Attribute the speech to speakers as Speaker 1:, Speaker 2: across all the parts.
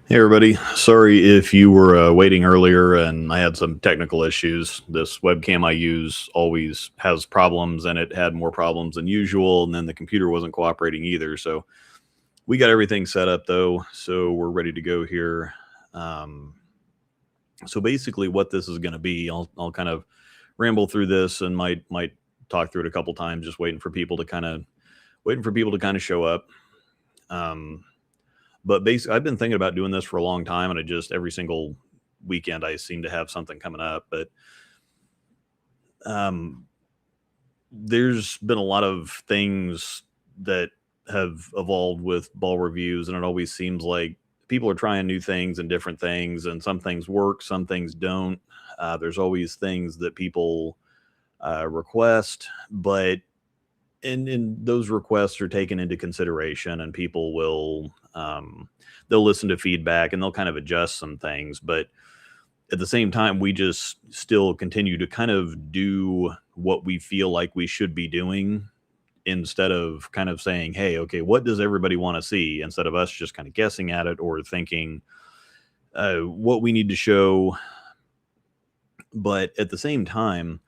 Speaker 1: Hey everybody, sorry if you were waiting earlier and I had some technical issues. This webcam I use always has problems and it had more problems than usual, and then the computer wasn't cooperating either. So we got everything set up though, so we're ready to go here. Um, so basically what this is going to be, I'll kind of ramble through this and might talk through it a couple times, just waiting for people to kind of show up. Um, but basically, I've been thinking about doing this for a long time, and I just every single weekend I seem to have something coming up. But um, there's been a lot of things that have evolved with ball reviews, and it always seems like people are trying new things and different things, and some things work, some things don't. There's always things that people request, but and those requests are taken into consideration, and people will they'll listen to feedback and they'll kind of adjust some things. But at the same time, we just still continue to kind of do what we feel like we should be doing, instead of kind of saying, hey, okay, what does everybody want to see, instead of us just kind of guessing at it or thinking what we need to show. But at the same time,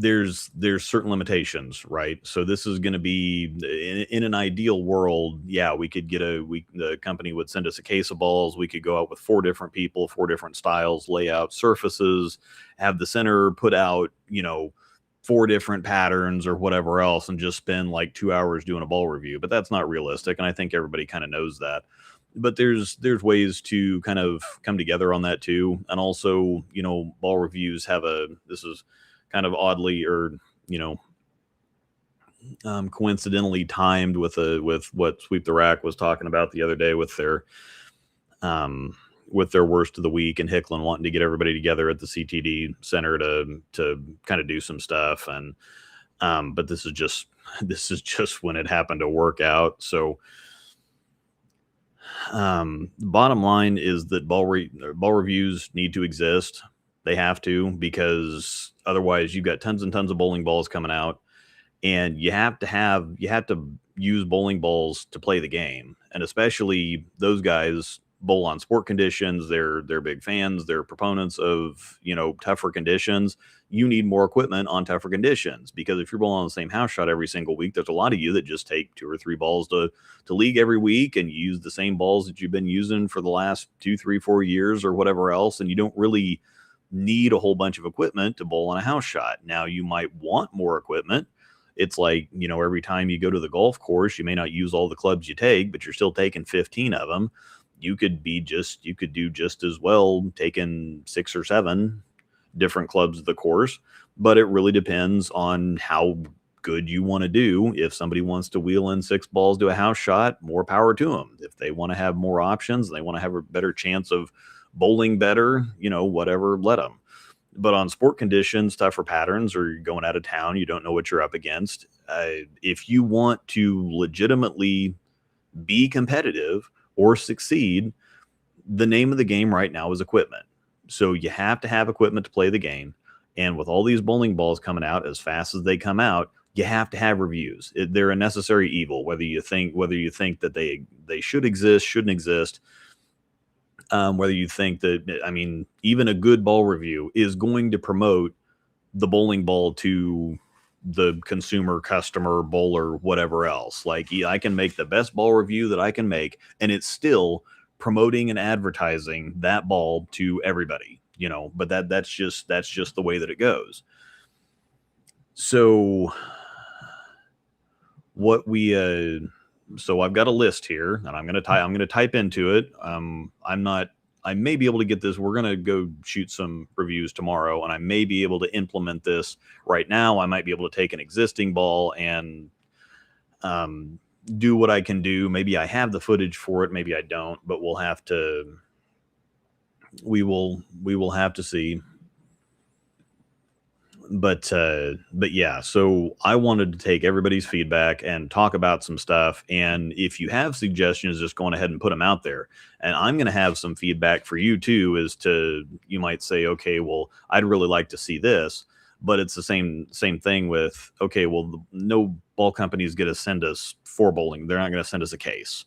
Speaker 1: there's certain limitations, right? So this is going to be in an ideal world. Yeah, we could get the company would send us a case of balls. We could go out with four different people, four different styles, layout, surfaces, have the center put out, four different patterns or whatever else, and just spend like 2 hours doing a ball review. But that's not realistic, and I think everybody kind of knows that. But there's ways to kind of come together on that too. And also, ball reviews have this is kind of oddly, or coincidentally timed with what Sweep the Rack was talking about the other day with their worst of the week, and Hicklin wanting to get everybody together at the CTD center to kind of do some stuff. And but this is just when it happened to work out. So the bottom line is that ball reviews need to exist. They have to, because otherwise you've got tons and tons of bowling balls coming out, and you have to use bowling balls to play the game. And especially those guys bowl on sport conditions. They're big fans. They're proponents of, tougher conditions. You need more equipment on tougher conditions, because if you're bowling on the same house shot every single week, there's a lot of you that just take 2 or 3 balls to league every week, and you use the same balls that you've been using for the last 2, 3, 4 years or whatever else, and you don't really need a whole bunch of equipment to bowl on a house shot. Now, you might want more equipment. It's like, every time you go to the golf course, you may not use all the clubs you take, but you're still taking 15 of them. You could do just as well taking 6 or 7 different clubs of the course. But it really depends on how good you want to do. If somebody wants to wheel in 6 balls to a house shot, more power to them. If they want to have more options, they want to have a better chance of bowling better, whatever, let them. But on sport conditions, tougher patterns, or you're going out of town, you don't know what you're up against. If you want to legitimately be competitive or succeed, the name of the game right now is equipment. So you have to have equipment to play the game. And with all these bowling balls coming out as fast as they come out, you have to have reviews. They're a necessary evil, whether you think that they should exist, shouldn't exist. Whether you think that, even a good ball review is going to promote the bowling ball to the consumer, customer, bowler, whatever else. Like, I can make the best ball review that I can make, and it's still promoting and advertising that ball to everybody, but that's just the way that it goes. So so I've got a list here, and I'm going to type into it. I may be able to get this. We're going to go shoot some reviews tomorrow, and I may be able to implement this right now. I might be able to take an existing ball and do what I can do. Maybe I have the footage for it. Maybe I don't, but we will have to see. But yeah, so I wanted to take everybody's feedback and talk about some stuff. And if you have suggestions, just going ahead and put them out there. And I'm going to have some feedback for you too, you might say, okay, well, I'd really like to see this, but it's the same thing with, okay, well, no ball company is going to send us 4 bowling. They're not going to send us a case.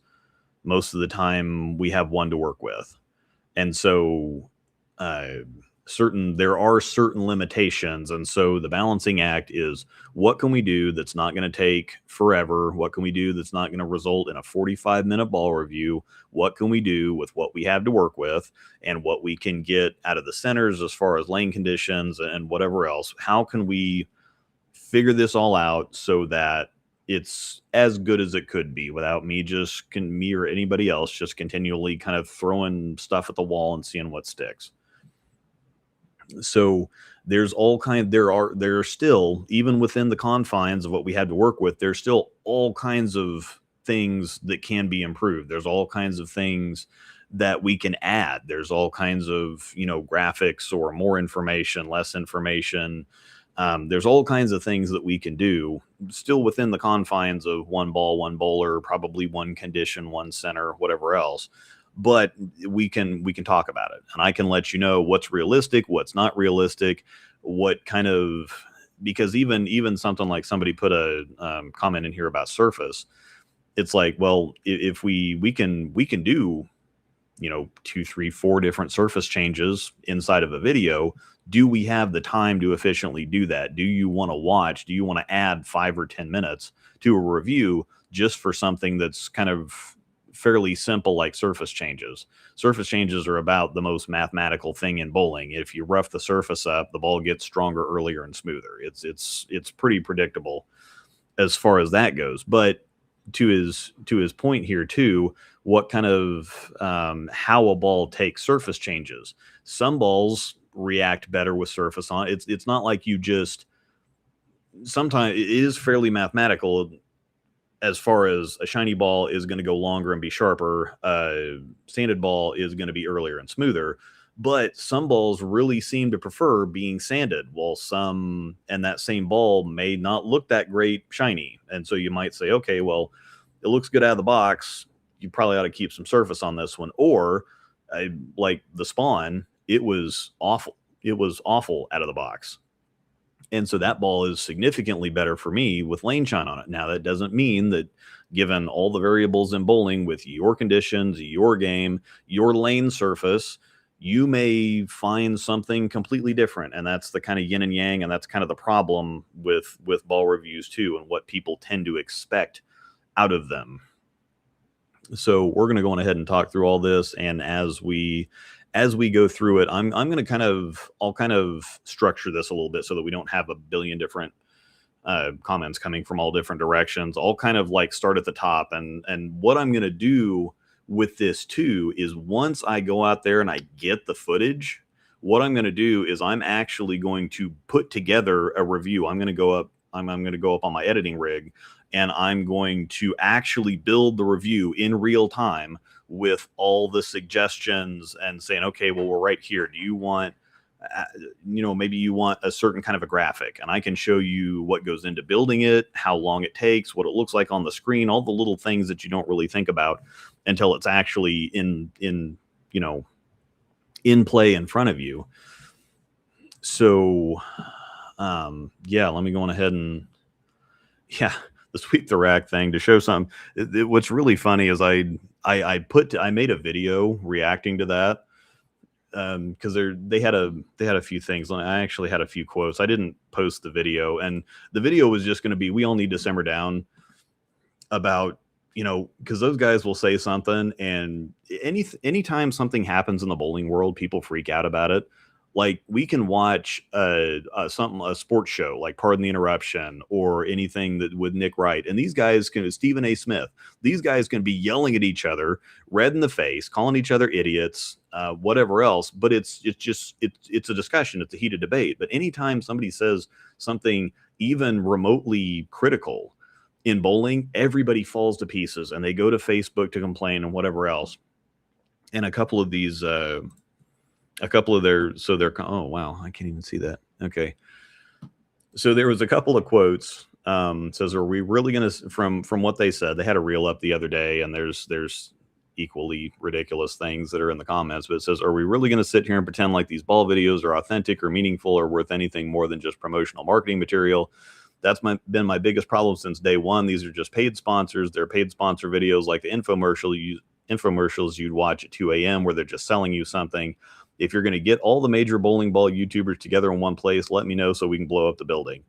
Speaker 1: most of the time we have one to work with. And so there are certain limitations. And so the balancing act is, what can we do that's not going to take forever? What can we do that's not going to result in a 45-minute ball review? What can we do with what we have to work with and what we can get out of the centers as far as lane conditions and whatever else? How can we figure this all out so that it's as good as it could be without me or anybody else just continually kind of throwing stuff at the wall and seeing what sticks? So there are still, even within the confines of what we had to work with, there's still all kinds of things that can be improved. There's all kinds of things that we can add. There's all kinds of, graphics or more information, less information. There's all kinds of things that we can do still within the confines of one ball, one bowler, probably one condition, one center, whatever else. But we can talk about it, and I can let you know what's realistic, what's not realistic, what kind of, because even something like somebody put a comment in here about surface. It's like, well, if we can do 2, 3, 4 different surface changes inside of a video, do we have the time to efficiently do that? Do you want to add 5 or 10 minutes to a review just for something that's kind of fairly simple, like surface changes? Surface changes are about the most mathematical thing in bowling. If you rough the surface up, the ball gets stronger, earlier, and smoother. It's pretty predictable as far as that goes. But to his point here too, what kind of how a ball takes surface changes. Some balls react better with surface on. It's not like you just, sometimes it is fairly mathematical as far as a shiny ball is going to go longer and be sharper. Sanded ball is going to be earlier and smoother. But some balls really seem to prefer being sanded, while that same ball may not look that great shiny. And so you might say, okay, well, it looks good out of the box. You probably ought to keep some surface on this one. Or like the Spawn, it was awful. It was awful out of the box. And so that ball is significantly better for me with lane shine on it. Now, that doesn't mean that, given all the variables in bowling with your conditions, your game, your lane surface, you may find something completely different. And that's the kind of yin and yang. And that's kind of the problem with ball reviews too, and what people tend to expect out of them. So we're going to go on ahead and talk through all this. And as we go through it, I'm going to I'll kind of structure this a little bit so that we don't have a billion different comments coming from all different directions. I'll kind of like start at the top, and what I'm going to do with this too is, once I go out there and I get the footage, what I'm going to do is I'm actually going to put together a review. I'm going to go up on my editing rig, and I'm going to actually build the review in real time with all the suggestions and saying, okay, well, we're right here. Do you want, maybe you want a certain kind of a graphic, and I can show you what goes into building it, how long it takes, what it looks like on the screen, all the little things that you don't really think about until it's actually in play in front of you. So, let me go on ahead and, the sweep the rack thing to show something. What's really funny is I made a video reacting to that, because they had a few things. I actually had a few quotes. I didn't post the video, and the video was just going to be, we all need to simmer down about, because those guys will say something, and anytime something happens in the bowling world, people freak out about it. Like, we can watch a sports show like Pardon the Interruption or anything that with Nick Wright, and these guys Stephen A. Smith, these guys can be yelling at each other, red in the face, calling each other idiots, whatever else. But it's a discussion. It's a heated debate. But anytime somebody says something even remotely critical in bowling, everybody falls to pieces and they go to Facebook to complain and whatever else. And a couple of these, oh wow, I can't even see that. Okay. So there was a couple of quotes. Says, are we really going to, from what they said, they had a reel up the other day, and there's equally ridiculous things that are in the comments, but it says, are we really going to sit here and pretend like these ball videos are authentic or meaningful or worth anything more than just promotional marketing material? That's been my biggest problem since day one. These are just paid sponsors. They're paid sponsor videos like the infomercial infomercials you'd watch at 2 a.m. where they're just selling you something. If you're going to get all the major bowling ball YouTubers together in one place, let me know so we can blow up the building.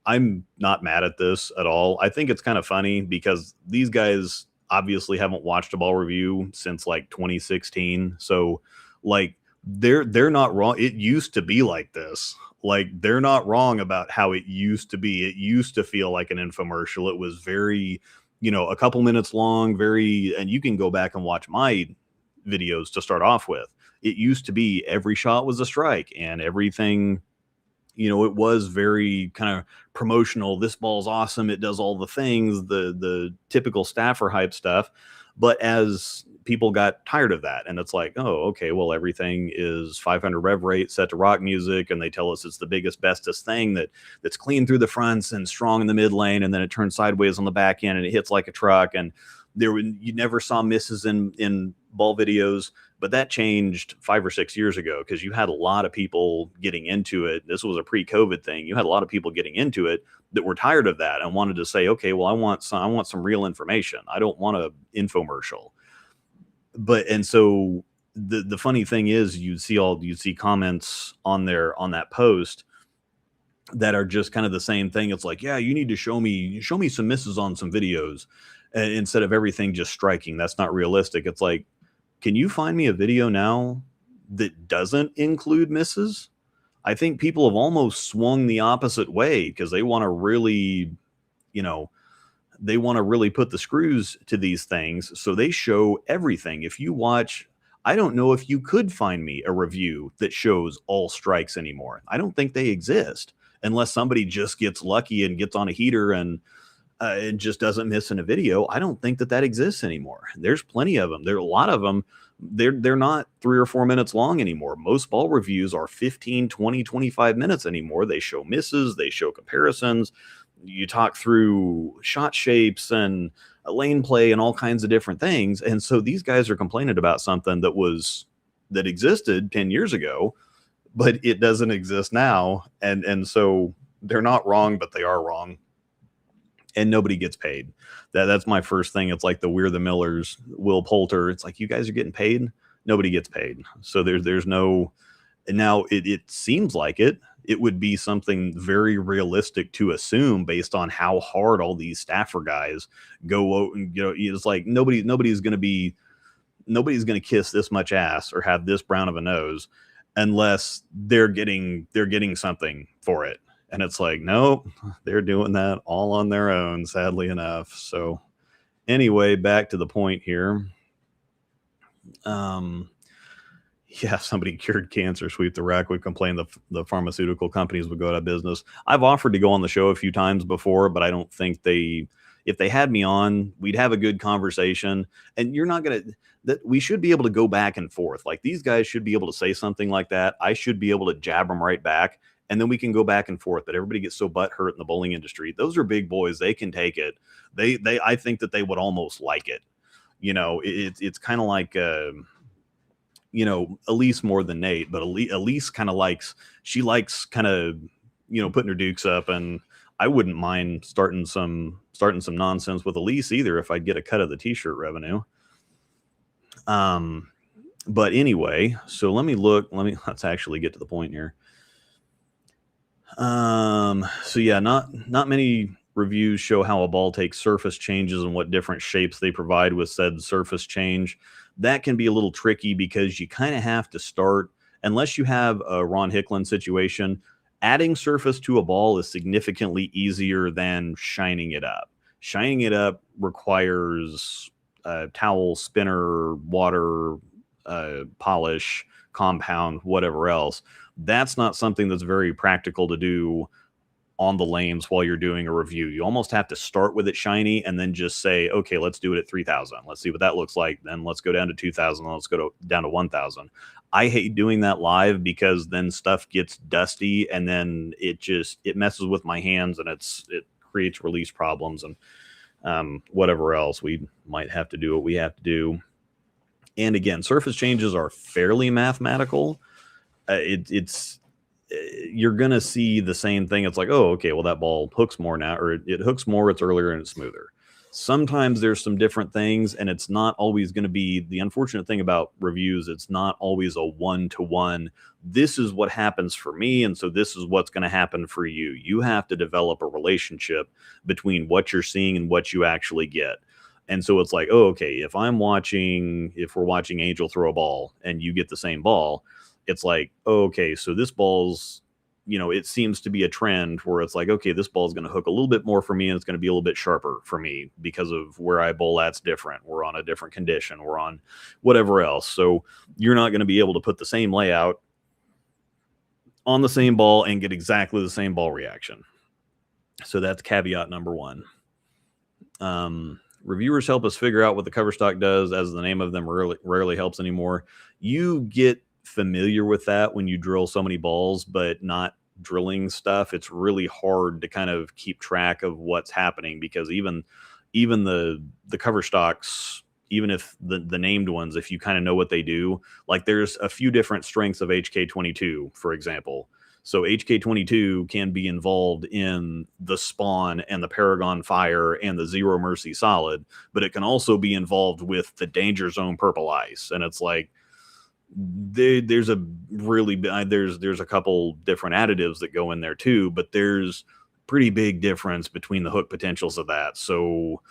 Speaker 1: I'm not mad at this at all. I think it's kind of funny because these guys obviously haven't watched a ball review since like 2016. So like they're not wrong. It used to be like this. Like they're not wrong about how it used to be. It used to feel like an infomercial. It was very, a couple minutes long, and you can go back and watch my videos to start off with. It used to be every shot was a strike and everything, it was very kind of promotional. This ball's awesome. It does all the things, the typical staffer hype stuff. But as people got tired of that, and it's like, oh, okay, well, everything is 500 rev rate set to rock music, and they tell us it's the biggest, bestest thing that's clean through the fronts and strong in the mid lane, and then it turns sideways on the back end and it hits like a truck. And you never saw misses in ball videos. But that changed 5 or 6 years ago because you had a lot of people getting into it. This was a pre-COVID thing. You had a lot of people getting into it that were tired of that and wanted to say, okay, well, I want some real information. I don't want an infomercial. And so the funny thing is you'd see comments on that post that are just kind of the same thing. It's like, yeah, you need to show me some misses on some videos instead of everything just striking. That's not realistic. It's like, can you find me a video now that doesn't include misses? I think people have almost swung the opposite way because they want to really, put the screws to these things. So they show everything. If you watch, I don't know if you could find me a review that shows all strikes anymore. I don't think they exist unless somebody just gets lucky and gets on a heater and it just doesn't miss in a video. I don't think that exists anymore. There's plenty of them. There are a lot of them. They're not 3 or 4 minutes long anymore. Most ball reviews are 15, 20, 25 minutes anymore. They show misses. They show comparisons. You talk through shot shapes and lane play and all kinds of different things. And so these guys are complaining about something that existed 10 years ago, but it doesn't exist now. And so they're not wrong, but they are wrong. And nobody gets paid. That's my first thing. It's like the We're the Millers, Will Poulter. It's like, you guys are getting paid. Nobody gets paid. So there's no, and now it seems like it would be something very realistic to assume based on how hard all these staffer guys go. It's like nobody's going to kiss this much ass or have this brown of a nose unless they're getting something for it. And it's like, nope, they're doing that all on their own, sadly enough. So anyway, back to the point here. Yeah, if somebody cured cancer, sweep the rack, would complain the pharmaceutical companies would go out of business. I've offered to go on the show a few times before, but I don't think if they had me on, we'd have a good conversation. And you're not going to, that we should be able to go back and forth. Like these guys should be able to say something like that. I should be able to jab them right back. And then we can go back and forth. But everybody gets so butthurt in the bowling industry. Those are big boys. They can take it. I think that they would almost like it. It's kind of like, Elise more than Nate, but Elise kind of likes kind of, putting her dukes up. And I wouldn't mind starting some nonsense with Elise either if I'd get a cut of the t-shirt revenue. But anyway, so let's actually get to the point here. So yeah, not many reviews show how a ball takes surface changes and what different shapes they provide with said surface change. That can be a little tricky because you kind of have to start, unless you have a Ron Hicklin situation, adding surface to a ball is significantly easier than shining it up. Shining it up requires towel, spinner, water, polish, compound, whatever else. That's not something that's very practical to do on the lanes while you're doing a review. You almost have to start with it shiny and then just say, okay, let's do it at 3,000. Let's see what that looks like. Then let's go down to 2,000. Let's go down to 1,000. I hate doing that live because then stuff gets dusty and then it messes with my hands and it creates release problems and whatever else. We might have to do what we have to do. And again, surface changes are fairly mathematical. You're going to see the same thing. It's like, oh, okay, well, that ball hooks more now, or it hooks more, it's earlier and it's smoother. Sometimes there's some different things, and it's not always going to be the unfortunate thing about reviews. It's not always a one-to-one. This is what happens for me, and so this is what's going to happen for you. You have to develop a relationship between what you're seeing and what you actually get. And so it's like, oh, okay, if we're watching Angel throw a ball and you get the same ball, it's like, oh, okay, so this ball's, it seems to be a trend where it's like, okay, this ball is going to hook a little bit more for me, and it's going to be a little bit sharper for me because of where I bowl at's different. We're on a different condition. We're on whatever else. So you're not going to be able to put the same layout on the same ball and get exactly the same ball reaction. So that's caveat number one. Reviewers help us figure out what the cover stock does, as the name of them rarely helps anymore. You get familiar with that when you drill so many balls, but not drilling stuff. It's really hard to kind of keep track of what's happening, because even the cover stocks, even if the named ones, if you kind of know what they do, like there's a few different strengths of HK22, for example. So HK22 can be involved in the Spawn and the Paragon Fire and the Zero Mercy Solid, but it can also be involved with the Danger Zone Purple Ice. And it's like, there's a couple different additives that go in there too, but there's pretty big difference between the hook potentials of that. So,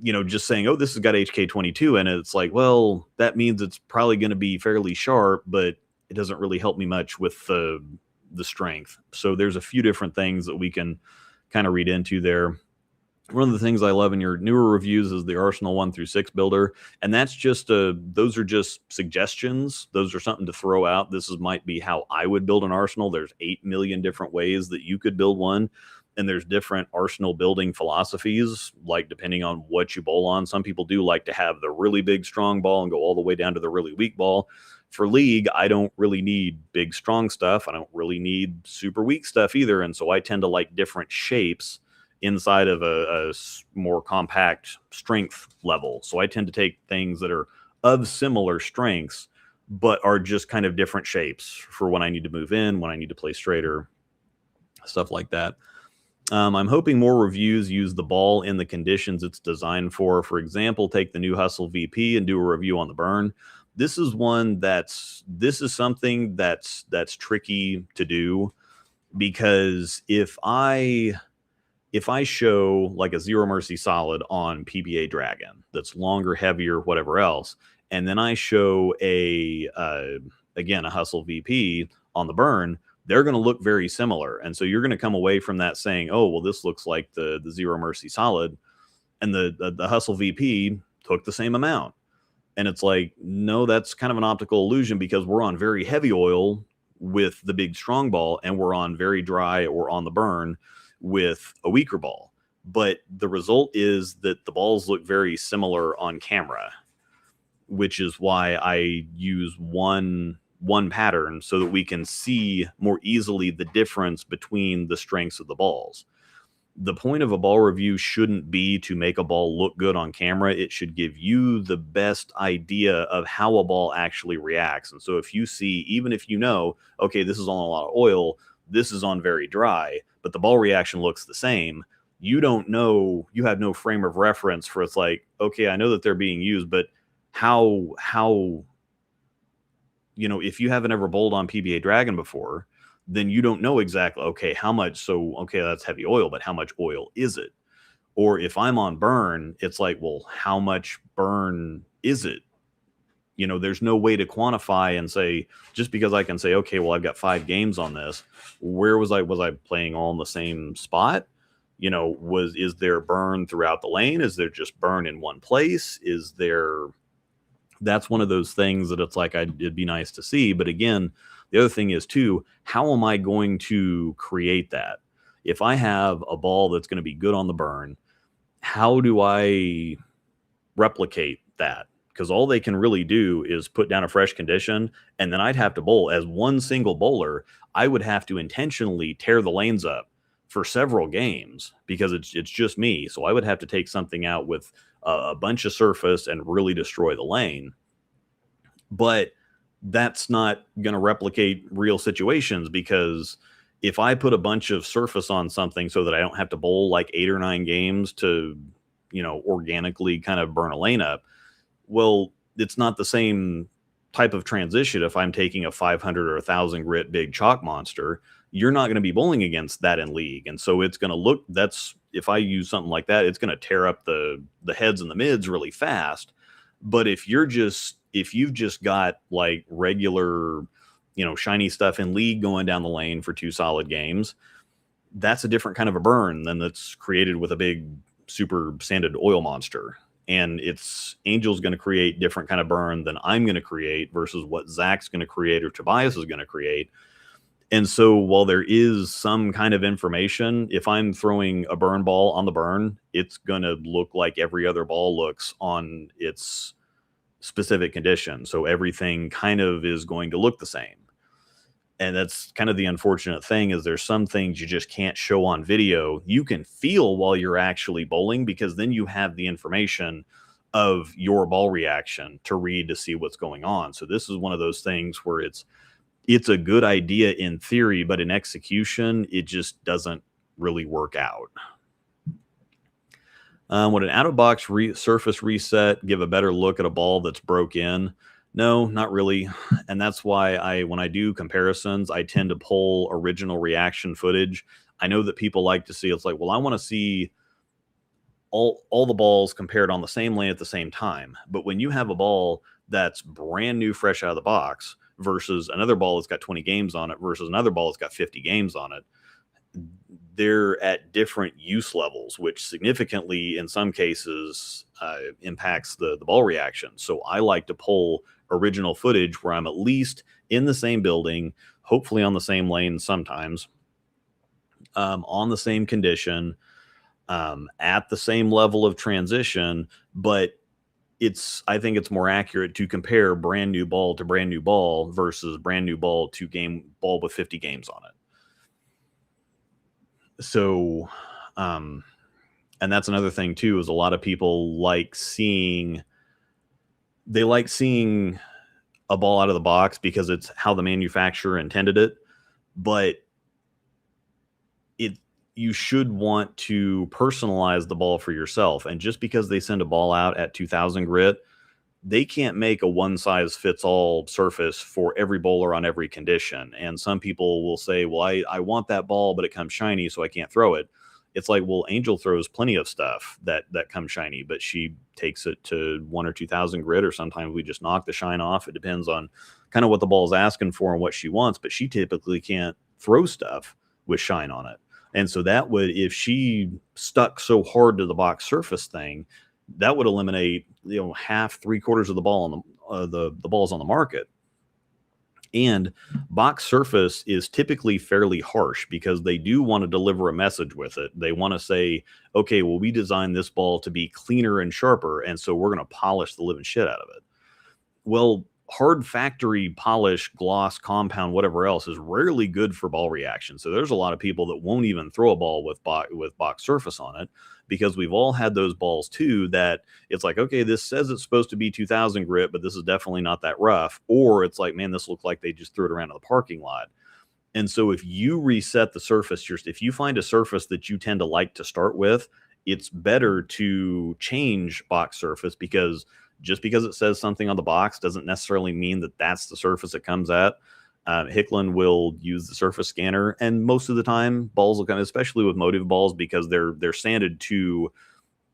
Speaker 1: just saying, oh, this has got HK22 in it, it's like, well, that means it's probably going to be fairly sharp, but it doesn't really help me much with the strength. So there's a few different things that we can kind of read into there. One of the things I love in your newer reviews is the Arsenal 1-6 builder. And that's just those are just suggestions. Those are something to throw out. This might be how I would build an Arsenal. There's 8 million different ways that you could build one. And there's different Arsenal building philosophies, like depending on what you bowl on. Some people do like to have the really big, strong ball and go all the way down to the really weak ball. For League, I don't really need big, strong stuff. I don't really need super weak stuff either. And so I tend to like different shapes inside of a more compact strength level. So I tend to take things that are of similar strengths, but are just kind of different shapes for when I need to move in, when I need to play straighter, stuff like that. I'm hoping more reviews use the ball in the conditions it's designed for. For example, take the new Hustle VP and do a review on the burn. This is something that's tricky to do, because if I show like a Zero Mercy Solid on PBA Dragon that's longer, heavier, whatever else, and then I show a Hustle VP on the burn, they're going to look very similar. And so you're going to come away from that saying, oh, well, this looks like the Zero Mercy Solid, and the Hustle VP took the same amount. And it's like, no, that's kind of an optical illusion, because we're on very heavy oil with the big strong ball, and we're on very dry or on the burn with a weaker ball. But the result is that the balls look very similar on camera, which is why I use one pattern, so that we can see more easily the difference between the strengths of the balls. The point of a ball review shouldn't be to make a ball look good on camera. It should give you the best idea of how a ball actually reacts. And so if you see, even if you know, okay, this is on a lot of oil, this is on very dry, but the ball reaction looks the same, you don't know, you have no frame of reference for, it's like, okay, I know that they're being used, but how if you haven't ever bowled on PBA Dragon before, then you don't know exactly, okay, how much, so, okay, that's heavy oil, but how much oil is it? Or if I'm on burn, it's like, well, how much burn is it? There's no way to quantify and say, just because I can say, okay, well, I've got 5 games on this, where was I playing all in the same spot? Is there burn throughout the lane? Is there just burn in one place? That's one of those things that it's like, it'd be nice to see. But again, the other thing is too, how am I going to create that? If I have a ball that's going to be good on the burn, how do I replicate that? Because all they can really do is put down a fresh condition, and then I'd have to bowl as one single bowler. I would have to intentionally tear the lanes up for several games, because it's just me. So I would have to take something out with a bunch of surface and really destroy the lane. But that's not going to replicate real situations, because if I put a bunch of surface on something so that I don't have to bowl like 8 or 9 games to organically kind of burn a lane up. Well, it's not the same type of transition if I'm taking a 500 or 1,000 grit big chalk monster. You're not going to be bowling against that in league. And so it's going to look, if I use something like that, it's going to tear up the heads and the mids really fast. But if you've just got like regular, shiny stuff in league going down the lane for 2 solid games, that's a different kind of a burn than that's created with a big super sanded oil monster. And Angel's going to create different kind of burn than I'm going to create versus what Zach's going to create or Tobias is going to create. And so while there is some kind of information, if I'm throwing a burn ball on the burn, it's going to look like every other ball looks on its specific condition. So everything kind of is going to look the same. And that's kind of the unfortunate thing, is there's some things you just can't show on video. You can feel while you're actually bowling, because then you have the information of your ball reaction to read to see what's going on. So this is one of those things where it's a good idea in theory, but in execution, it just doesn't really work out. Would an out-of-box surface reset give a better look at a ball that's broke in? No, not really. And that's why when I do comparisons, I tend to pull original reaction footage. I know that people like to see, it's like, well, I want to see all the balls compared on the same lane at the same time. But when you have a ball that's brand new, fresh out of the box, versus another ball that's got 20 games on it versus another ball that's got 50 games on it, they're at different use levels, which significantly, in some cases, impacts the ball reaction. So I like to pull original footage where I'm at least in the same building, hopefully on the same lane sometimes, on the same condition, at the same level of transition. But I think it's more accurate to compare brand new ball to brand new ball versus brand new ball to ball with 50 games on it. So, and that's another thing too, is a lot of people like seeing a ball out of the box because it's how the manufacturer intended it. But you should want to personalize the ball for yourself. And just because they send a ball out at 2,000 grit, they can't make a one-size-fits-all surface for every bowler on every condition. And some people will say, well, I want that ball, but it comes shiny, so I can't throw it. It's like, well, Angel throws plenty of stuff that comes shiny, but she takes it to 1,000 or 2,000 grit, or sometimes we just knock the shine off. It depends on kind of what the ball is asking for and what she wants, but she typically can't throw stuff with shine on it. And so that would, if she stuck so hard to the box surface thing, that would eliminate, half, 3/4 of the ball on the balls on the market. And box surface is typically fairly harsh because they do want to deliver a message with it. They want to say, okay, well, we designed this ball to be cleaner and sharper, and so we're going to polish the living shit out of it. Well, hard factory polish, gloss, compound, whatever else is rarely good for ball reaction. So there's a lot of people that won't even throw a ball with box surface on it, because we've all had those balls too that it's like, okay, this says it's supposed to be 2,000 grit, but this is definitely not that rough. Or it's like, man, this looks like they just threw it around in the parking lot. And so if you reset the surface, if you find a surface that you tend to like to start with, it's better to change box surface, because just because it says something on the box doesn't necessarily mean that that's the surface it comes at. Hicklin will use the surface scanner, and most of the time balls will come, especially with motive balls, because they're sanded to,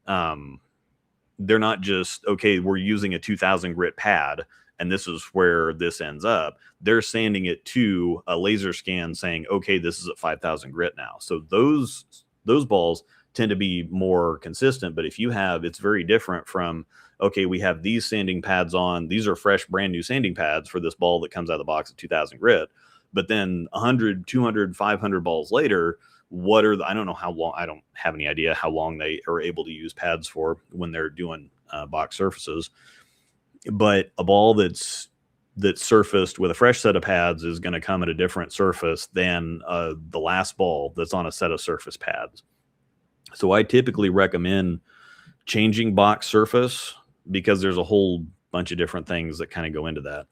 Speaker 1: they're not just, okay, we're using a 2,000 grit pad and this is where this ends up. They're sanding it to a laser scan saying, okay, this is at 5,000 grit now. So those balls tend to be more consistent. But if you have, it's very different from, okay, we have these sanding pads on, these are fresh, brand new sanding pads for this ball that comes out of the box at 2,000 grit. But then 100, 200, 500 balls later, I don't know how long, I don't have any idea how long they are able to use pads for when they're doing box surfaces. But a ball that's surfaced with a fresh set of pads is going to come at a different surface than the last ball that's on a set of surface pads. So I typically recommend changing box surface, because there's a whole bunch of different things that kind of go into that.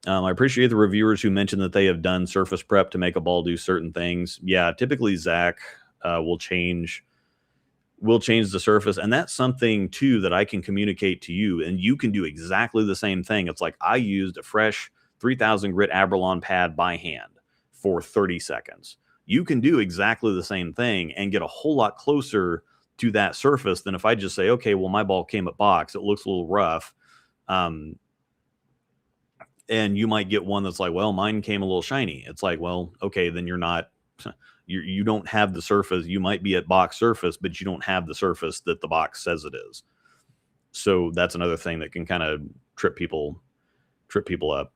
Speaker 1: I appreciate the reviewers who mentioned that they have done surface prep to make a ball do certain things. Yeah, typically Zach will change we'll change the surface. And that's something too that I can communicate to you, and you can do exactly the same thing. It's like I used a fresh 3000 grit Abralon pad by hand for 30 seconds. You can do exactly the same thing and get a whole lot closer to that surface than if I just say, okay, well, my ball came at box, it looks a little rough. And you might get one that's like, well, mine came a little shiny. It's like, well, okay, then you're not, you don't have the surface. You might be at box surface, but you don't have the surface that the box says it is. So that's another thing that can kind of trip people up.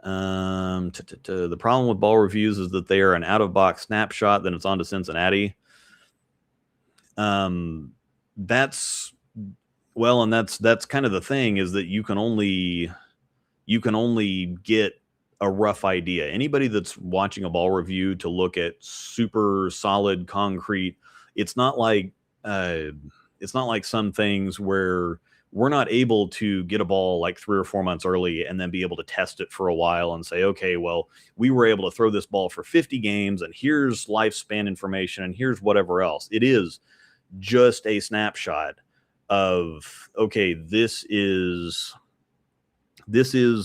Speaker 1: The problem with ball reviews is that they are an out-of-box snapshot, then it's on to Cincinnati. That's kind of the thing, is that you can only get a rough idea. Anybody that's watching a ball review to look at super solid concrete, it's not like some things where we're not able to get a ball like 3 or 4 months early and then be able to test it for a while and say, okay, well, we were able to throw this ball for 50 games and here's lifespan information and here's whatever else. It is just a snapshot of, okay, this is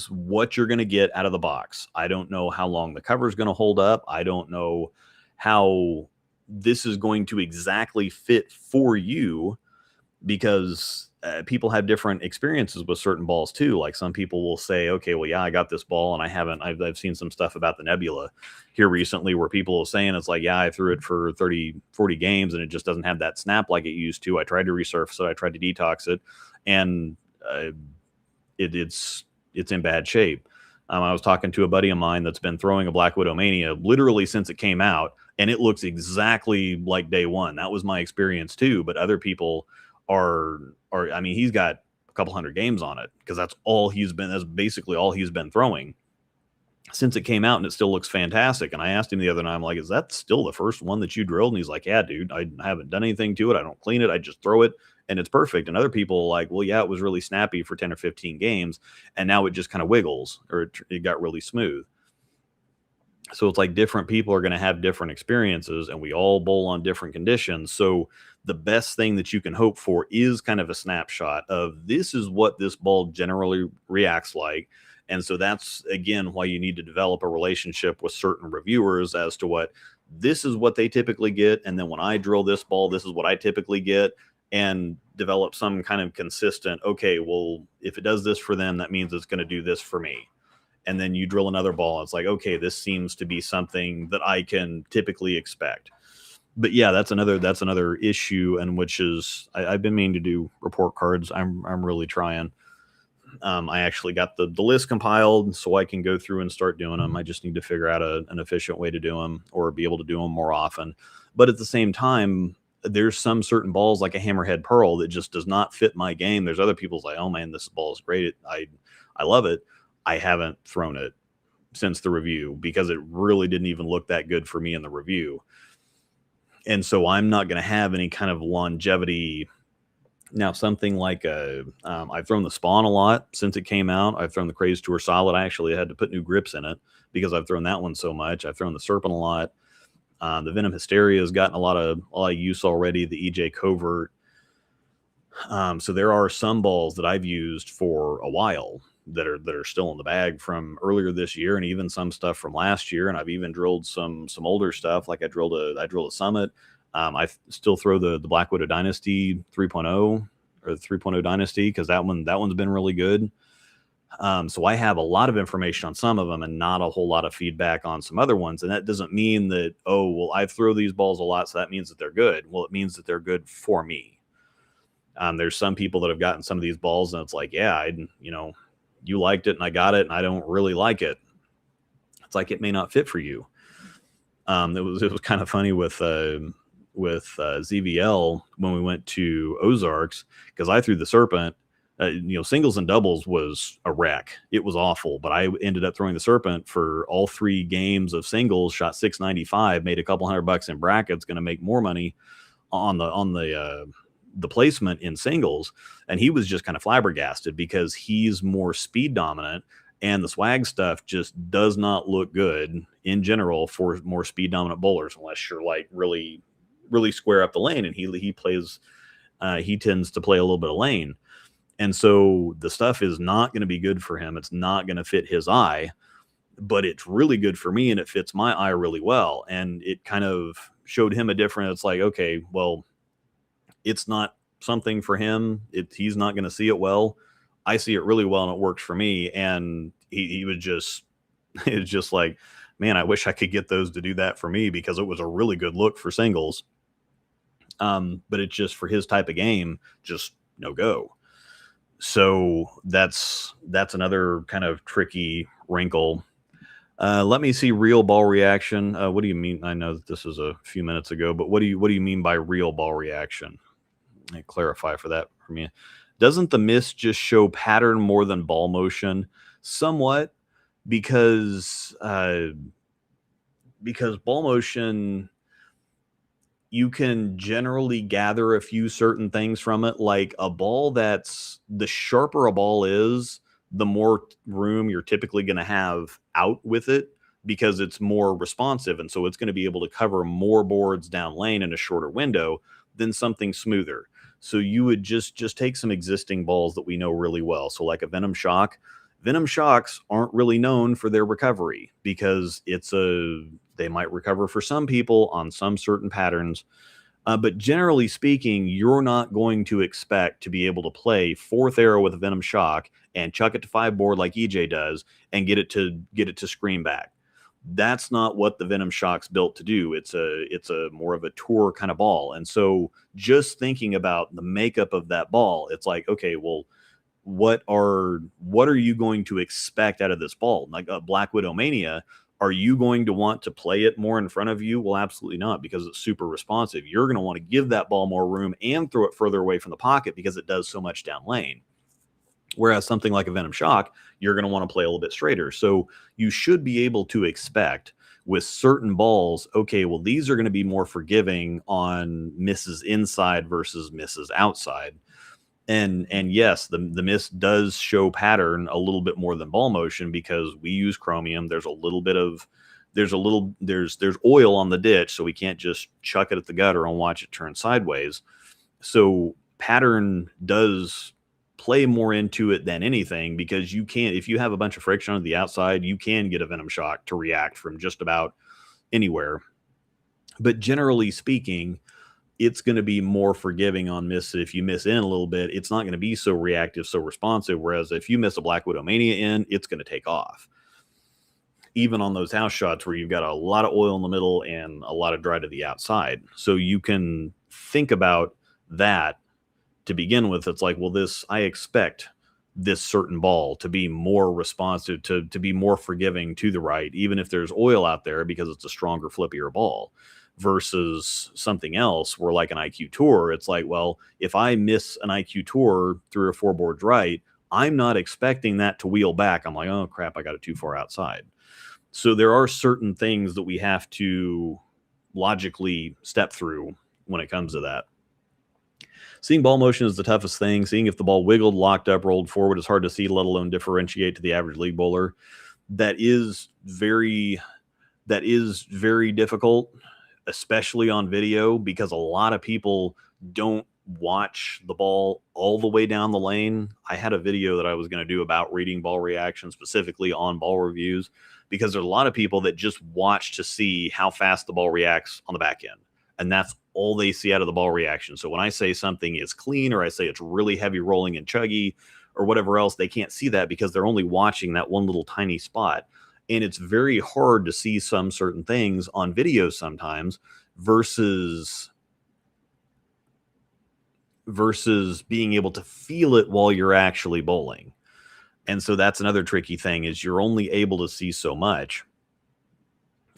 Speaker 1: what you're going to get out of the box. I don't know how long the cover is going to hold up. I don't know how this is going to exactly fit for you, because people have different experiences with certain balls too. Like some people will say, okay, well, yeah, I got this ball and I've seen some stuff about the Nebula here recently where people are saying it's like, yeah, I threw it for 30, 40 games and it just doesn't have that snap like it used to. I tried to resurface it. I tried to detox it, and it's in bad shape. I was talking to a buddy of mine that's been throwing a Black Widow Mania literally since it came out, and it looks exactly like day one. That was my experience too. But other people are I mean, he's got a couple hundred games on it, because that's basically all he's been throwing since it came out, and it still looks fantastic. And I asked him the other night, I'm like, is that still the first one that you drilled? And he's like, yeah, dude, I haven't done anything to it. I don't clean it. I just throw it and it's perfect. And other people are like, well, yeah, it was really snappy for 10 or 15 games, and now it just kind of wiggles, or it got really smooth. So it's like different people are going to have different experiences, and we all bowl on different conditions. So the best thing that you can hope for is kind of a snapshot of, this is what this ball generally reacts like. And so that's, again, why you need to develop a relationship with certain reviewers as to what, this is what they typically get. And then when I drill this ball, this is what I typically get, and develop some kind of consistent, okay, well, if it does this for them, that means it's going to do this for me. And then you drill another ball, and it's like, okay, this seems to be something that I can typically expect. But yeah, that's another issue, and which is, I've been meaning to do report cards. I'm really trying. I actually got the list compiled so I can go through and start doing them. I just need to figure out an efficient way to do them, or be able to do them more often. But at the same time, there's some certain balls like a Hammerhead Pearl that just does not fit my game. There's other people's like, oh man, this ball is great. I love it. I haven't thrown it since the review, because it really didn't even look that good for me in the review. And so I'm not going to have any kind of longevity. Now, something like I've thrown the Spawn a lot since it came out. I've thrown the Craze Tour Solid. I actually had to put new grips in it because I've thrown that one so much. I've thrown the Serpent a lot. The Venom Hysteria has gotten a lot of use already. The EJ Covert. So there are some balls that I've used for a while that are still in the bag from earlier this year, and even some stuff from last year. And I've even drilled some older stuff. Like I drilled a Summit. I still throw the Black Widow Dynasty 3.0 or the 3.0 Dynasty, because that one's been really good. So I have a lot of information on some of them and not a whole lot of feedback on some other ones. And that doesn't mean that, oh, well, I throw these balls a lot, so that means that they're good. Well, it means that they're good for me. There's some people that have gotten some of these balls, and it's like, yeah, you liked it and I got it, and I don't really like it. It's like, it may not fit for you. It was kind of funny with ZVL when we went to Ozarks, because I threw the Serpent. Singles and doubles was a wreck. It was awful, but I ended up throwing the Serpent for all 3 games of singles, shot 695, made a couple $100 in brackets, going to make more money on the placement in singles. And he was just kind of flabbergasted, because he's more speed dominant, and the swag stuff just does not look good in general for more speed dominant bowlers, unless you're like really really square up the lane, and he plays he tends to play a little bit of lane. And so the stuff is not going to be good for him. It's not going to fit his eye, but it's really good for me and it fits my eye really well. And it kind of showed him a different, it's like, okay, well, it's not something for him. He's not going to see it well. I see it really well and it works for me. And he was just, it was just like, man, I wish I could get those to do that for me because it was a really good look for singles. But it's just for his type of game, just no go. So that's another kind of tricky wrinkle. Let me see real ball reaction. What do you mean? I know that this is a few minutes ago, but what do you mean by real ball reaction? I clarify for that for me. Doesn't the miss just show pattern more than ball motion? Somewhat, because ball motion, you can generally gather a few certain things from it. Like a ball, that's the sharper a ball is, the more room you're typically going to have out with it because it's more responsive. And so it's going to be able to cover more boards down lane in a shorter window than something smoother. So you would just take some existing balls that we know really well. So like a Venom Shock. Venom Shocks aren't really known for their recovery because they might recover for some people on some certain patterns. But generally speaking, you're not going to expect to be able to play fourth arrow with a Venom Shock and chuck it to 5 board like EJ does and get it to screen back. That's not what the Venom Shock's built to do. It's a more of a tour kind of ball. And so just thinking about the makeup of that ball, it's like, okay, well, what are you going to expect out of this ball? Like a Black Widow Mania, are you going to want to play it more in front of you? Well, absolutely not, because it's super responsive. You're going to want to give that ball more room and throw it further away from the pocket because it does so much down lane. Whereas something like a Venom Shock, you're going to want to play a little bit straighter. So you should be able to expect with certain balls, okay, well, these are going to be more forgiving on misses inside versus misses outside. And yes, the miss does show pattern a little bit more than ball motion because we use chromium. There's oil on the ditch, so we can't just chuck it at the gutter and watch it turn sideways. So pattern does play more into it than anything because you can, if you have a bunch of friction on the outside, you can get a Venom Shock to react from just about anywhere. But generally speaking, it's going to be more forgiving on miss. If you miss in a little bit, it's not going to be so reactive, so responsive. Whereas if you miss a Black Widow Mania in, it's going to take off. Even on those house shots where you've got a lot of oil in the middle and a lot of dry to the outside. So you can think about that to begin with. It's like, well, I expect this certain ball to be more responsive, to be more forgiving to the right, even if there's oil out there because it's a stronger, flippier ball. Versus something else where like an IQ Tour, it's like, well, if I miss an IQ Tour 3 or 4 boards right, I'm not expecting that to wheel back. I'm like, oh crap, I got it too far outside. So there are certain things that we have to logically step through when it comes to that. Seeing ball motion is the toughest thing. Seeing if the ball wiggled, locked up, rolled forward is hard to see, let alone differentiate to the average league bowler. That is very difficult, especially on video, because a lot of people don't watch the ball all the way down the lane. I had a video that I was going to do about reading ball reaction specifically on ball reviews, because there's a lot of people that just watch to see how fast the ball reacts on the back end. And that's all they see out of the ball reaction. So when I say something is clean, or I say it's really heavy rolling and chuggy or whatever else, they can't see that because they're only watching that one little tiny spot. And it's very hard to see some certain things on video sometimes versus being able to feel it while you're actually bowling. And so that's another tricky thing, is you're only able to see so much.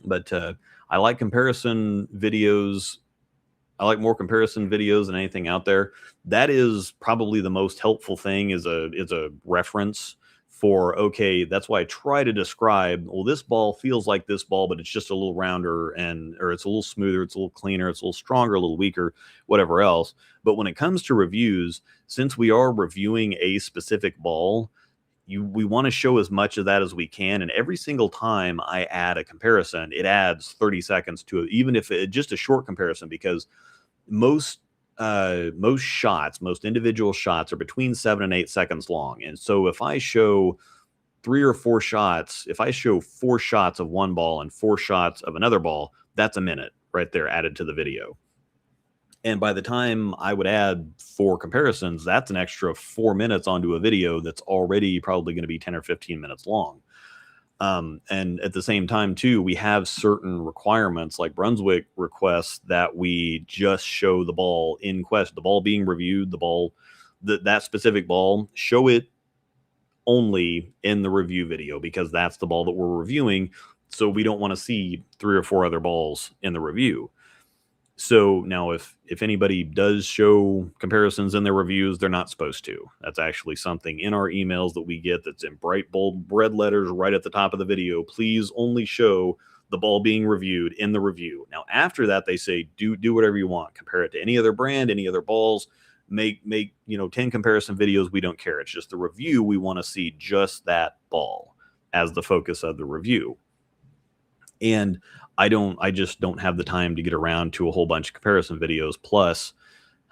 Speaker 1: But I like comparison videos. I like more comparison videos than anything out there. That is probably the most helpful thing, is a reference for, okay, that's why I try to describe, well, this ball feels like this ball, but it's just a little rounder, or it's a little smoother, it's a little cleaner, it's a little stronger, a little weaker, whatever else. But when it comes to reviews, since we are reviewing a specific ball, we want to show as much of that as we can. And every single time I add a comparison, it adds 30 seconds to it, even if it's just a short comparison, because most individual shots are between 7 and 8 seconds long. And so if I show 3 or 4 shots, if I show 4 shots of one ball and 4 shots of another ball, that's a minute right there added to the video. And by the time I would add 4 comparisons, that's an extra 4 minutes onto a video that's already probably going to be 10 or 15 minutes long. And at the same time, too, we have certain requirements, like Brunswick requests that we just show the ball in Quest, the ball being reviewed, the ball, that specific ball, show it only in the review video, because that's the ball that we're reviewing. So we don't want to see 3 or 4 other balls in the review. So now if anybody does show comparisons in their reviews, they're not supposed to. That's actually something in our emails that we get that's in bright, bold red letters right at the top of the video. Please only show the ball being reviewed in the review. Now, after that, they say, do whatever you want. Compare it to any other brand, any other balls. Make 10 comparison videos. We don't care. It's just the review. We want to see just that ball as the focus of the review. And I just don't have the time to get around to a whole bunch of comparison videos. Plus,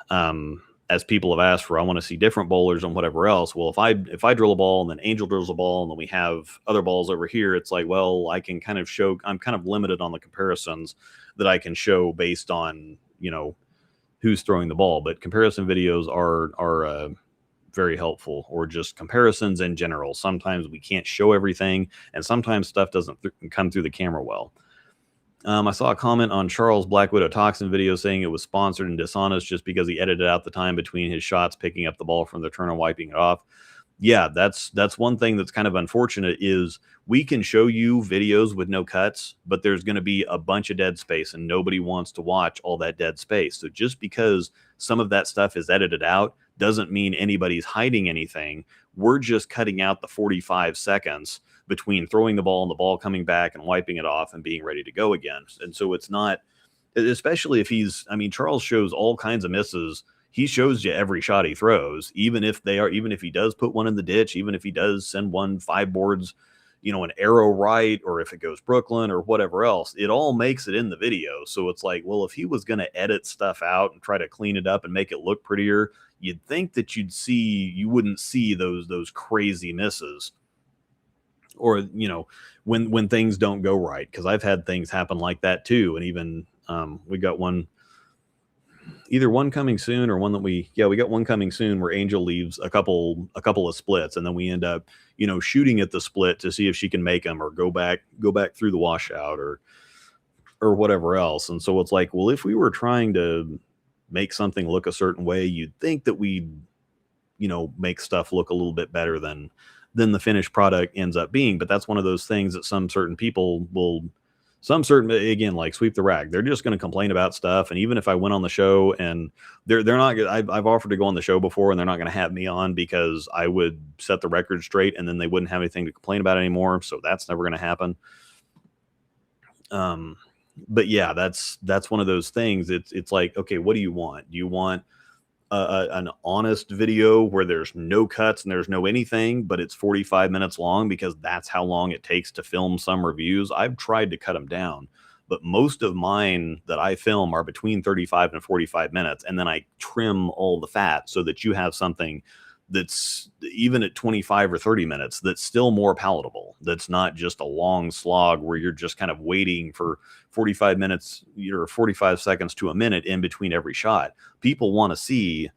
Speaker 1: as people have asked for, I want to see different bowlers and whatever else. Well, if I drill a ball and then Angel drills a ball and then we have other balls over here, it's like, well, I can kind of show, I'm kind of limited on the comparisons that I can show based on, who's throwing the ball. But comparison videos are very helpful, or just comparisons in general. Sometimes we can't show everything, and sometimes stuff doesn't come through the camera well. I saw a comment on Charles' Black Widow Toxin video saying it was sponsored and dishonest just because he edited out the time between his shots picking up the ball from the turn and wiping it off. Yeah, that's one thing that's kind of unfortunate, is we can show you videos with no cuts, but there's going to be a bunch of dead space, and nobody wants to watch all that dead space. So just because some of that stuff is edited out doesn't mean anybody's hiding anything. We're just cutting out the 45 seconds between throwing the ball and the ball coming back and wiping it off and being ready to go again. And so it's not, especially if Charles shows all kinds of misses. He shows you every shot he throws, even if he does put one in the ditch, even if he does send one 5 boards, an arrow right, or if it goes Brooklyn or whatever else, it all makes it in the video. So it's like, well, if he was going to edit stuff out and try to clean it up and make it look prettier, you'd think that you wouldn't see those crazy misses. Or, when things don't go right, because I've had things happen like that too. And even we got either one coming soon or one that we got one coming soon where Angel leaves a couple of splits, and then we end up, shooting at the split to see if she can make them, or go back through the washout or whatever else. And so it's like, well, if we were trying to make something look a certain way, you'd think that we'd, make stuff look a little bit better than the finished product ends up being. But that's one of those things that some certain people will, again, like Sweep the Rack, they're just going to complain about stuff. And even if I went on the show, and they're not, I've offered to go on the show before, and they're not going to have me on because I would set the record straight, and then they wouldn't have anything to complain about anymore. So that's never going to happen. But yeah, that's one of those things. It's like, okay, what do you want? Do you want an honest video where there's no cuts and there's no anything, but it's 45 minutes long, because that's how long it takes to film some reviews? I've tried to cut them down, but most of mine that I film are between 35 and 45 minutes. And then I trim all the fat so that you have something that's, even at 25 or 30 minutes, that's still more palatable. That's not just a long slog where you're just kind of waiting for 45 minutes or 45 seconds to a minute in between every shot. People want to see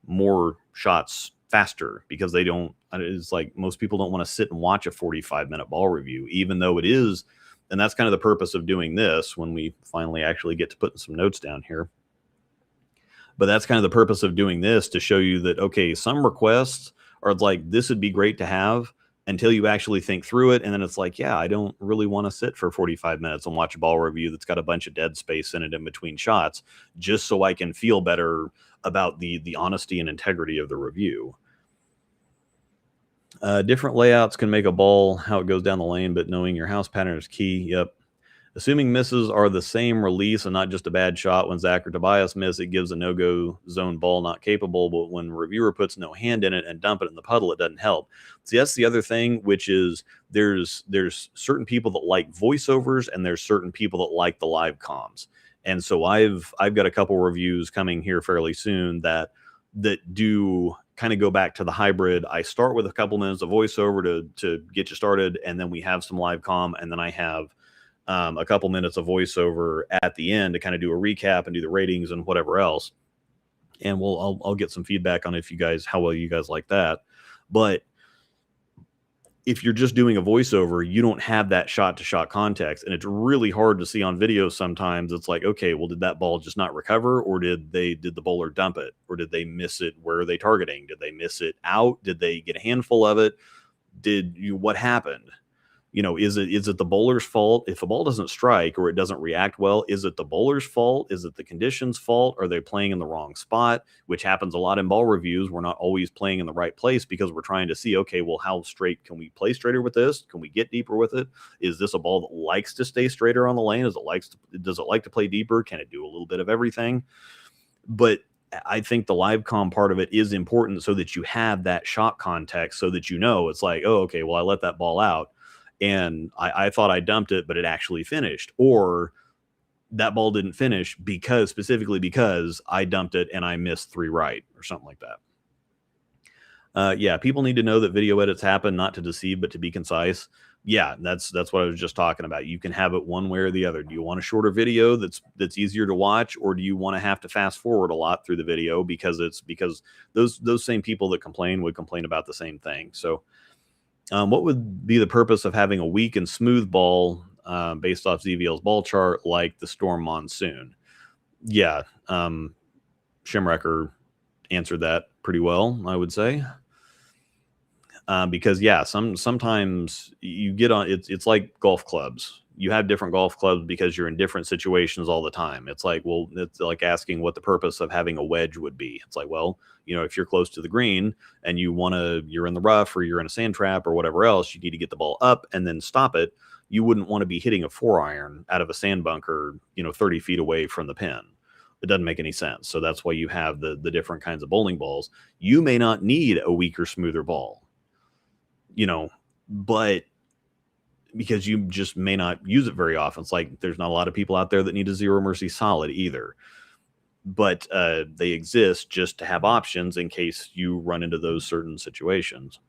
Speaker 1: more shots faster, because it's like most people don't want to sit and watch a 45-minute ball review, even though it is. And that's kind of the purpose of doing this when we finally actually get to putting some notes down here. But that's kind of the purpose of doing this, to show you that, okay, some requests are like, this would be great to have, until you actually think through it. And then it's like, yeah, I don't really want to sit for 45 minutes and watch a ball review that's got a bunch of dead space in it in between shots, just so I can feel better about the honesty and integrity of the review. Different layouts can make a ball how it goes down the lane, but knowing your house pattern is key. Yep. Assuming misses are the same release and not just a bad shot, when Zach or Tobias miss, it gives a no-go zone ball not capable, but when the reviewer puts no hand in it and dump it in the puddle, it doesn't help. See, that's the other thing, which is there's certain people that like voiceovers and there's certain people that like the live comms. And so I've got a couple reviews coming here fairly soon that do kind of go back to the hybrid. I start with a couple minutes of voiceover to get you started, and then we have some live comm, and then I have a couple minutes of voiceover at the end to kind of do a recap and do the ratings and whatever else. And I'll get some feedback on how well you guys like that. But if you're just doing a voiceover, you don't have that shot to shot context, and it's really hard to see on video sometimes. It's like, okay, well, did that ball just not recover, or did the bowler dump it, or did they miss it? Where are they targeting? Did they miss it out? Did they get a handful of it? What happened? Is it the bowler's fault? If a ball doesn't strike or it doesn't react well, is it the bowler's fault? Is it the conditions' fault? Are they playing in the wrong spot? Which happens a lot in ball reviews. We're not always playing in the right place because we're trying to see, okay, well, how straight can we play straighter with this? Can we get deeper with it? Is this a ball that likes to stay straighter on the lane? Does it like to play deeper? Can it do a little bit of everything? But I think the live comm part of it is important so that you have that shot context, so that it's like, oh, okay, well, I let that ball out and I thought I dumped it, but it actually finished. Or that ball didn't finish specifically because I dumped it and I missed 3 right or something like that. Yeah, people need to know that video edits happen, not to deceive, but to be concise. Yeah, that's what I was just talking about. You can have it one way or the other. Do you want a shorter video that's easier to watch, or do you want to have to fast forward a lot through the video because those same people that complain would complain about the same thing. So what would be the purpose of having a weak and smooth ball based off ZVL's ball chart, like the Storm Monsoon? Yeah, Shimrecker answered that pretty well, I would say. Because yeah, sometimes you get on it's like golf clubs. You have different golf clubs because you're in different situations all the time. It's like, well, it's like asking what the purpose of having a wedge would be. It's like, well, if you're close to the green and you're in the rough or you're in a sand trap or whatever else, you need to get the ball up and then stop it. You wouldn't want to be hitting a 4-iron out of a sand bunker, 30 feet away from the pin. It doesn't make any sense. So that's why you have the different kinds of bowling balls. You may not need a weaker, smoother ball, but because you just may not use it very often. It's like there's not a lot of people out there that need a Zero Mercy solid either. But they exist just to have options in case you run into those certain situations.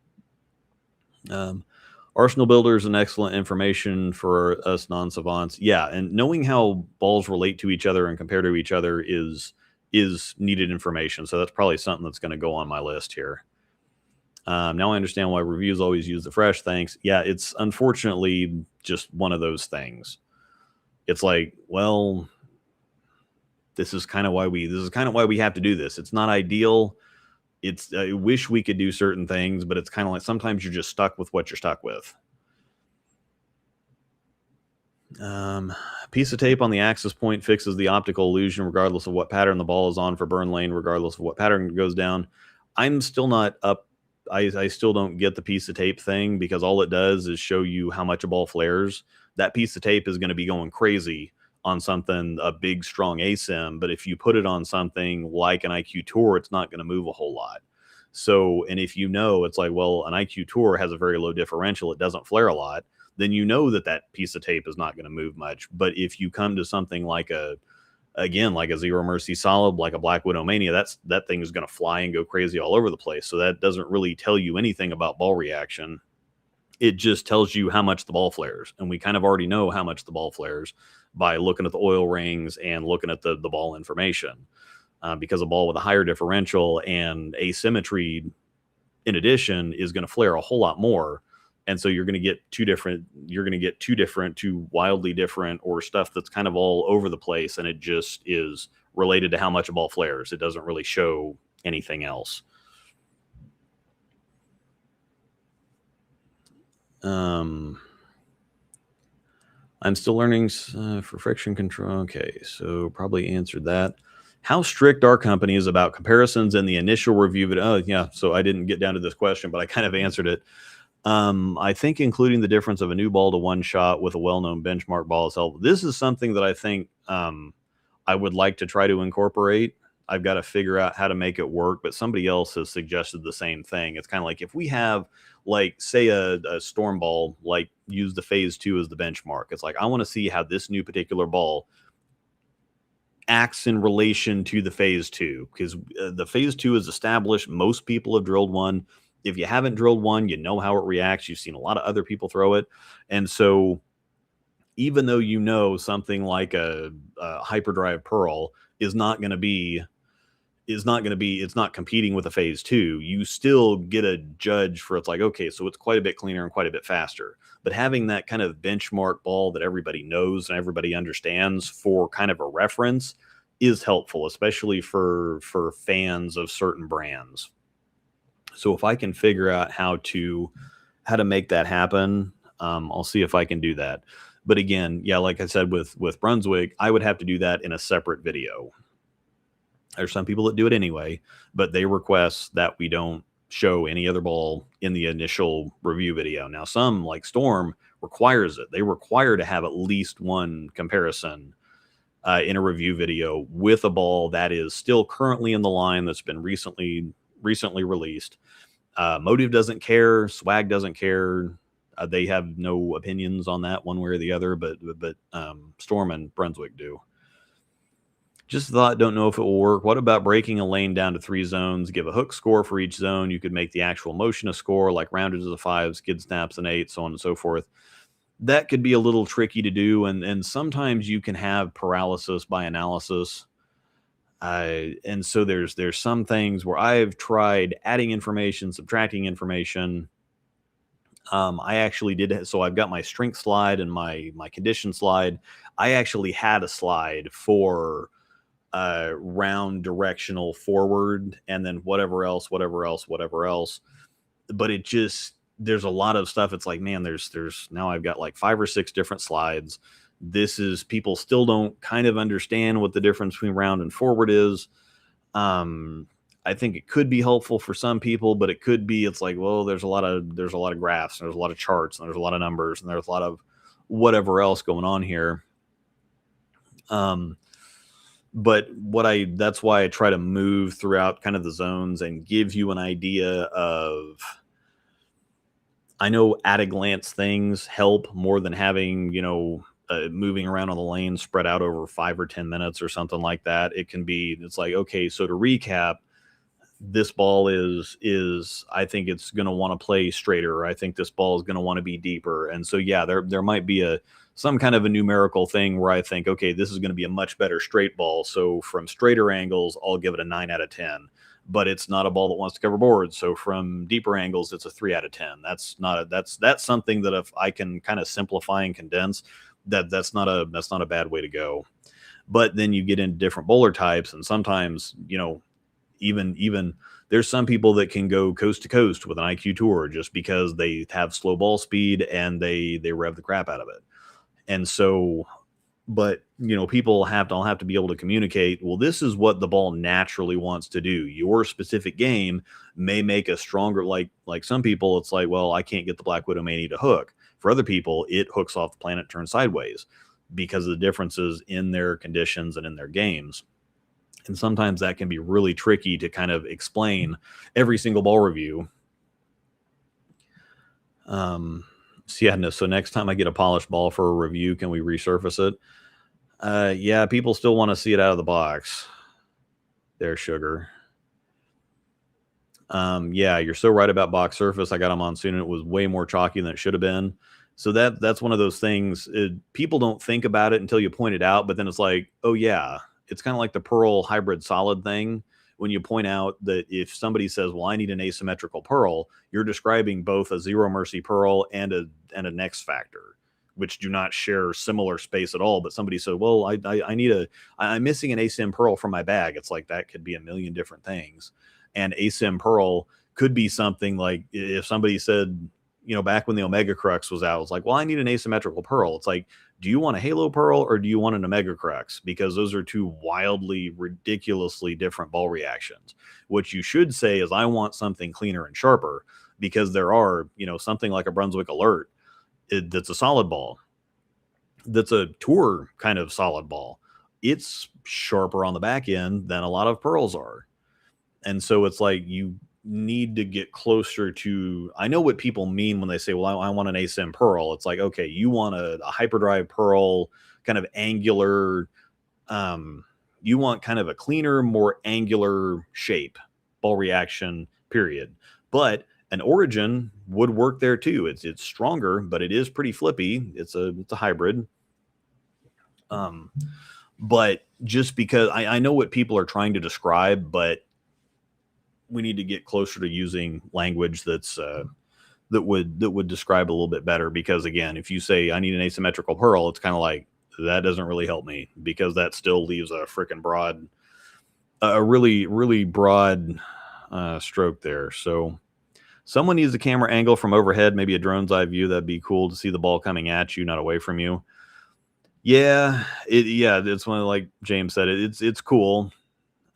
Speaker 1: Arsenal Builder is an excellent information for us non-savants. Yeah, and knowing how balls relate to each other and compare to each other is needed information. So that's probably something that's going to go on my list here. Now I understand why reviews always use the fresh. Thanks. Yeah, it's unfortunately just one of those things. It's like, well, this is kind of why we have to do this. It's not ideal. I wish we could do certain things, but it's kind of like sometimes you're just stuck with what you're stuck with. Piece of tape on the axis point fixes the optical illusion regardless of what pattern the ball is on for burn lane, regardless of what pattern goes down. I'm still not up. I still don't get the piece of tape thing, because all it does is show you how much a ball flares. That piece of tape is going to be going crazy on something, a big, strong ASIM, but if you put it on something like an IQ Tour, it's not going to move a whole lot. So, and if it's like, well, an IQ Tour has a very low differential, it doesn't flare a lot, then that piece of tape is not going to move much. But if you come to something like a Zero Mercy solid, like a Black Widow Mania, that thing is going to fly and go crazy all over the place. So that doesn't really tell you anything about ball reaction. It just tells you how much the ball flares. And we kind of already know how much the ball flares by looking at the oil rings and looking at the ball information. Because a ball with a higher differential and asymmetry in addition is going to flare a whole lot more. And so you're going to get two wildly different, or stuff that's kind of all over the place. And it just is related to how much a ball flares. It doesn't really show anything else. I'm still learning for friction control. Okay, so probably answered that. How strict are companies about comparisons in the initial review? Oh, yeah, so I didn't get down to this question, but I kind of answered it. I think including the difference of a new ball to one shot with a well-known benchmark ball is helpful. This is something that I think I would like to try to incorporate. I've got to figure out how to make it work, but somebody else has suggested the same thing. It's kind of like if we have, like, say a storm ball, like use the phase 2 as the benchmark. It's like, I want to see how this new particular ball acts in relation to the phase 2, because the phase 2 is established. Most people have drilled one. If you haven't drilled one, you know how it reacts. You've seen a lot of other people throw it. And so even though you know something like a hyperdrive pearl is not going to be, it's not competing with a phase 2, you still get a judge for, it's like, okay, so it's quite a bit cleaner and quite a bit faster. But having that kind of benchmark ball that everybody knows and everybody understands for kind of a reference is helpful, especially for fans of certain brands. So if I can figure out how to make that happen, I'll see if I can do that. But again, yeah, like I said, with Brunswick, I would have to do that in a separate video. There's some people that do it anyway, but they request that we don't show any other ball in the initial review video. Now, some, like Storm, requires it. They require to have at least one comparison in a review video with a ball that is still currently in the line, that's been recently released. Motive doesn't care. Swag doesn't care. They have no opinions on that one way or the other, but Storm and Brunswick do. Just thought, don't know if it will work. What about breaking a lane down to 3 zones? Give a hook score for each zone. You could make the actual motion a score, like rounded as a 5, skid snaps an 8, so on and so forth. That could be a little tricky to do, and sometimes you can have paralysis by analysis. And so there's some things where I've tried adding information, subtracting information. I actually did. So I've got my strength slide and my condition slide. I actually had a slide for round directional forward, and then whatever else. But it just, there's a lot of stuff. It's like, man, there's now I've got like 5 or 6 different slides. This is, people still don't kind of understand what the difference between round and forward is. I think it could be helpful for some people, but it could be, it's like, well, there's a lot of graphs, and there's a lot of charts, and there's a lot of numbers, and there's a lot of whatever else going on here. But that's why I try to move throughout kind of the zones and give you an idea of, I know at a glance things help more than having, moving around on the lane spread out over 5 or 10 minutes or something like that. It can be, it's like, okay, so to recap, this ball is I think it's going to want to play straighter. I think this ball is going to want to be deeper. And so, yeah, there might be some kind of a numerical thing where I think, okay, this is going to be a much better straight ball. So from straighter angles, I'll give it a 9 out of 10. But it's not a ball that wants to cover boards. So from deeper angles, it's a 3 out of 10. That's something that if I can kind of simplify and condense, that's not a bad way to go. But then you get into different bowler types, and sometimes, even there's some people that can go coast to coast with an IQ Tour just because they have slow ball speed and they rev the crap out of it. And so, but people all have to be able to communicate, well, this is what the ball naturally wants to do. Your specific game may make a stronger, like some people, it's like, well, I can't get the Black Widow Mania to hook. For other people, it hooks off the planet, turns sideways, because of the differences in their conditions and in their games. And sometimes that can be really tricky to kind of explain every single ball review. So next time I get a polished ball for a review, can we resurface it? Yeah, people still want to see it out of the box. There's Sugar. Yeah, you're so right about box surface. I got a Monsoon and it was way more chalky than it should have been. So that's one of those things. People don't think about it until you point it out, but then it's like, oh yeah, it's kind of like the Pearl hybrid solid thing. When you point out that if somebody says, well, I need an asymmetrical pearl, you're describing both a Zero Mercy pearl and a Next Factor, which do not share similar space at all. But somebody said, well, I'm missing an asym pearl from my bag. It's like, that could be a million different things. And asym pearl could be something like, if somebody said, back when the Omega Crux was out, it's like, well, I need an asymmetrical pearl. It's like, do you want a Halo pearl or do you want an Omega Crux? Because those are two wildly, ridiculously different ball reactions. What you should say is, I want something cleaner and sharper, because there are, something like a Brunswick Alert that's a solid ball, that's a tour kind of solid ball. It's sharper on the back end than a lot of pearls are. And so it's like you need to get closer to, I know what people mean when they say, well, I want an ASIM pearl. It's like, okay, you want a hyperdrive pearl, kind of angular, you want kind of a cleaner, more angular shape, ball reaction, period. But an origin would work there too. It's stronger, but it is pretty flippy. It's a hybrid. But just because I know what people are trying to describe, but we need to get closer to using language that's that would describe a little bit better. Because again, if you say I need an asymmetrical pearl, it's kind of like, that doesn't really help me, because that still leaves a freaking broad, a really, really broad stroke there. So someone needs a camera angle from overhead, maybe a drone's eye view. That'd be cool to see the ball coming at you, not away from you. Yeah, it's one of, like James said, it's cool.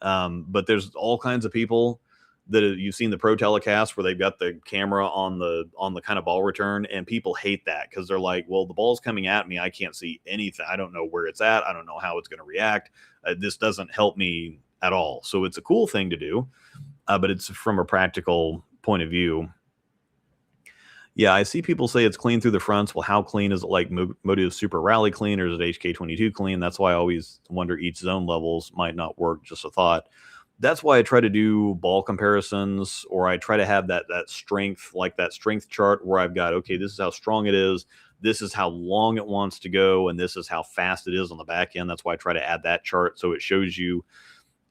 Speaker 1: But there's all kinds of people that you've seen the pro telecast where they've got the camera on the kind of ball return, and people hate that because they're like, well, the ball's coming at me, I can't see anything, I don't know where it's at, I don't know how it's going to react, this doesn't help me at all. So it's a cool thing to do, but it's from a practical point of view. Yeah, I see people say it's clean through the fronts. Well, how clean is it? Like Motive Super Rally clean, or is it HK22 clean? That's why I always wonder, each zone levels might not work. Just a thought. That's why I try to do ball comparisons, or I try to have that strength, like that strength chart where I've got, okay, this is how strong it is, this is how long it wants to go, and this is how fast it is on the back end. That's why I try to add that chart so it shows you.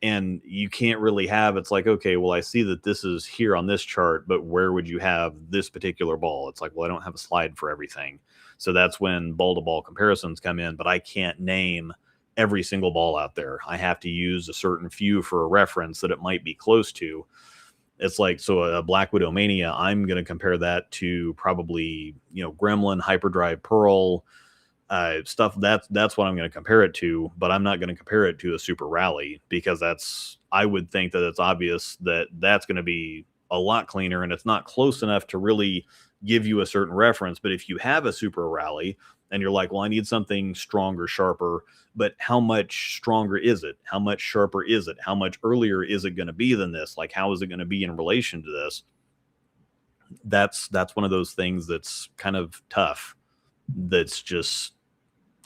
Speaker 1: And you can't really have, it's like, okay, well, I see that this is here on this chart, but where would you have this particular ball? It's like, well, I don't have a slide for everything. So that's when ball-to-ball comparisons come in, but I can't name every single ball out there. I have to use a certain few for a reference that it might be close to. It's like, so a Black Widow Mania, I'm going to compare that to probably, Gremlin, Hyperdrive Pearl, stuff. That's what I'm going to compare it to, but I'm not going to compare it to a Super Rally, because I would think that it's obvious that that's going to be a lot cleaner, and it's not close enough to really give you a certain reference. But if you have a Super Rally and you're like, well, I need something stronger, sharper, but how much stronger is it? How much sharper is it? How much earlier is it going to be than this? Like, how is it going to be in relation to this? That's one of those things that's kind of tough. That's just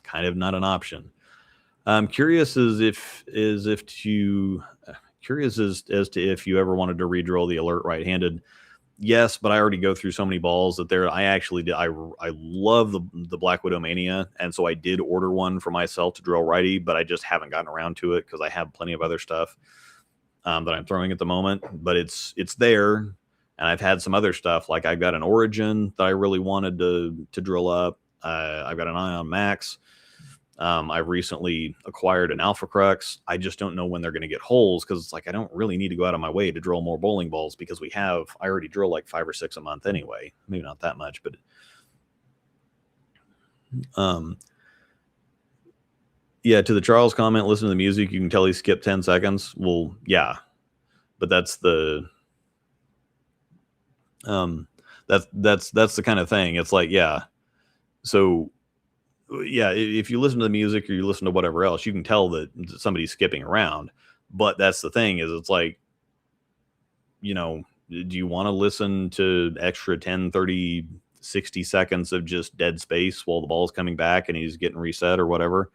Speaker 1: kind of not an option. I'm curious as to if you ever wanted to redrill the Alert right-handed. Yes, but I already go through so many balls that I actually did. I love the Black Widow Mania, and so I did order one for myself to drill righty, but I just haven't gotten around to it because I have plenty of other stuff that I'm throwing at the moment. But it's there, and I've had some other stuff, like I've got an Origin that I really wanted to drill up. I've got an Ion Max. I've recently acquired an Alpha Crux. I just don't know when they're going to get holes, because it's like, I don't really need to go out of my way to drill more bowling balls, because I already drill like 5 or 6 a month anyway. Maybe not that much, but yeah, to the Charles comment, listen to the music, you can tell he skipped 10 seconds. Well, yeah, but that's the kind of thing. It's like, yeah. So yeah, if you listen to the music or you listen to whatever else, you can tell that somebody's skipping around. But that's the thing, is it's like, do you want to listen to extra 10, 30, 60 seconds of just dead space while the ball's coming back and he's getting reset or whatever?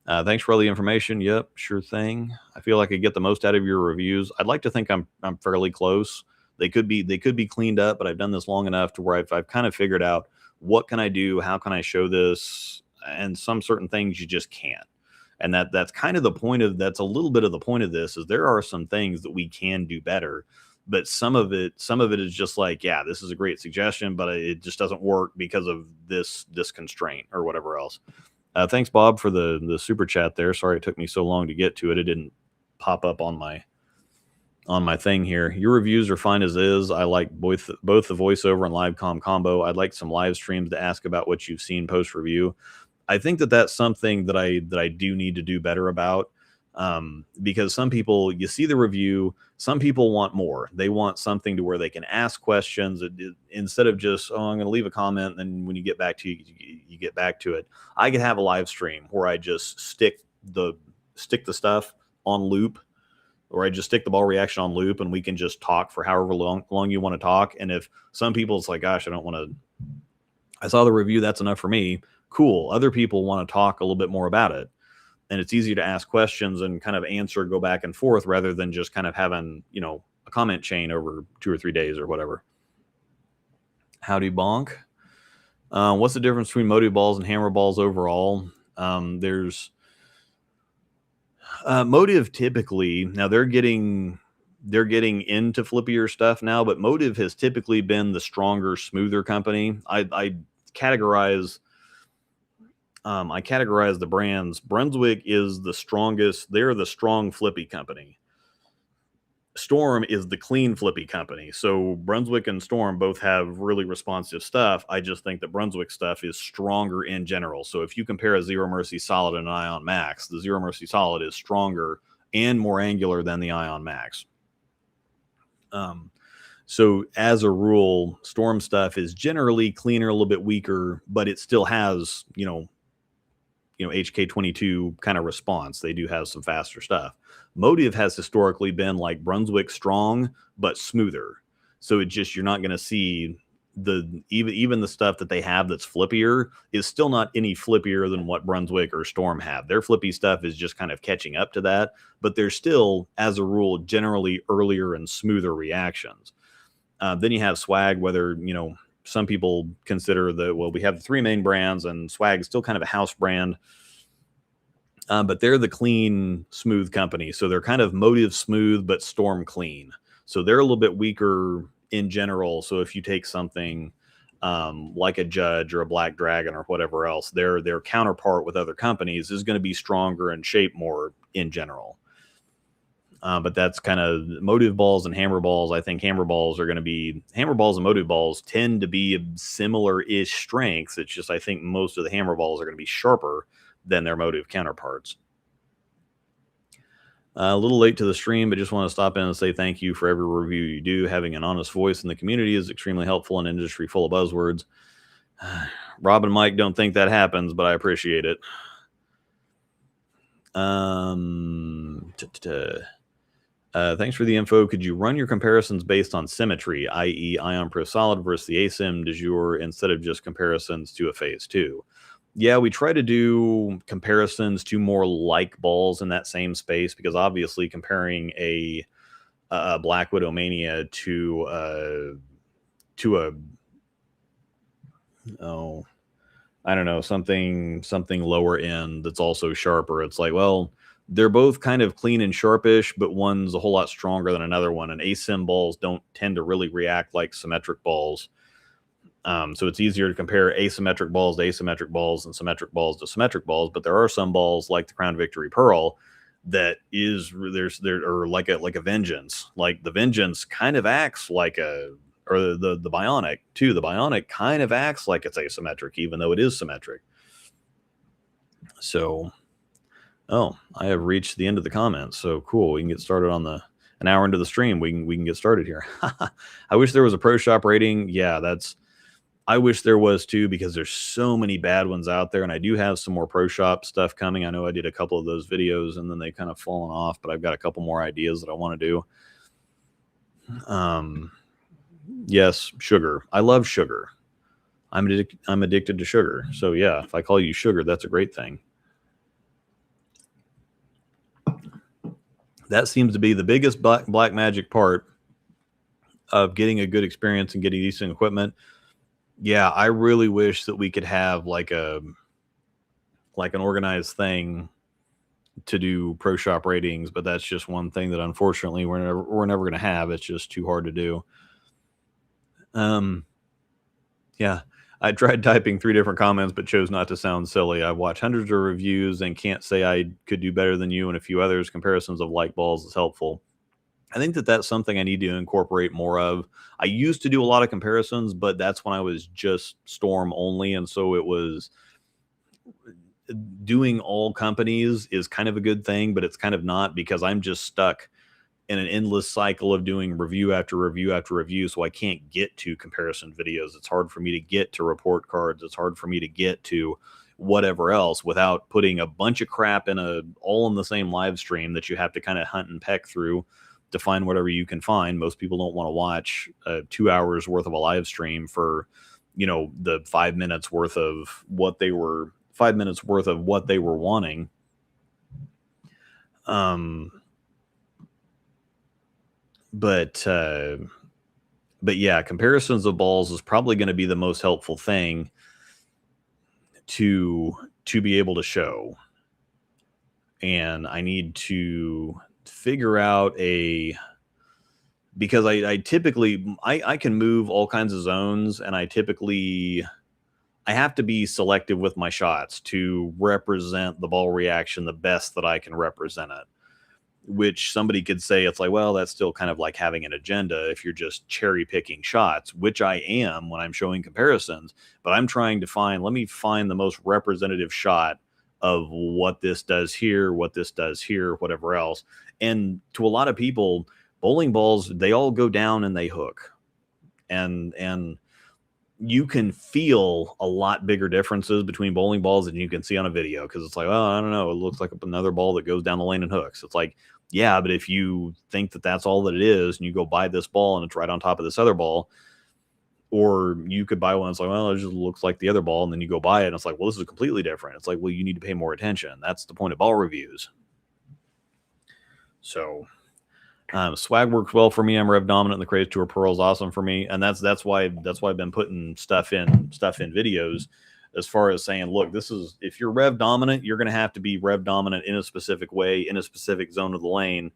Speaker 1: Thanks for all the information. Yep, sure thing. I feel like I get the most out of your reviews. I'd like to think I'm fairly close. They could be cleaned up, but I've done this long enough to where I've kind of figured out what can I do, how can I show this, and some certain things you just can't. And that's kind of the point of, that's a little bit of the point of this, is there are some things that we can do better, but some of it is just like, yeah, this is a great suggestion, but it just doesn't work because of this constraint or whatever else. Thanks, Bob, for the super chat there. Sorry it took me so long to get to it. It didn't pop up on my thing here. Your reviews are fine as is. I like both the voiceover and live combo. I'd like some live streams to ask about what you've seen post review. I think that's something that I do need to do better about, Because some people, you see the review, some people want more. They want something to where they can ask questions instead of just, oh, I'm going to leave a comment, and then when you get back to you get back to it. I could have a live stream where I just stick the stuff on loop, or I just stick the ball reaction on loop, and we can just talk for however long you want to talk. And if some people, it's like, gosh, I saw the review, that's enough for me. Cool. Other people want to talk a little bit more about it. And it's easier to ask questions and kind of answer, go back and forth, rather than just kind of having, a comment chain over 2 or 3 days or whatever. Howdy bonk. What's the difference between motive balls and hammer balls overall? There's motive typically, now they're getting into flippier stuff now, but motive has typically been the stronger, smoother company. I categorize the brands. Brunswick is the strongest. They're the strong flippy company. Storm is the clean flippy company. So Brunswick and Storm both have really responsive stuff. I just think that Brunswick stuff is stronger in general. So if you compare a Zero Mercy Solid and an Ion Max, the Zero Mercy Solid is stronger and more angular than the Ion Max. So as a rule, Storm stuff is generally cleaner, a little bit weaker, but it still has, HK22 kind of response. They do have some faster stuff. Motive has historically been like Brunswick strong, but smoother. So it just, you're not going to see even the stuff that they have that's flippier is still not any flippier than what Brunswick or Storm have. Their flippy stuff is just kind of catching up to that, but they're still, as a rule, generally earlier and smoother reactions. Then you have Swag, whether, some people consider we have the 3 main brands, and Swag is still kind of a house brand. But they're the clean, smooth company. So they're kind of motive smooth, but Storm clean. So they're a little bit weaker in general. So if you take something like a Judge or a Black Dragon or whatever else, their counterpart with other companies is going to be stronger and shape more in general. But that's kind of motive balls and hammer balls. I think hammer balls and motive balls tend to be similar-ish strengths. It's just, I think most of the hammer balls are going to be sharper than their motive counterparts. A little late to the stream, but just want to stop in and say thank you for every review you do. Having an honest voice in the community is extremely helpful in an industry full of buzzwords. Rob and Mike don't think that happens, but I appreciate it. Thanks for the info. Could you run your comparisons based on symmetry, i.e. Ion Pro Solid versus the ASIM du jour, instead of just comparisons to a phase 2? Yeah, we try to do comparisons to more like balls in that same space, because obviously comparing a Black Widow Mania to I don't know, something lower end that's also sharper. It's like, well, they're both kind of clean and sharpish, but one's a whole lot stronger than another one. And ASIM balls don't tend to really react like symmetric balls. So it's easier to compare asymmetric balls to asymmetric balls and symmetric balls to symmetric balls. But there are some balls like the Crown Victory Pearl that are like a Vengeance. Like the Vengeance kind of acts like the Bionic too. The Bionic kind of acts like it's asymmetric, even though it is symmetric. So, I have reached the end of the comments. So cool. We can get started on an hour into the stream. We can get started here. I wish there was a Pro Shop rating. Yeah, I wish there was too, because there's so many bad ones out there, and I do have some more Pro Shop stuff coming. I know I did a couple of those videos and then they kind of fallen off, but I've got a couple more ideas that I want to do. Yes, sugar. I love sugar. I'm addicted to sugar. So yeah, if I call you sugar, that's a great thing. That seems to be the biggest black magic part of getting a good experience and getting decent equipment. Yeah, I really wish that we could have like an organized thing to do Pro Shop ratings, but that's just one thing that unfortunately we're never going to have. It's just too hard to do. Yeah, I tried typing 3 different comments, but chose not to sound silly. I've watched hundreds of reviews and can't say I could do better than you and a few others. Comparisons of light balls is helpful. I think that that's something I need to incorporate more of. I used to do a lot of comparisons, but that's when I was just Storm only. And so it was doing all companies is kind of a good thing, but it's kind of not, because I'm just stuck in an endless cycle of doing review after review after review. So I can't get to comparison videos. It's hard for me to get to report cards. It's hard for me to get to whatever else without putting a bunch of crap all in the same live stream that you have to kind of hunt and peck through to find whatever you can find. Most people don't want to watch 2 hours worth of a live stream for, the 5 minutes worth of what they were wanting. But yeah, comparisons of balls is probably going to be the most helpful thing to be able to show. And I need to figure out because I typically I can move all kinds of zones, and I have to be selective with my shots to represent the ball reaction the best that I can represent it. Which somebody could say, it's like, well, that's still kind of like having an agenda if you're just cherry picking shots, which I am when I'm showing comparisons. But I'm trying to let me find the most representative shot of what this does here, whatever else. And to a lot of people, bowling balls, they all go down and they hook. And you can feel a lot bigger differences between bowling balls than you can see on a video, because it's like, oh, I don't know, it looks like another ball that goes down the lane and hooks. It's like, yeah, but if you think that that's all that it is, and you go buy this ball and it's right on top of this other ball, or you could buy one that's like, well, it just looks like the other ball, and then you go buy it and it's like, well, this is completely different. It's like, well, you need to pay more attention. That's the point of ball reviews. So swag works well for me. I'm rev dominant, and the Craze Tour Pearl is awesome for me, and that's why I've been putting stuff in videos, as far as saying, look, this is, if you're rev dominant, you're going to have to be rev dominant in a specific way, in a specific zone of the lane,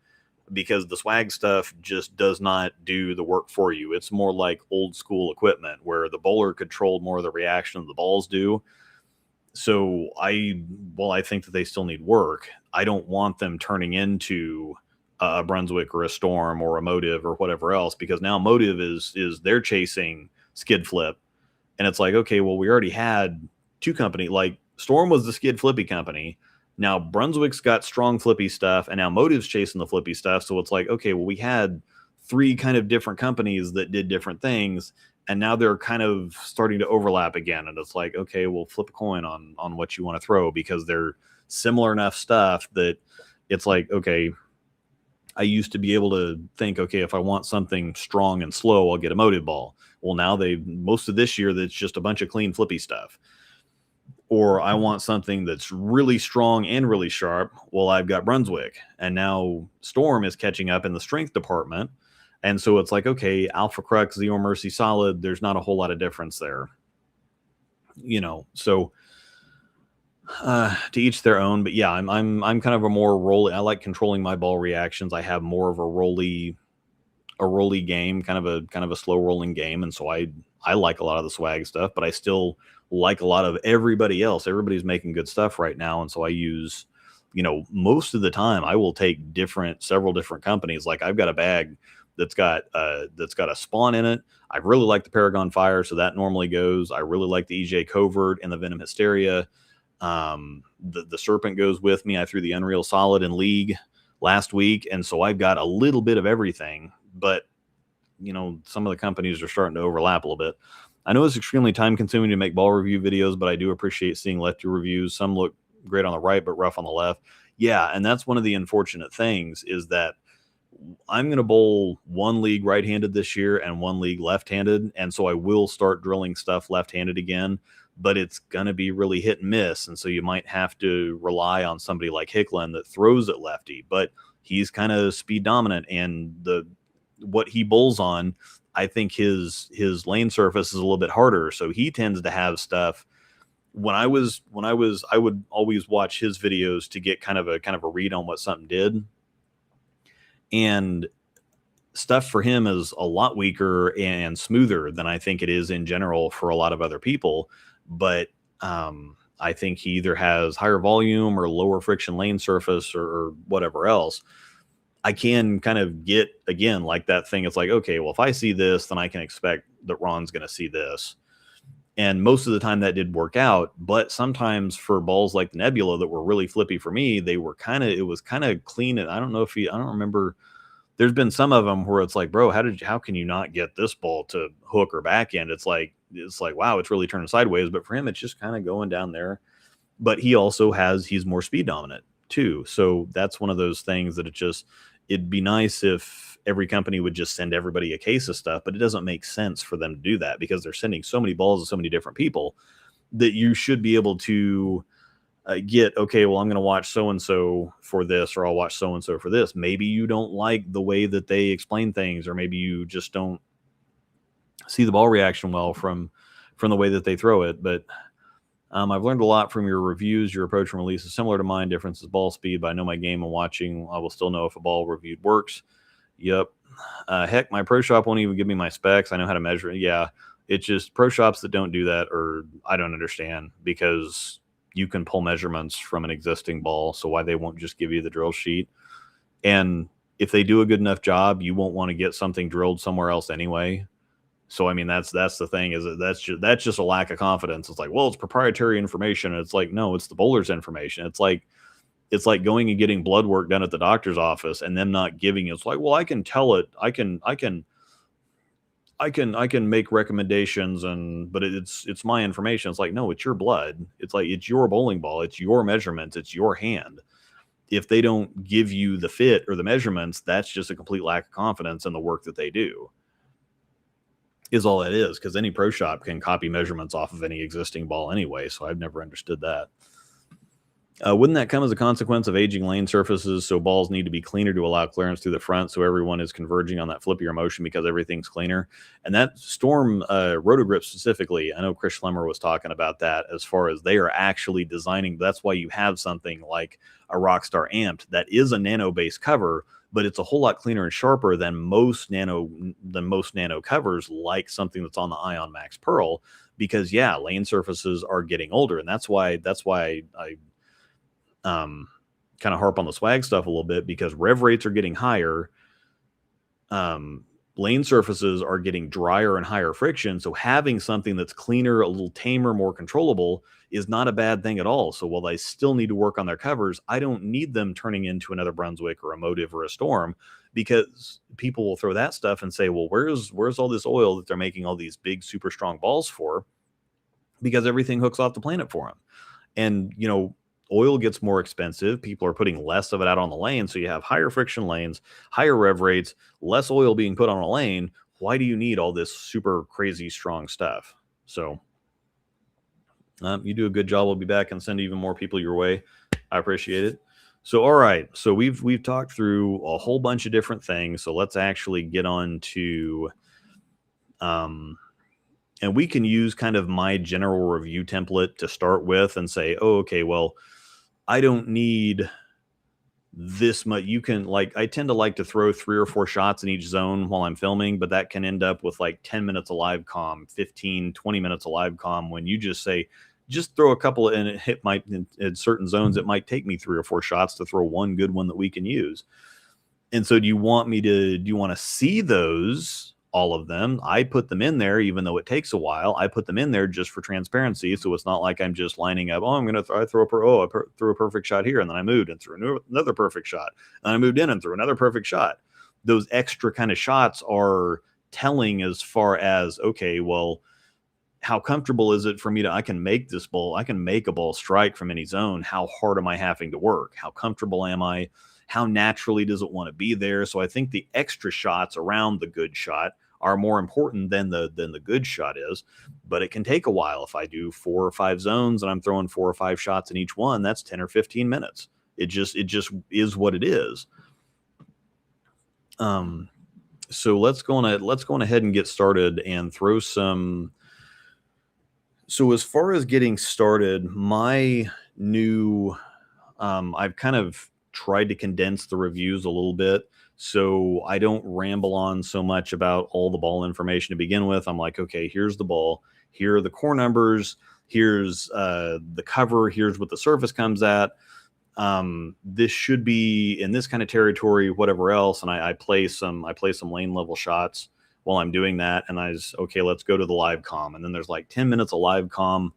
Speaker 1: because the swag stuff just does not do the work for you. It's more like old school equipment where the bowler controlled more of the reaction than the balls do. So I think that they still need work. I don't want them turning into a Brunswick or a Storm or a Motive or whatever else, because now Motive is they're chasing skid flip, and it's like, okay, well, we already had two companies. Like, Storm was the skid flippy company, now Brunswick's got strong flippy stuff, and now Motive's chasing the flippy stuff. So it's like, okay, well, we had three kind of different companies that did different things, and now they're kind of starting to overlap again. And it's like, okay, well, flip a coin on what you want to throw, because they're similar enough stuff that it's like, okay, I used to be able to think, okay, if I want something strong and slow, I'll get a Motive ball. Well, now most of this year, that's just a bunch of clean flippy stuff. Or I want something that's really strong and really sharp. Well, I've got Brunswick, and now Storm is catching up in the strength department. And so it's like, okay, Alpha Crux, Zero Mercy Solid, there's not a whole lot of difference there. So to each their own. But yeah, I'm kind of a more rolly. I like controlling my ball reactions. I have more of a rolly game, kind of a slow rolling game, and so I like a lot of the swag stuff, but I still like a lot of everybody else. Everybody's making good stuff right now, and so I use, most of the time I will take several different companies. Like, I've got a bag that's got a spawn in it. I really like the Paragon Fire, so that normally goes. I really like the EJ Covert and the Venom Hysteria. The Serpent goes with me. I threw the Unreal Solid in League last week, and so I've got a little bit of everything. But some of the companies are starting to overlap a little bit. I know it's extremely time consuming to make ball review videos, but I do appreciate seeing lefty reviews. Some look great on the right, but rough on the left. Yeah, and that's one of the unfortunate things, is that I'm going to bowl one league right-handed this year and one league left-handed, and so I will start drilling stuff left-handed again, but it's going to be really hit and miss, and so you might have to rely on somebody like Hicklin that throws it lefty, but he's kind of speed dominant, and what he bowls on, I think his lane surface is a little bit harder, so he tends to have stuff. I would always watch his videos to get kind of a read on what something did. And stuff for him is a lot weaker and smoother than I think it is in general for a lot of other people. But I think he either has higher volume or lower friction lane surface or whatever else. I can kind of get, again, like that thing. It's like, okay, well, if I see this, then I can expect that Ron's going to see this. And most of the time that did work out, but sometimes for balls like the Nebula that were really flippy for me, it was kind of clean. And I don't know if I don't remember. There's been some of them where it's like, bro, how can you not get this ball to hook or backhand? It's like, wow, it's really turning sideways. But for him, it's just kind of going down there. But he's more speed dominant too. So that's one of those things that it'd be nice if every company would just send everybody a case of stuff, but it doesn't make sense for them to do that because they're sending so many balls to so many different people that you should be able to get, okay, well, I'm going to watch so-and-so for this, or I'll watch so-and-so for this. Maybe you don't like the way that they explain things, or maybe you just don't see the ball reaction well from the way that they throw it. But I've learned a lot from your reviews. Your approach and release is similar to mine. Difference is ball speed, but I know my game and watching, I will still know if a ball reviewed works. Yep. Heck, my pro shop won't even give me my specs. I know how to measure it. Yeah. It's just pro shops that don't do that, or I don't understand, because you can pull measurements from an existing ball. So why they won't just give you the drill sheet? And if they do a good enough job, you won't want to get something drilled somewhere else anyway. So, I mean, that's the thing, is that that's just a lack of confidence. It's like, well, it's proprietary information. And it's like, no, it's the bowler's information. It's like going and getting blood work done at the doctor's office and them not giving you. It's like, well, I can tell it. I can make recommendations, but it's my information. It's like, no, it's your blood. It's like, it's your bowling ball. It's your measurements. It's your hand. If they don't give you the fit or the measurements, that's just a complete lack of confidence in the work that they do, is all that is. Because any pro shop can copy measurements off of any existing ball anyway. So I've never understood that. Wouldn't that come as a consequence of aging lane surfaces? So balls need to be cleaner to allow clearance through the front, so everyone is converging on that flippier motion because everything's cleaner. And that Storm Rotogrip specifically, I know Chris Schlemmer was talking about that, as far as they are actually designing. That's why you have something like a Rockstar Amped that is a nano-based cover, but it's a whole lot cleaner and sharper than most nano covers, like something that's on the Ion Max Pearl, because lane surfaces are getting older. And that's why I kind of harp on the swag stuff a little bit, because rev rates are getting higher. Lane surfaces are getting drier and higher friction. So having something that's cleaner, a little tamer, more controllable is not a bad thing at all. So while I still need to work on their covers, I don't need them turning into another Brunswick or a Motive or a Storm, because people will throw that stuff and say, well, where's all this oil that they're making all these big, super strong balls for? Because everything hooks off the planet for them. And, oil gets more expensive. People are putting less of it out on the lane. So you have higher friction lanes, higher rev rates, less oil being put on a lane. Why do you need all this super crazy strong stuff? So you do a good job. We'll be back and send even more people your way. I appreciate it. So, all right. So we've talked through a whole bunch of different things. So let's actually get on to, and we can use kind of my general review template to start with and say, oh, okay, well, I don't need this much. You can, like, I tend to like to throw 3 or 4 shots in each zone while I'm filming, but that can end up with like 10 minutes of live comm, 15, 20 minutes of live comm, when you just say, just throw a couple and it hit in certain zones. It might take me 3 or 4 shots to throw one good one that we can use. And so do you want to see those? All of them? I put them in there, even though it takes a while. I put them in there just for transparency, so it's not like I'm just lining up. Oh, I'm going to throw a perfect shot here, and then I moved and threw another perfect shot, and I moved in and threw another perfect shot. Those extra kind of shots are telling, as far as, okay, well, how comfortable is it for me I can make this ball? I can make a ball strike from any zone. How hard am I having to work? How comfortable am I? How naturally does it want to be there? So I think the extra shots around the good shot are more important than the good shot is, but it can take a while. If I do 4 or 5 zones and I'm throwing 4 or 5 shots in each one, that's 10 or 15 minutes. It just is what it is. So let's go on ahead and get started and throw some. So as far as getting started, my new, I've kind of tried to condense the reviews a little bit, so I don't ramble on so much about all the ball information to begin with. I'm like, okay, here's the ball. Here are the core numbers. Here's the cover. Here's what the surface comes at. This should be in this kind of territory, whatever else. And I play some lane level shots while I'm doing that. And I was, okay, let's go to the live comm. And then there's like 10 minutes of live comm,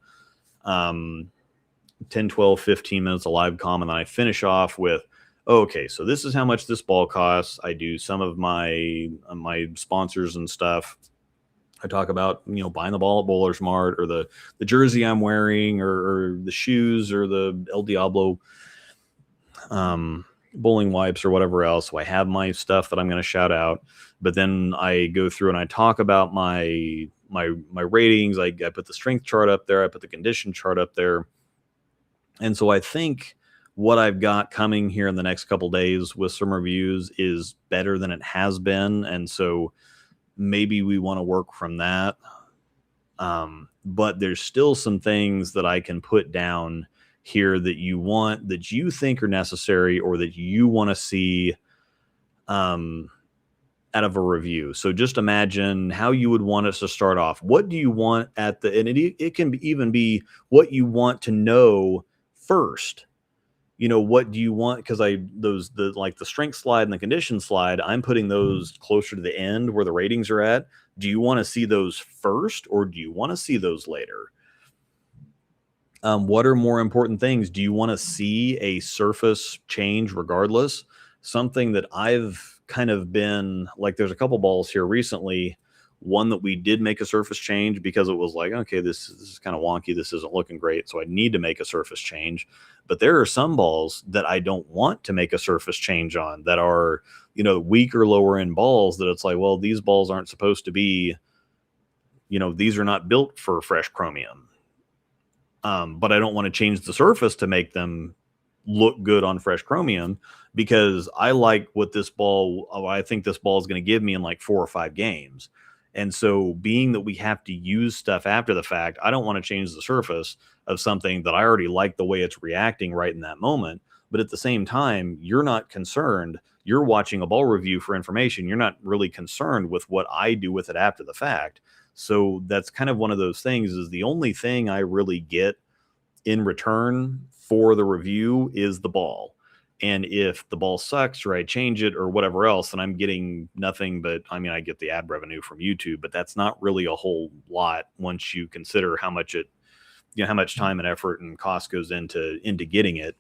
Speaker 1: 10, 12, 15 minutes of live comm. And then I finish off with, okay, so this is how much this ball costs. I do some of my sponsors and stuff. I talk about, buying the ball at Bowler's Mart, or the jersey I'm wearing, or the shoes, or the El Diablo bowling wipes, or whatever else. So I have my stuff that I'm going to shout out, but then I go through and I talk about my ratings. I put the strength chart up there. I put the condition chart up there. And so I think what I've got coming here in the next couple days with some reviews is better than it has been. And so maybe we want to work from that. But there's still some things that I can put down here that you think are necessary, or that you want to see out of a review. So just imagine how you would want us to start off. What do you want and it can even be what you want to know first. What do you want? Because the strength slide and the condition slide, I'm putting those closer to the end where the ratings are at. Do you want to see those first, or do you want to see those later? What are more important things? Do you want to see a surface change regardless? Something that I've kind of been like, there's a couple balls here recently, one that we did make a surface change because it was like, okay, this is kind of wonky. This isn't looking great. So I need to make a surface change. But there are some balls that I don't want to make a surface change on, that are, weak or lower end balls, that it's like, well, these balls aren't supposed to be, these are not built for fresh chromium. But I don't want to change the surface to make them look good on fresh chromium, because I like what I think this ball is going to give me in like 4 or 5 games. And so, being that we have to use stuff after the fact, I don't want to change the surface of something that I already like the way it's reacting right in that moment. But at the same time, you're not concerned. You're watching a ball review for information. You're not really concerned with what I do with it after the fact. So that's kind of one of those things, is the only thing I really get in return for the review is the ball. And if the ball sucks, or I change it, or whatever else, then I'm getting nothing but, I get the ad revenue from YouTube, but that's not really a whole lot once you consider how much how much time and effort and cost goes into getting it.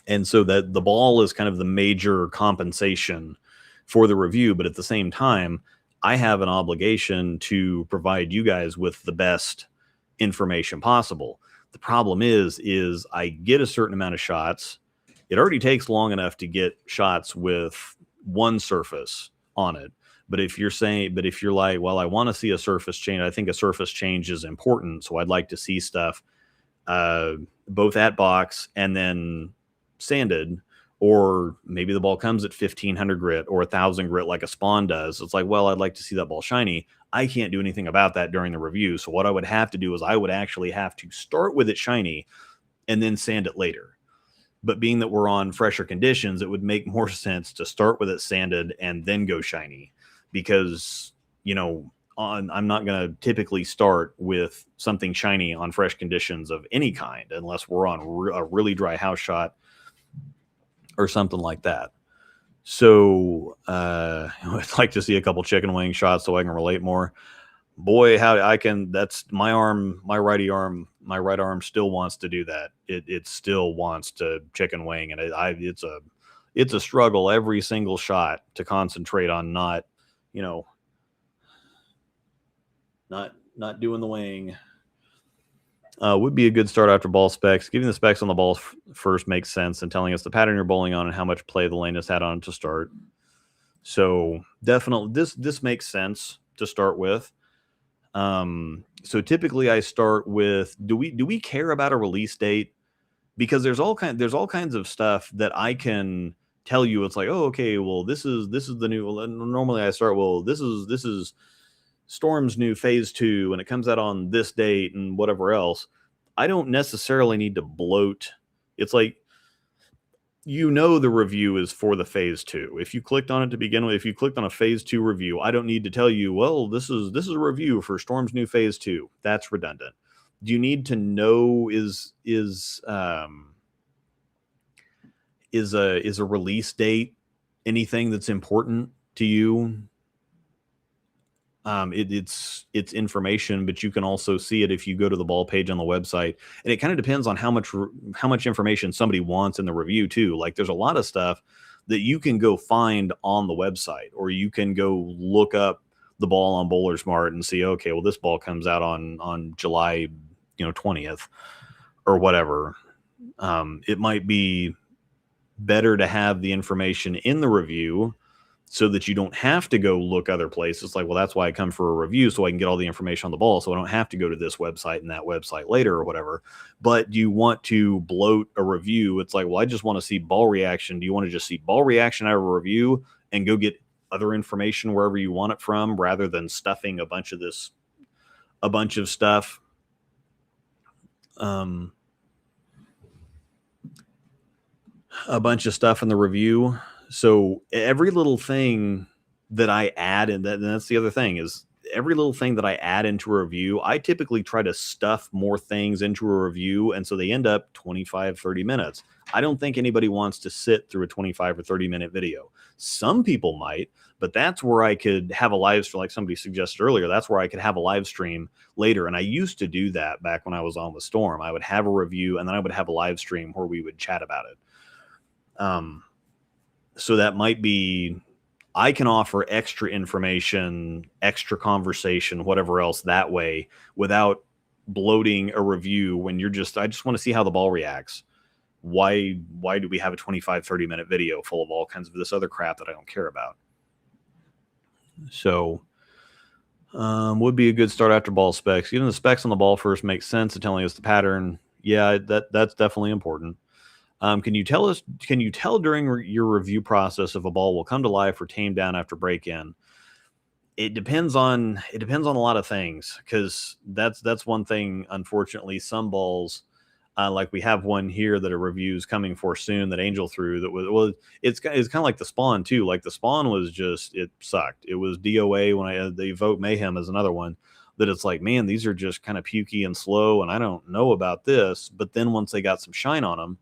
Speaker 1: And so that the ball is kind of the major compensation for the review. But at the same time, I have an obligation to provide you guys with the best information possible. The problem is I get a certain amount of shots. It already takes long enough to get shots with one surface on it. But if you're like, well, I want to see a surface change, I think a surface change is important. So I'd like to see stuff both at box and then sanded, or maybe the ball comes at 1500 grit or 1000 grit like a Spawn does. It's like, well, I'd like to see that ball shiny. I can't do anything about that during the review. So what I would have to do is I would actually have to start with it shiny and then sand it later. But being that we're on fresher conditions, it would make more sense to start with it sanded and then go shiny, because, I'm not going to typically start with something shiny on fresh conditions of any kind, unless we're on a really dry house shot or something like that. So I'd like to see a couple chicken wing shots so I can relate more. Boy, that's my arm, my right arm still wants to do that. It still wants to chicken wing. And it's a struggle every single shot to concentrate on not doing the wing. Would be a good start after ball specs. Giving the specs on the ball first makes sense, and telling us the pattern you're bowling on and how much play the lane has had on it to start. So definitely this makes sense to start with. So typically I start with, do we care about a release date? Because there's all kinds of stuff that I can tell you. It's like, oh, okay, well, this is the new. Normally I start, well, this is Storm's new phase 2 and it comes out on this date and whatever else. I don't necessarily need to bloat. It's like, the review is for the phase 2. If you clicked on it to begin with, if you clicked on a phase 2 review, I don't need to tell you, well, this is a review for Storm's new phase 2. That's redundant. Do you need to know is a release date anything that's important to you? It's information, but you can also see it if you go to the ball page on the website. And it kind of depends on how much information somebody wants in the review too. Like there's a lot of stuff that you can go find on the website, or you can go look up the ball on Bowler Mart and see, okay, well, this ball comes out on July 20th or whatever. It might be better to have the information in the review so that you don't have to go look other places. Like, well, that's why I come for a review, so I can get all the information on the ball, so I don't have to go to this website and that website later or whatever. But you want to bloat a review. It's like, well, I just want to see ball reaction. Do you want to just see ball reaction out of a review and go get other information wherever you want it from, rather than stuffing a bunch of stuff? A bunch of stuff in the review. So every little thing that I add, and that's the other thing, is every little thing that I add into a review, I typically try to stuff more things into a review. And so they end up 25, 30 minutes. I don't think anybody wants to sit through a 25 or 30 minute video. Some people might, but that's where I could have a live stream, like somebody suggested earlier. That's where I could have a live stream later. And I used to do that back when I was on the Storm. I would have a review and then I would have a live stream where we would chat about it. So that might be, I can offer extra information, extra conversation, whatever else that way, without bloating a review when I just want to see how the ball reacts. Why do we have a 25, 30 minute video full of all kinds of this other crap that I don't care about? So, would be a good start after ball specs. Even the specs on the ball first make sense of telling us the pattern. Yeah, that's definitely important. Can you tell during your review process if a ball will come to life or tame down after break-in? It depends on a lot of things, because that's one thing. Unfortunately, some balls, like we have one here that a review is coming for soon that Angel threw, that was it's kind of like the Spawn too. Like the Spawn was just, it sucked. It was DOA when the Evoke Mayhem is another one that it's like, man, these are just kind of pukey and slow, and I don't know about this. But then once they got some shine on them,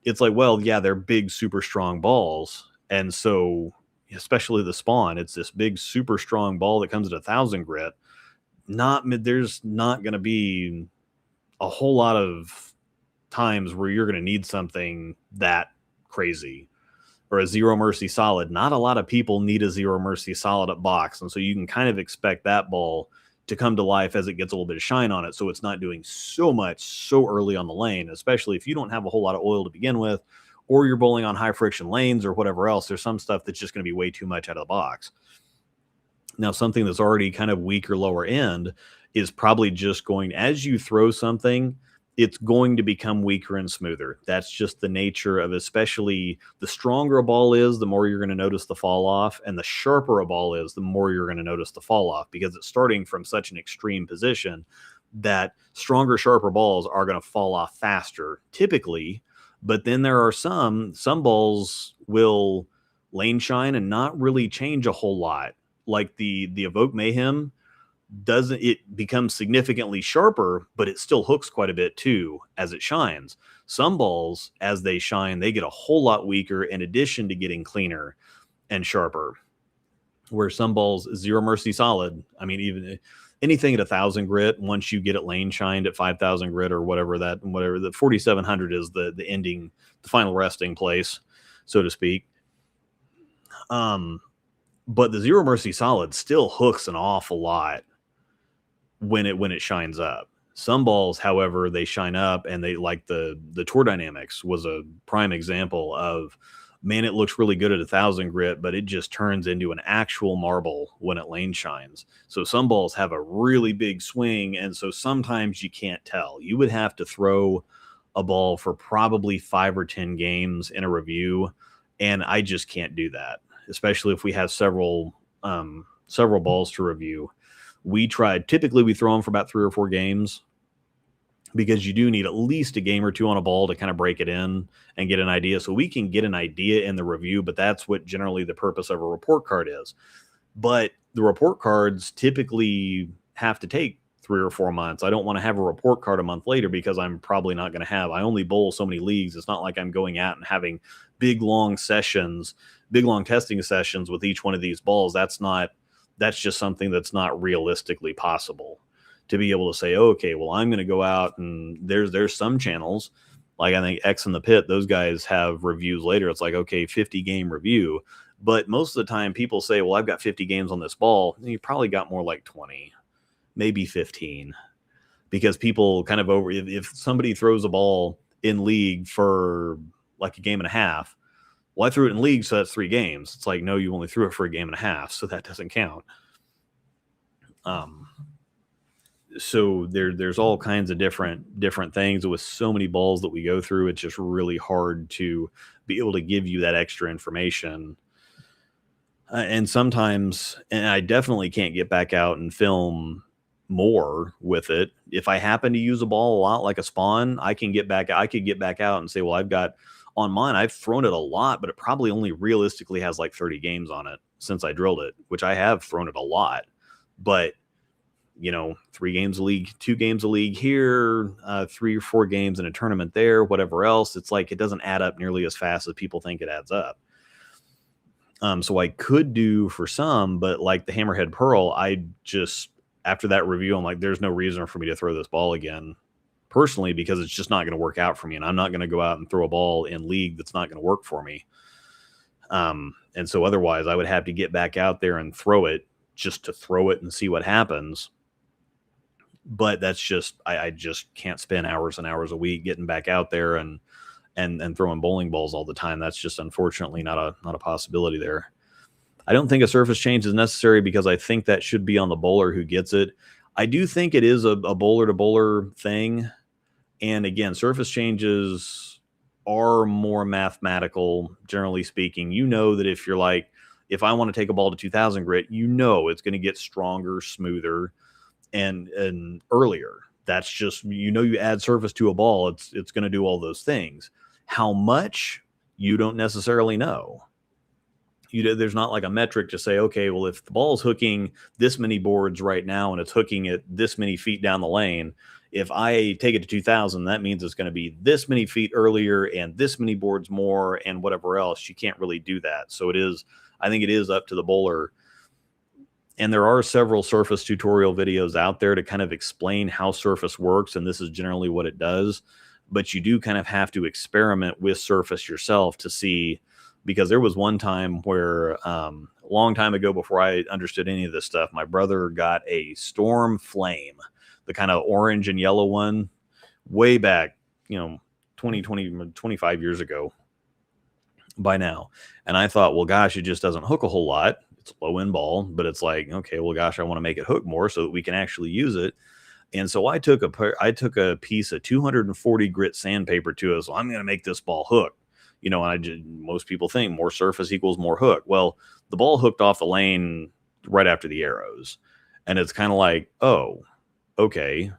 Speaker 1: it's like, well, yeah, they're big, super strong balls. And so, especially the Spawn, it's this big, super strong ball that comes at 1,000 grit. There's not going to be a whole lot of times where you're going to need something that crazy, or a Zero Mercy solid. Not a lot of people need a Zero Mercy solid at box. And so you can kind of expect that ball to come to life as it gets a little bit of shine on it, so it's not doing so much so early on the lane, especially if you don't have a whole lot of oil to begin with, or you're bowling on high friction lanes or whatever else. There's some stuff that's just going to be way too much out of the box. Now, something that's already kind of weak or lower end is probably just going, as you throw something, it's going to become weaker and smoother. That's just the nature of, especially the stronger a ball is, the more you're going to notice the fall off, and the sharper a ball is, the more you're going to notice the fall off, because it's starting from such an extreme position that stronger, sharper balls are going to fall off faster typically. But then there are some balls will lane shine and not really change a whole lot. Like the Evoke Mayhem, it becomes significantly sharper, but it still hooks quite a bit too as it shines. Some balls, as they shine, they get a whole lot weaker in addition to getting cleaner and sharper. Where some balls, Zero Mercy solid, I mean, even anything at 1,000 grit, once you get it lane shined at 5,000 grit or whatever the 4,700 is the ending, the final resting place, so to speak. But the Zero Mercy solid still hooks an awful lot when it shines up. Some balls, however, they shine up, and they, like the Tour Dynamics was a prime example of, man, it looks really good at 1,000 grit, but it just turns into an actual marble when it lane shines. So some balls have a really big swing, and so sometimes you can't tell. You would have to throw a ball for probably 5 or 10 games in a review, and I just can't do that, especially if we have several balls to review. Typically we throw them for about 3 or 4 games, because you do need at least a game or two on a ball to kind of break it in and get an idea. So we can get an idea in the review, but that's what generally the purpose of a report card is. But the report cards typically have to take 3 or 4 months. I don't want to have a report card a month later, because I'm probably not going to I only bowl so many leagues. It's not like I'm going out and having big long testing sessions with each one of these balls. That's not that's just something that's not realistically possible to be able to say, okay, well, I'm going to go out and there's some channels like I think X in the Pit, those guys have reviews later. It's like, okay, 50 game review. But most of the time people say, well, I've got 50 games on this ball. And you probably got more like 20, maybe 15, because people kind of if somebody throws a ball in league for like a game and a half, well, I threw it in league, so that's 3 games. It's like, no, you only threw it for a game and a half, so that doesn't count. So there's all kinds of different things with so many balls that we go through. It's just really hard to be able to give you that extra information. And sometimes, and I definitely can't get back out and film more with it. If I happen to use a ball a lot, like a spawn, I could get back out and say, well, I've got on mine, I've thrown it a lot, but it probably only realistically has like 30 games on it since I drilled it, which I have thrown it a lot. But 3 games a league, 2 games a league here, 3 or 4 games in a tournament there, whatever else. It's like it doesn't add up nearly as fast as people think it adds up. So I could do for some, but like the Hammerhead Pearl, I just, after that review, I'm like, there's no reason for me to throw this ball again personally, because it's just not going to work out for me. And I'm not going to go out and throw a ball in league that's not going to work for me. And so otherwise I would have to get back out there and throw it just to throw it and see what happens. But that's just, I just can't spend hours and hours a week getting back out there and throwing bowling balls all the time. That's just unfortunately not a possibility there. I don't think a surface change is necessary because I think that should be on the bowler who gets it. I do think it is a bowler to bowler thing. And again, surface changes are more mathematical, generally speaking. You know that if you're like, if I want to take a ball to 2000 grit, it's going to get stronger, smoother, and earlier. That's just, you add surface to a ball, it's going to do all those things. How much, you don't necessarily know. There's not like a metric to say, okay, well, if the ball's hooking this many boards right now and it's hooking it this many feet down the lane, if I take it to 2000, that means it's going to be this many feet earlier and this many boards more and whatever else. You can't really do that. So I think it is up to the bowler. And there are several surface tutorial videos out there to kind of explain how surface works. And this is generally what it does. But you do kind of have to experiment with surface yourself to see, because there was one time where a long time ago, before I understood any of this stuff, my brother got a Storm Flame, the kind of orange and yellow one, way back, 25 years ago by now. And I thought, well, gosh, it just doesn't hook a whole lot. It's a low end ball, but it's like, okay, well, gosh, I want to make it hook more so that we can actually use it. And so I took a piece of 240 grit sandpaper to it. So I'm going to make this ball hook. And most people think more surface equals more hook. Well, the ball hooked off the lane right after the arrows. And it's kind of like, oh, okay.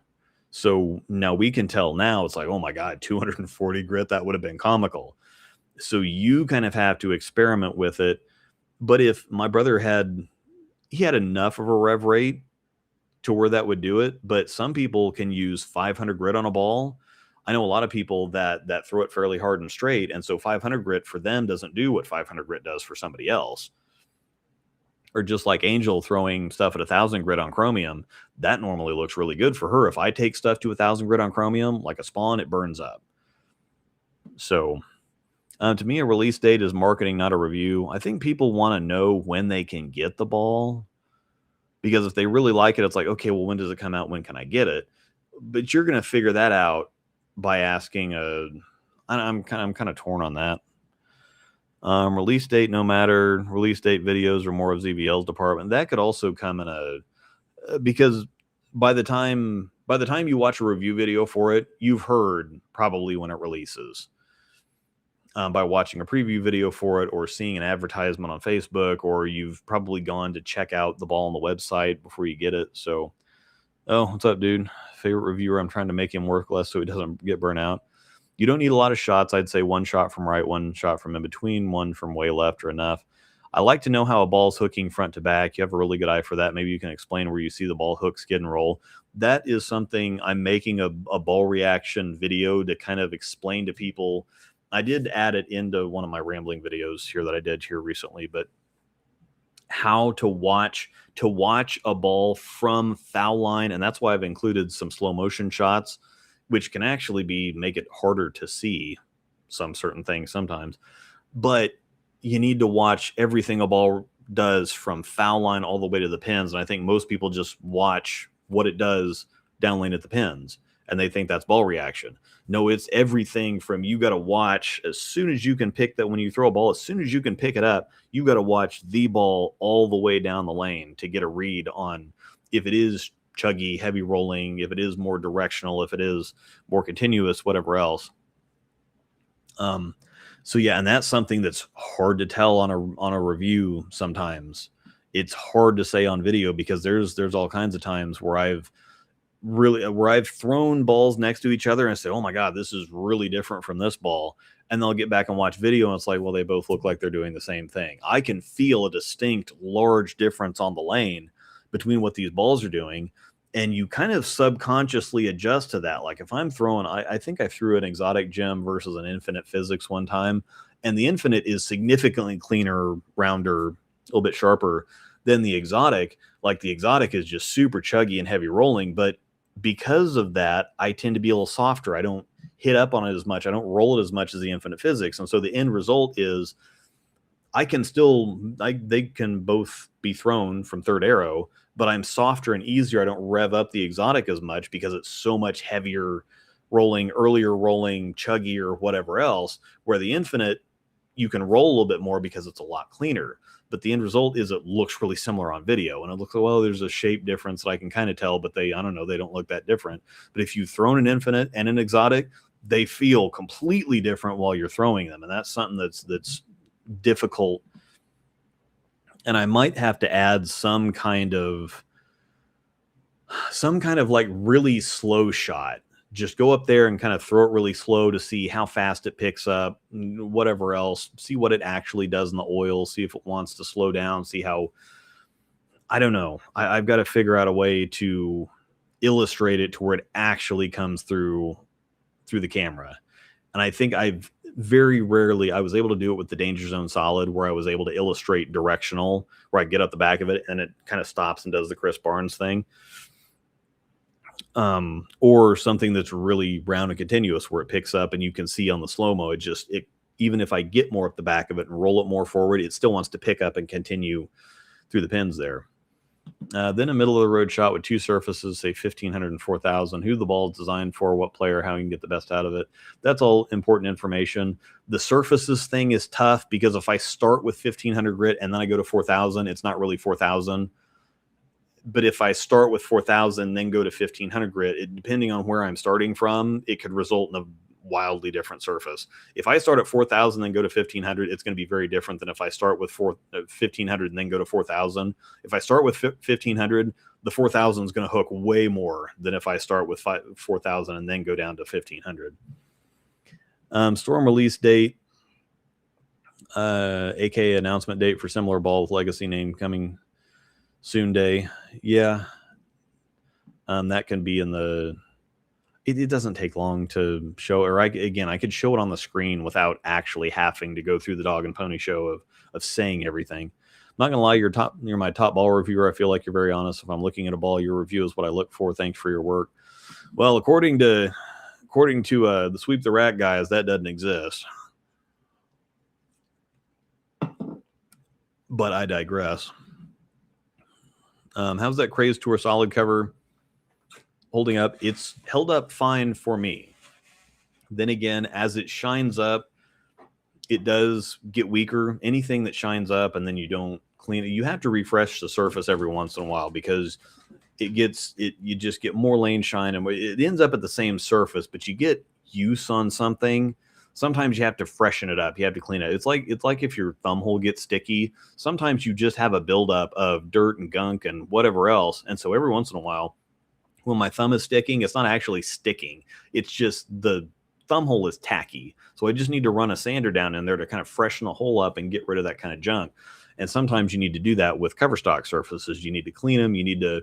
Speaker 1: So now we can tell now, it's like, oh my God, 240 grit, that would have been comical. So you kind of have to experiment with it. But if my brother had enough of a rev rate to where that would do it, but some people can use 500 grit on a ball. I know a lot of people that throw it fairly hard and straight, and so 500 grit for them doesn't do what 500 grit does for somebody else. Or just like Angel throwing stuff at 1000 grit on chromium, that normally looks really good for her. If I take stuff to 1000 grit on chromium, like a spawn, it burns up. So to me, a release date is marketing, not a review. I think people want to know when they can get the ball, because if they really like it, it's like, okay, well, when does it come out? When can I get it? But you're going to figure that out by asking I'm kind of torn on that. Release date, no matter. Release date videos are more of ZVL's department. That could also come in because by the time you watch a review video for it, you've heard probably when it releases. By watching a preview video for it or seeing an advertisement on Facebook, or you've probably gone to check out the ball on the website before you get it. So, oh, what's up, dude? Favorite reviewer. I'm trying to make him work less so he doesn't get burnt out. You don't need a lot of shots. I'd say 1 shot from right, 1 shot from in between, 1 from way left are enough. I like to know how a ball's hooking front to back. You have a really good eye for that. Maybe you can explain where you see the ball hook, skid, and roll. That is something I'm making a ball reaction video to kind of explain to people. I did add it into one of my rambling videos here that I did here recently, but how to watch a ball from foul line, and that's why I've included some slow motion shots, which can actually make it harder to see some certain things sometimes. But you need to watch everything a ball does from foul line all the way to the pins, and I think most people just watch what it does down lane at the pins, and they think that's ball reaction. No, it's everything from, you got to watch as soon as you can pick that, when you throw a ball, as soon as you can pick it up, you got to watch the ball all the way down the lane to get a read on if it is chuggy, heavy rolling, if it is more directional, if it is more continuous, whatever else. So yeah, and that's something that's hard to tell on a review sometimes. It's hard to say on video because there's all kinds of times where I've thrown balls next to each other and say, oh my God, this is really different from this ball. And they'll get back and watch video and it's like, well, they both look like they're doing the same thing. I can feel a distinct large difference on the lane between what these balls are doing. And you kind of subconsciously adjust to that. Like if I'm throwing, I think I threw an exotic gem versus an infinite physics one time. And the infinite is significantly cleaner, rounder, a little bit sharper than the exotic. Like the exotic is just super chuggy and heavy rolling, but because of that, I tend to be a little softer. I don't hit up on it as much. I don't roll it as much as the infinite physics. And so the end result is they can both be thrown from third arrow, but I'm softer and easier. I don't rev up the exotic as much because it's so much heavier rolling, earlier rolling, chuggier, whatever else, where the infinite, you can roll a little bit more because it's a lot cleaner. But the end result is it looks really similar on video. And it looks like, well, there's a shape difference that I can kind of tell, but I don't know, they don't look that different. But if you've thrown an infinite and an exotic, they feel completely different while you're throwing them. And that's something that's difficult. And I might have to add some kind of like really slow shot. Just go up there and kind of throw it really slow to see how fast it picks up, whatever else, see what it actually does in the oil, see if it wants to slow down, see how, I don't know. I've got to figure out a way to illustrate it to where it actually comes through the camera. And I think very rarely, I was able to do it with the Danger Zone Solid, where I was able to illustrate directional, where I get up the back of it and it kind of stops and does the Chris Barnes thing. Or something that's really round and continuous where it picks up and you can see on the slow-mo, even if I get more up the back of it and roll it more forward, it still wants to pick up and continue through the pins there. Then a middle of the road shot with two surfaces, say 1500 and 4000, who the ball is designed for, what player, how you can get the best out of it. That's all important information. The surfaces thing is tough because if I start with 1500 grit and then I go to 4000, it's not really 4000. But if I start with 4000, then go to 1500 grit, depending on where I'm starting from, it could result in a wildly different surface. If I start at 4000 and go to 1500, it's going to be very different than if I start with 1500 and then go to 4000. If I start with 1500, the 4000 is going to hook way more than if I start with 4000 and then go down to 1500. Storm release date, aka announcement date for similar ball with legacy name coming soon day. Yeah. That can be in the, it doesn't take long to show, or I could show it on the screen without actually having to go through the dog and pony show of saying everything. I'm not gonna lie, you're my top ball reviewer. I feel like you're very honest. If I'm looking at a ball, your review is what I look for. Thanks for your work. Well, according to the Sweep the Rack guys, that doesn't exist. But I digress. How's that Craze Tour solid cover holding up? It's held up fine for me. Then again, as it shines up, it does get weaker. Anything that shines up and then you don't clean it, you have to refresh the surface every once in a while because you just get more lane shine and it ends up at the same surface, but you get use on something. Sometimes you have to freshen it up. You have to clean it. It's like if your thumb hole gets sticky, sometimes you just have a buildup of dirt and gunk and whatever else. And so every once in a while, when my thumb is sticking, it's not actually sticking. It's just the thumb hole is tacky. So I just need to run a sander down in there to kind of freshen the hole up and get rid of that kind of junk. And sometimes you need to do that with cover stock surfaces. You need to clean them. You need to,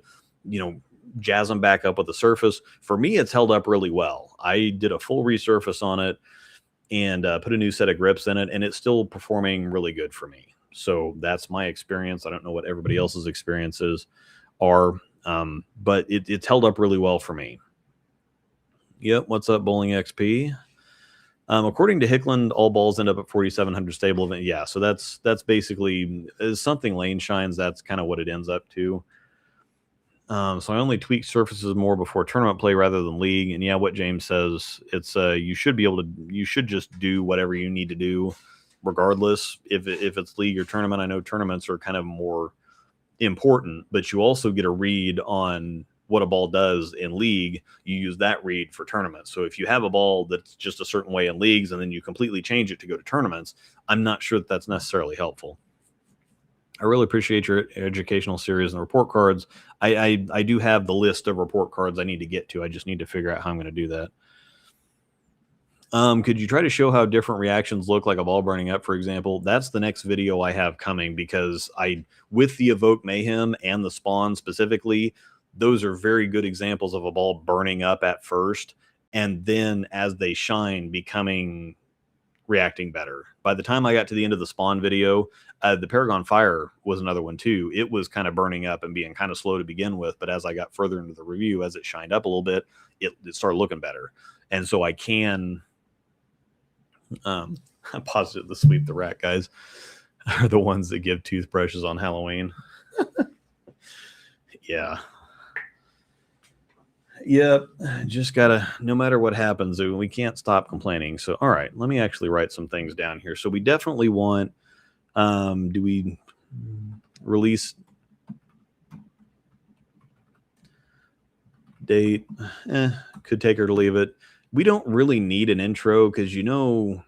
Speaker 1: jazz them back up with the surface. For me, it's held up really well. I did a full resurface on it and put a new set of grips in it, and it's still performing really good for me. So that's my experience. I don't know what everybody else's experiences are, but it's held up really well for me. Yep. What's up, Bowling XP? According to Hickland, all balls end up at 4,700 stable event. Yeah, so that's basically something lane shines. That's kind of what it ends up to. So I only tweak surfaces more before tournament play rather than league. And yeah, what James says, it's you should be able to. You should just do whatever you need to do, regardless if it's league or tournament. I know tournaments are kind of more important, but you also get a read on what a ball does in league. You use that read for tournaments. So if you have a ball that's just a certain way in leagues and then you completely change it to go to tournaments, I'm not sure that that's necessarily helpful. I really appreciate your educational series and report cards. I do have the list of report cards I need to get to. I just need to figure out how I'm going to do that. Could you try to show how different reactions look like a ball burning up, for example? That's the next video I have coming, because with the Evoke Mayhem and the Spawn specifically, those are very good examples of a ball burning up at first, and then as they shine, reacting better. By the time I got to the end of the Spawn video, the Paragon Fire was another one too. It was kind of burning up and being kind of slow to begin with, but as I got further into the review, as it shined up a little bit, it started looking better. And so I can... I'm positive the Sweep the Rat guys are the ones that give toothbrushes on Halloween. Yeah. Yep. Just gotta, no matter what happens, we can't stop complaining. So, all right, let me actually write some things down here. So we definitely want, do we release date? Could take her to leave it. We don't really need an intro, because the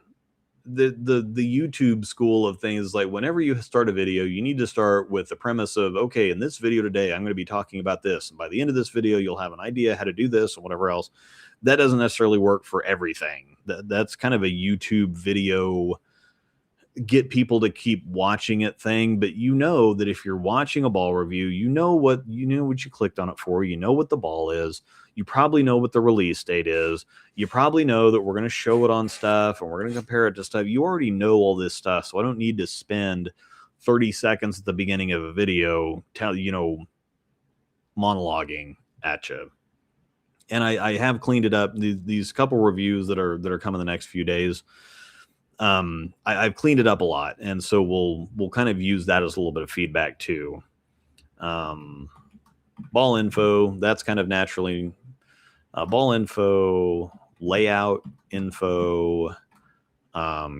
Speaker 1: YouTube school of things, like whenever you start a video, you need to start with the premise of, okay, in this video today, I'm going to be talking about this. And by the end of this video, you'll have an idea how to do this and whatever else. That doesn't necessarily work for everything. That's kind of a YouTube video, get people to keep watching it thing. But you know that if you're watching a ball review, you know what you clicked on it for. You know what the ball is. You probably know what the release date is. You probably know that we're going to show it on stuff and we're going to compare it to stuff. You already know all this stuff, so I don't need to spend 30 seconds at the beginning of a video monologuing at you. And I have cleaned it up. These couple reviews that are coming the next few days, I've cleaned it up a lot, and so we'll kind of use that as a little bit of feedback too. Ball info, that's kind of naturally ball info, layout info,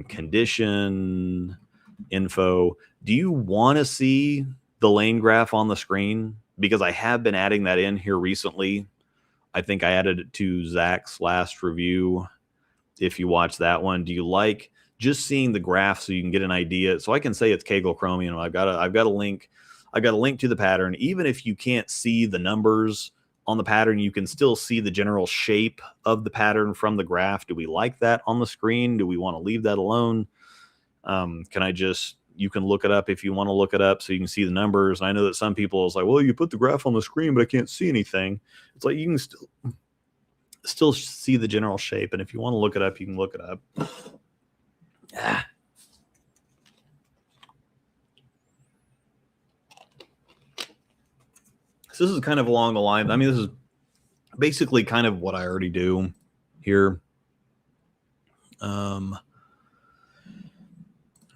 Speaker 1: condition info. Do you want to see the lane graph on the screen? Because I have been adding that in here recently. I think I added it to Zach's last review. If you watch that one, do you like just seeing the graph so you can get an idea? So I can say it's Kegel Chromium. I've got a link. I've got a link to the pattern. Even if you can't see the numbers on the pattern, you can still see the general shape of the pattern from the graph. Do we like that on the screen? Do we want to leave that alone? You can look it up if you want to look it up so you can see the numbers. And I know that some people is like, well, you put the graph on the screen, but I can't see anything. It's like, you can still see the general shape. And if you want to look it up, you can look it up. So this is kind of along the line. I mean, this is basically kind of what I already do here.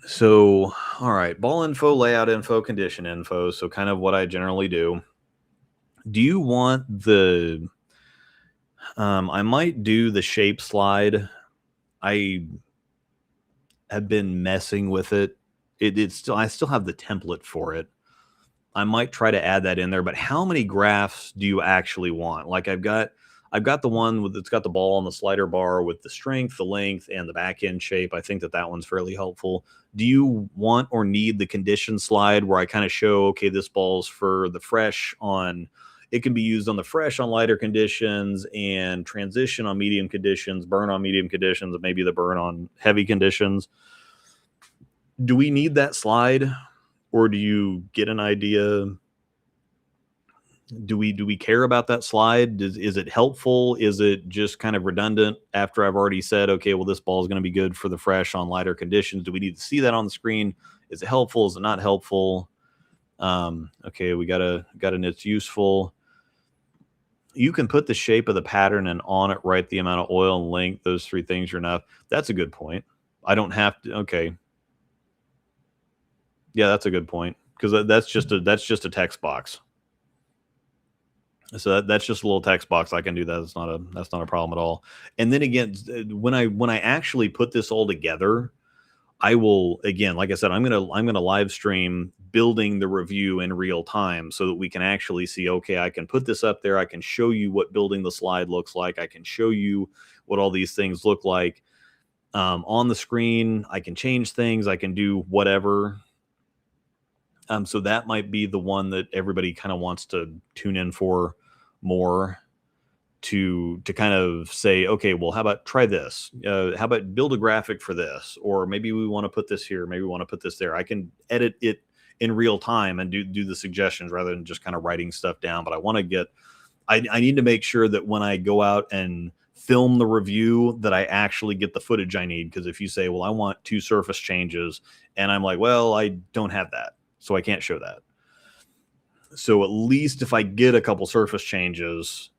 Speaker 1: So, all right, ball info, layout info, condition info. So kind of what I generally do. Do you want the, I might do the shape slide. I have been messing with it. I still have the template for it. I might try to add that in there, but how many graphs do you actually want? Like I've got the one that's got the ball on the slider bar with the strength, the length, and the back end shape. I think that one's fairly helpful. Do you want or need the condition slide where I kind of show, okay, this ball's for the fresh on, it can be used on the fresh on lighter conditions, and transition on medium conditions, burn on medium conditions, and maybe the burn on heavy conditions? Do we need that slide? Or do you get an idea? Do we care about that slide? Is it helpful? Is it just kind of redundant after I've already said, okay, well, this ball is going to be good for the fresh on lighter conditions? Do we need to see that on the screen? Is it helpful? Is it not helpful? Okay, we got an it's useful. You can put the shape of the pattern and on it write the amount of oil and length. Those three things are enough. That's a good point. I don't have to. Okay. Yeah, that's a good point, because that's just a text box. So that's just a little text box. I can do that. That's not a problem at all. And then again, when I actually put this all together, I will, again, like I said, I'm gonna live stream building the review in real time so that we can actually see, okay, I can put this up there. I can show you what building the slide looks like. I can show you what all these things look like on the screen. I can change things. I can do whatever. So that might be the one that everybody kind of wants to tune in for more, to kind of say, okay, well, how about try this? How about build a graphic for this? Or maybe we want to put this here. Maybe we want to put this there. I can edit it in real time and do the suggestions rather than just kind of writing stuff down. But I need to make sure that when I go out and film the review that I actually get the footage I need. Because if you say, well, I want 2 surface changes, and I'm like, well, I don't have that, so I can't show that. So at least if I get a couple surface changes,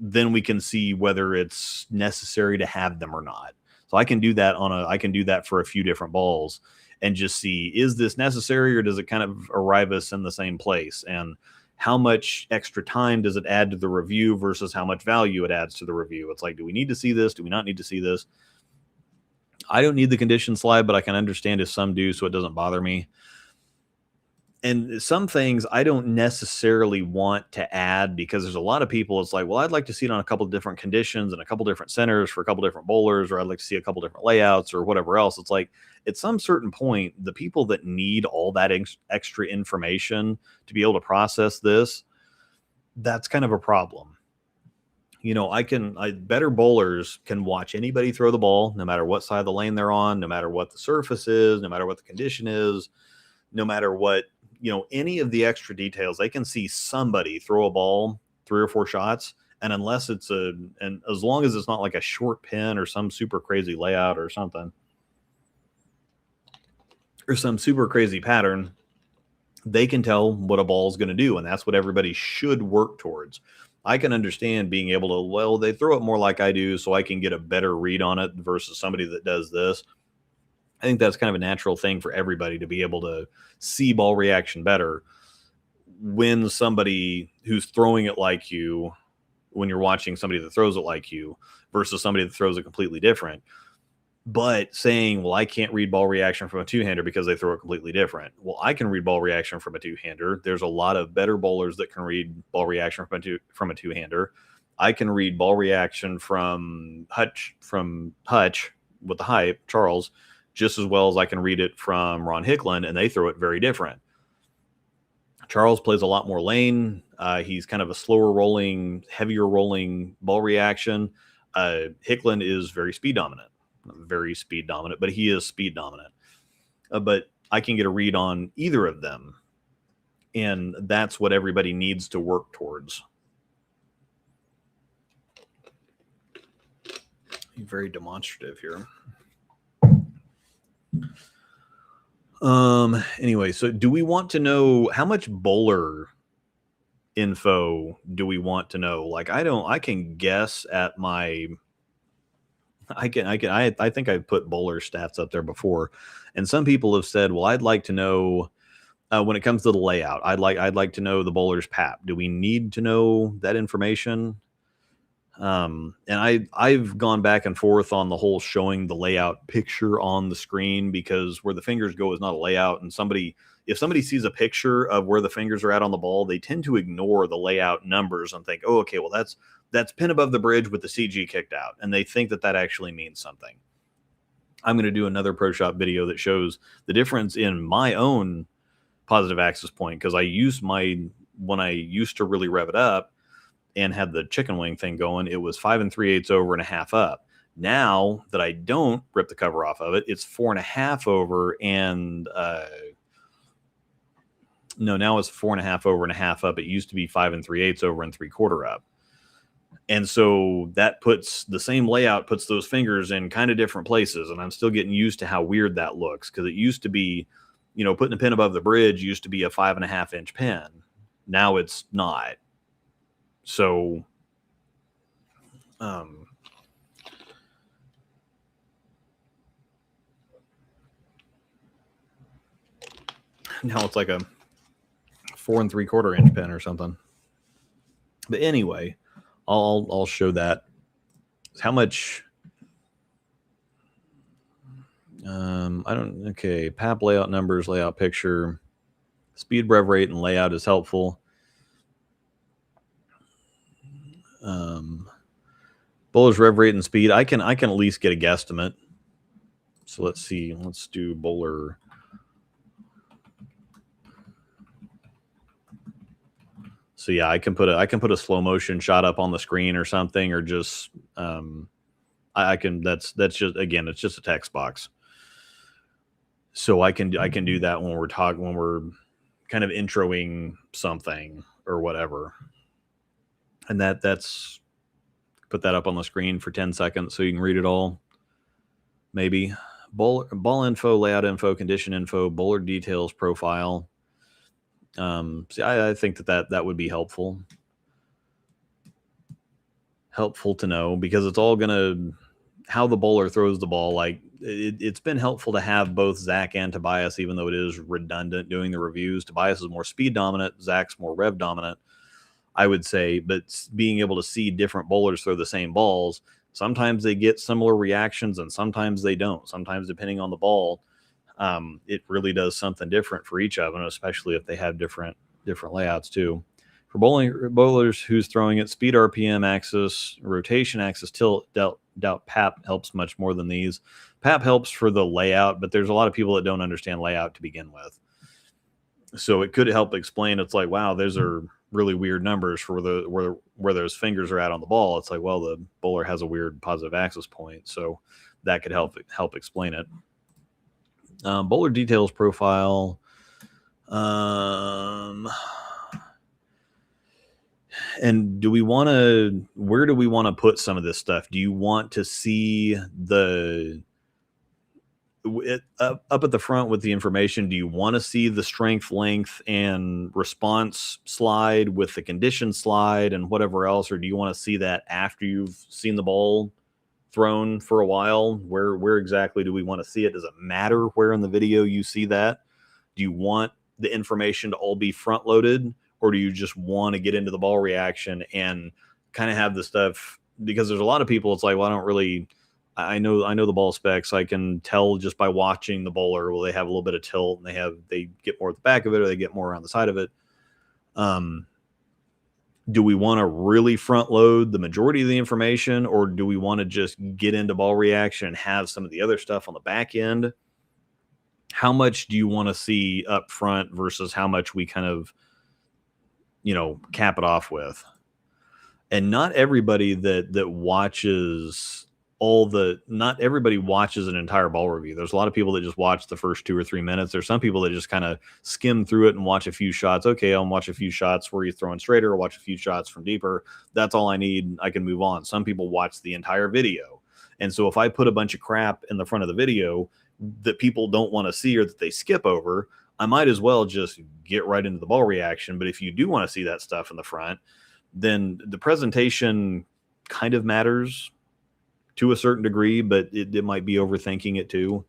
Speaker 1: then we can see whether it's necessary to have them or not. So I can do that for a few different balls and just see, is this necessary, or does it kind of arrive us in the same place? And how much extra time does it add to the review versus how much value it adds to the review? It's like, do we need to see this? Do we not need to see this? I don't need the condition slide, but I can understand if some do, so it doesn't bother me. And some things I don't necessarily want to add, because there's a lot of people, it's like, well, I'd like to see it on a couple of different conditions and a couple different centers for a couple different bowlers, or I'd like to see a couple different layouts or whatever else. It's like, at some certain point, the people that need all that extra information to be able to process this, that's kind of a problem. You know, better bowlers can watch anybody throw the ball, no matter what side of the lane they're on, no matter what the surface is, no matter what the condition is, no matter what, any of the extra details. They can see somebody throw a ball 3 or 4 shots, and unless it's and as long as it's not like a short pin or some super crazy layout or something, or some super crazy pattern, they can tell what a ball is going to do, and that's what everybody should work towards. I can understand being able to, well, they throw it more like I do, so I can get a better read on it versus somebody that does this. I think that's kind of a natural thing for everybody, to be able to see ball reaction better when somebody who's throwing it like you, when you're watching somebody that throws it like you versus somebody that throws it completely different. But saying, well, I can't read ball reaction from a two-hander because they throw it completely different. Well, I can read ball reaction from a two-hander. There's a lot of better bowlers that can read ball reaction from a two-hander. I can read ball reaction from Hutch with the hype, Charles, just as well as I can read it from Ron Hicklin, and they throw it very different. Charles plays a lot more lane. He's kind of a slower rolling, heavier rolling ball reaction. Hicklin is very speed dominant, but he is speed dominant. But I can get a read on either of them, and that's what everybody needs to work towards. Very demonstrative here. Anyway, so do we want to know how much bowler info do we want to know? Like, I can guess at my, I think I've put bowler stats up there before, and some people have said, well, I'd like to know when it comes to the layout, I'd like to know the bowler's PAP. Do we need to know that information? And I've gone back and forth on the whole showing the layout picture on the screen, because where the fingers go is not a layout. And if somebody sees a picture of where the fingers are at on the ball, they tend to ignore the layout numbers and think, oh, okay, well, that's pin above the bridge with the CG kicked out. And they think that actually means something. I'm going to do another Pro Shop video that shows the difference in my own positive axis point, because when I used to really rev it up and had the chicken wing thing going, it was 5 3/8 over and a half up. Now that I don't rip the cover off of it, it's 4 1/2 over and now it's 4 1/2 over and a half up. It used to be 5 3/8 over and 3/4 up. And so that puts the same layout, puts those fingers in kind of different places. And I'm still getting used to how weird that looks, because it used to be, you know, putting a pin above the bridge used to be a 5.5 inch pin. Now it's not. So, now it's like a 4 3/4 inch pin or something. But anyway, I'll show that. How much? Okay, PAP layout numbers, layout picture, speed, rev rate, and layout is helpful. Bowler's rev rate and speed. I can at least get a guesstimate. So let's see. Let's do bowler. So yeah, I can put a slow motion shot up on the screen or something, or just I can. That's just, again, it's just a text box. So I can do that when we're kind of introing something or whatever. And that's put that up on the screen for 10 seconds so you can read it all. Maybe ball info, layout info, condition info, bowler details, profile. See, I think that would be helpful. Helpful to know, because it's all gonna, how the bowler throws the ball. Like, it's been helpful to have both Zach and Tobias, even though it is redundant doing the reviews. Tobias is more speed dominant, Zach's more rev dominant, I would say. But being able to see different bowlers throw the same balls, sometimes they get similar reactions and sometimes they don't. Sometimes, depending on the ball, it really does something different for each of them, especially if they have different layouts too. For bowlers who's throwing it, speed, RPM, axis, rotation, axis, tilt, doubt PAP helps much more than these. PAP helps for the layout, but there's a lot of people that don't understand layout to begin with. So it could help explain. It's like, wow, those are really weird numbers for where those fingers are at on the ball. It's like, well, the bowler has a weird positive axis point, so that could help explain it. Bowler details profile. And where do we want to put some of this stuff? Do you want to see up at the front with the information? Do you want to see the strength, length, and response slide with the condition slide and whatever else? Or do you want to see that after you've seen the ball thrown for a while? Where exactly do we want to see it? Does it matter where in the video you see that? Do you want the information to all be front loaded, or do you just want to get into the ball reaction and kind of have the stuff? Because there's a lot of people, it's like, well, I know the ball specs. I can tell just by watching the bowler. Well, they have a little bit of tilt and they get more at the back of it, or they get more around the side of it. Do we want to really front load the majority of the information, or do we want to just get into ball reaction and have some of the other stuff on the back end? How much do you want to see up front versus how much we kind of, cap it off with? And not everybody that watches not everybody watches an entire ball review. There's a lot of people that just watch the first 2 or 3 minutes. There's some people that just kind of skim through it and watch a few shots. Okay, I'll watch a few shots where you're throwing straighter, or watch a few shots from deeper. That's all I need. I can move on. Some people watch the entire video. And so if I put a bunch of crap in the front of the video that people don't want to see or that they skip over, I might as well just get right into the ball reaction. But if you do want to see that stuff in the front, then the presentation kind of matters to a certain degree, but it might be overthinking it too.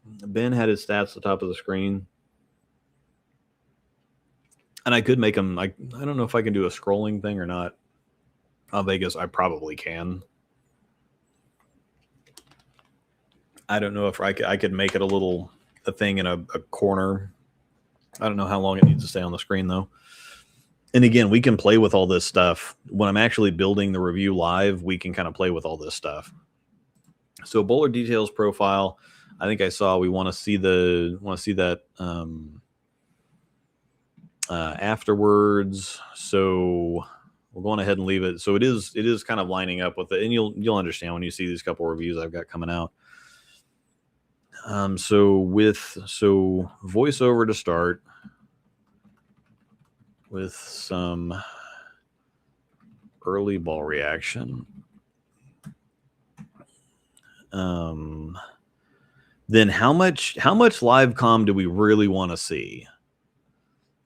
Speaker 1: Ben had his stats at the top of the screen. And I could make them, I don't know if I can do a scrolling thing or not. Vegas, I probably can. I don't know if I could make it a thing in a corner. I don't know how long it needs to stay on the screen though. And again, we can play with all this stuff. When I'm actually building the review live, we can kind of play with all this stuff. So bowler details profile, I think I saw we want to see that afterwards. So we're going ahead and leave it. So it is kind of lining up with it, and you'll understand when you see these couple reviews I've got coming out. So voiceover to start with some early ball reaction. then how much live comm do we really want to see?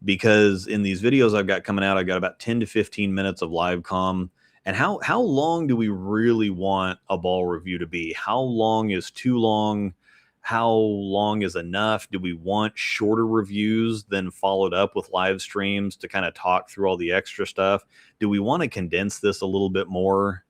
Speaker 1: Because in these videos I've got coming out, I've got about 10 to 15 minutes of live comm. And how long do we really want a ball review to be? How long is too long? How long is enough? Do we want shorter reviews than followed up with live streams to kind of talk through all the extra stuff? Do we want to condense this a little bit more?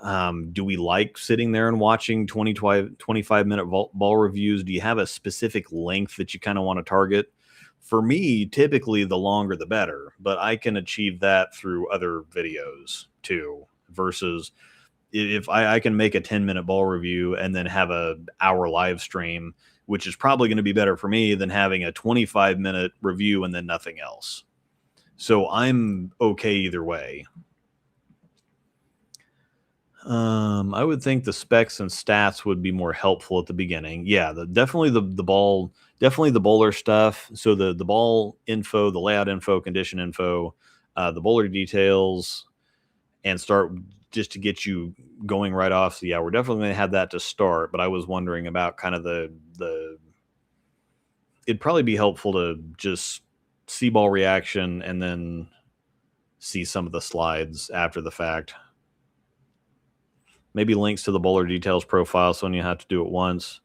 Speaker 1: Do we like sitting there and watching 25-minute ball reviews? Do you have a specific length that you kind of want to target? For me, typically the longer the better, but I can achieve that through other videos too, versus if I can make a 10-minute ball review and then have an hour live stream, which is probably going to be better for me than having a 25-minute review and then nothing else. So I'm okay either way. I would think the specs and stats would be more helpful at the beginning. Yeah, definitely the bowler stuff. So the ball info, the layout info, condition info, the bowler details, and start just to get you going right off. So yeah, we're definitely going to have that to start. But I was wondering about kind of the it'd probably be helpful to just see ball reaction and then see some of the slides after the fact. Maybe links to the bowler details profile, so when you have to do it once.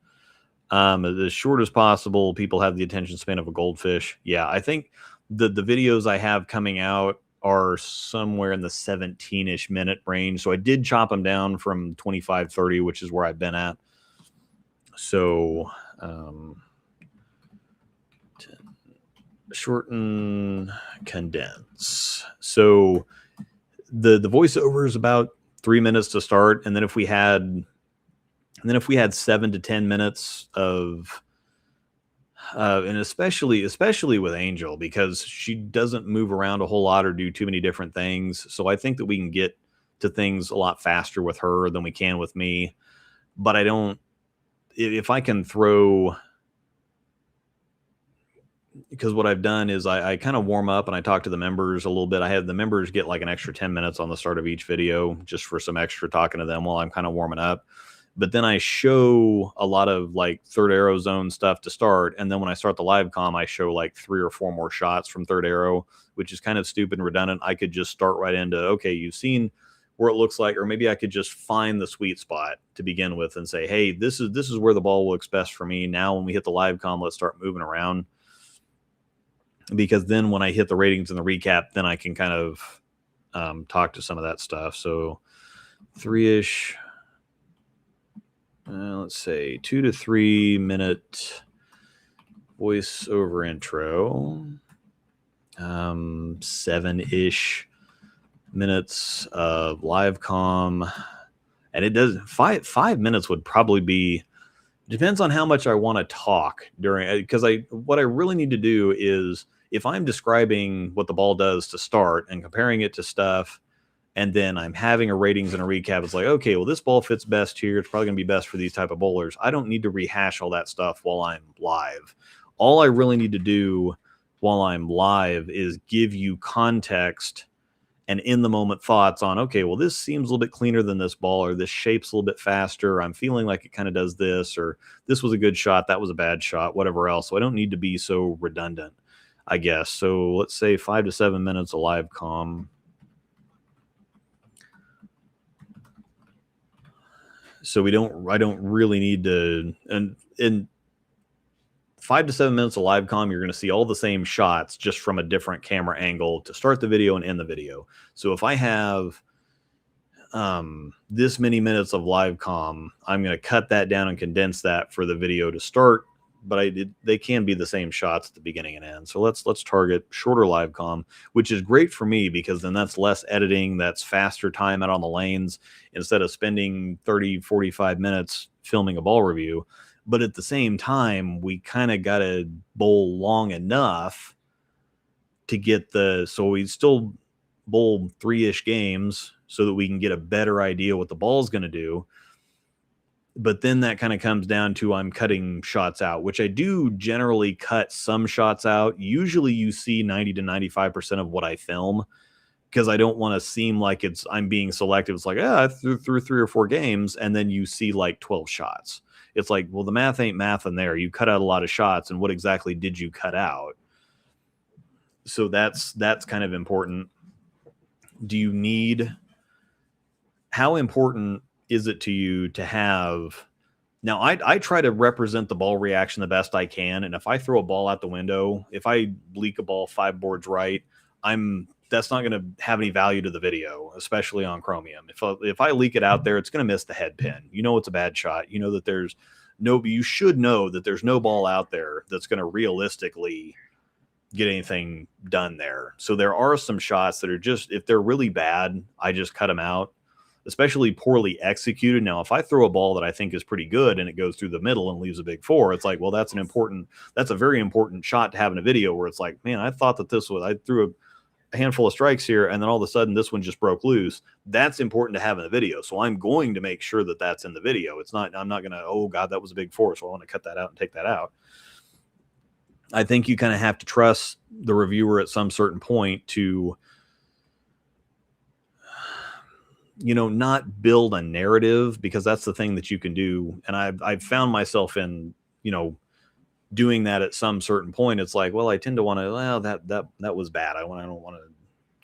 Speaker 1: As short as possible, people have the attention span of a goldfish. Yeah, I think the videos I have coming out are somewhere in the 17-ish minute range. So I did chop them down from 25, 30, which is where I've been at. So shorten, condense. So the voiceover is about 3 minutes to start, and then if we had 7 to 10 minutes of and especially with Angel, because she doesn't move around a whole lot or do too many different things, so I think that we can get to things a lot faster with her than we can with me. But I don't, if I can throw, because what I've done is I kind of warm up and I talk to the members a little bit. I have the members get like an extra 10 minutes on the start of each video just for some extra talking to them while I'm kind of warming up. But then I show a lot of like third arrow zone stuff to start. And then when I start the live comm, I show like 3 or 4 more shots from third arrow, which is kind of stupid and redundant. I could just start right into, okay, you've seen where it looks like, or maybe I could just find the sweet spot to begin with and say, hey, this is where the ball looks best for me. Now, when we hit the live comm, let's start moving around. Because then when I hit the ratings and the recap, then I can kind of talk to some of that stuff. So 3-ish, let's say 2 to 3 minute voiceover intro, 7-ish minutes of live comm. And it does 5 minutes would probably be, depends on how much I want to talk during, because what I really need to do is, if I'm describing what the ball does to start and comparing it to stuff, and then I'm having a ratings and a recap, it's like, okay, well, this ball fits best here. It's probably going to be best for these type of bowlers. I don't need to rehash all that stuff while I'm live. All I really need to do while I'm live is give you context and in the moment thoughts on, okay, well, this seems a little bit cleaner than this ball, or this shape's a little bit faster. I'm feeling like it kind of does this, or this was a good shot, that was a bad shot, whatever else. So I don't need to be so redundant, I guess. So let's say 5 to 7 minutes of live comm. So I don't really need to, and in 5 to 7 minutes of live comm, you're going to see all the same shots, just from a different camera angle to start the video and end the video. So if I have this many minutes of live comm, I'm going to cut that down and condense that for the video to start. But they can be the same shots at the beginning and end. So let's target shorter live comm, which is great for me, because then that's less editing, that's faster time out on the lanes, instead of spending 30, 45 minutes filming a ball review. But at the same time, we kind of got to bowl long enough to get so we still bowl 3-ish games so that we can get a better idea what the ball's going to do. But then that kind of comes down to, I'm cutting shots out, which I do generally cut some shots out. Usually you see 90 to 95% of what I film, because I don't want to seem like I'm being selective. It's like, I threw 3 or 4 games, and then you see like 12 shots. it's like, well, the math ain't math in there. You cut out a lot of shots, and what exactly did you cut out? So that's kind of important. Do you need, how important is it to you to have, now I try to represent the ball reaction the best I can. And if I throw a ball out the window, if I leak a ball 5 boards right, that's not going to have any value to the video, especially on Chromium. If I leak it out there, it's going to miss the head pin. You know, it's a bad shot. You know that you should know that there's no ball out there that's going to realistically get anything done there. So there are some shots that are just, if they're really bad, I just cut them out, especially poorly executed. Now, if I throw a ball that I think is pretty good and it goes through the middle and leaves a big 4, it's like, well, that's a very important shot to have in a video, where it's like, man, I thought that I threw a handful of strikes here, and then all of a sudden this one just broke loose. That's important to have in the video. So I'm going to make sure that that's in the video. I'm not going to, oh God, that was a big 4, so I want to cut that out and take that out. I think you kind of have to trust the reviewer at some certain point to, not build a narrative, because that's the thing that you can do. And I've found myself in, doing that at some certain point. It's like, well, I tend to want to, well, that was bad. I don't want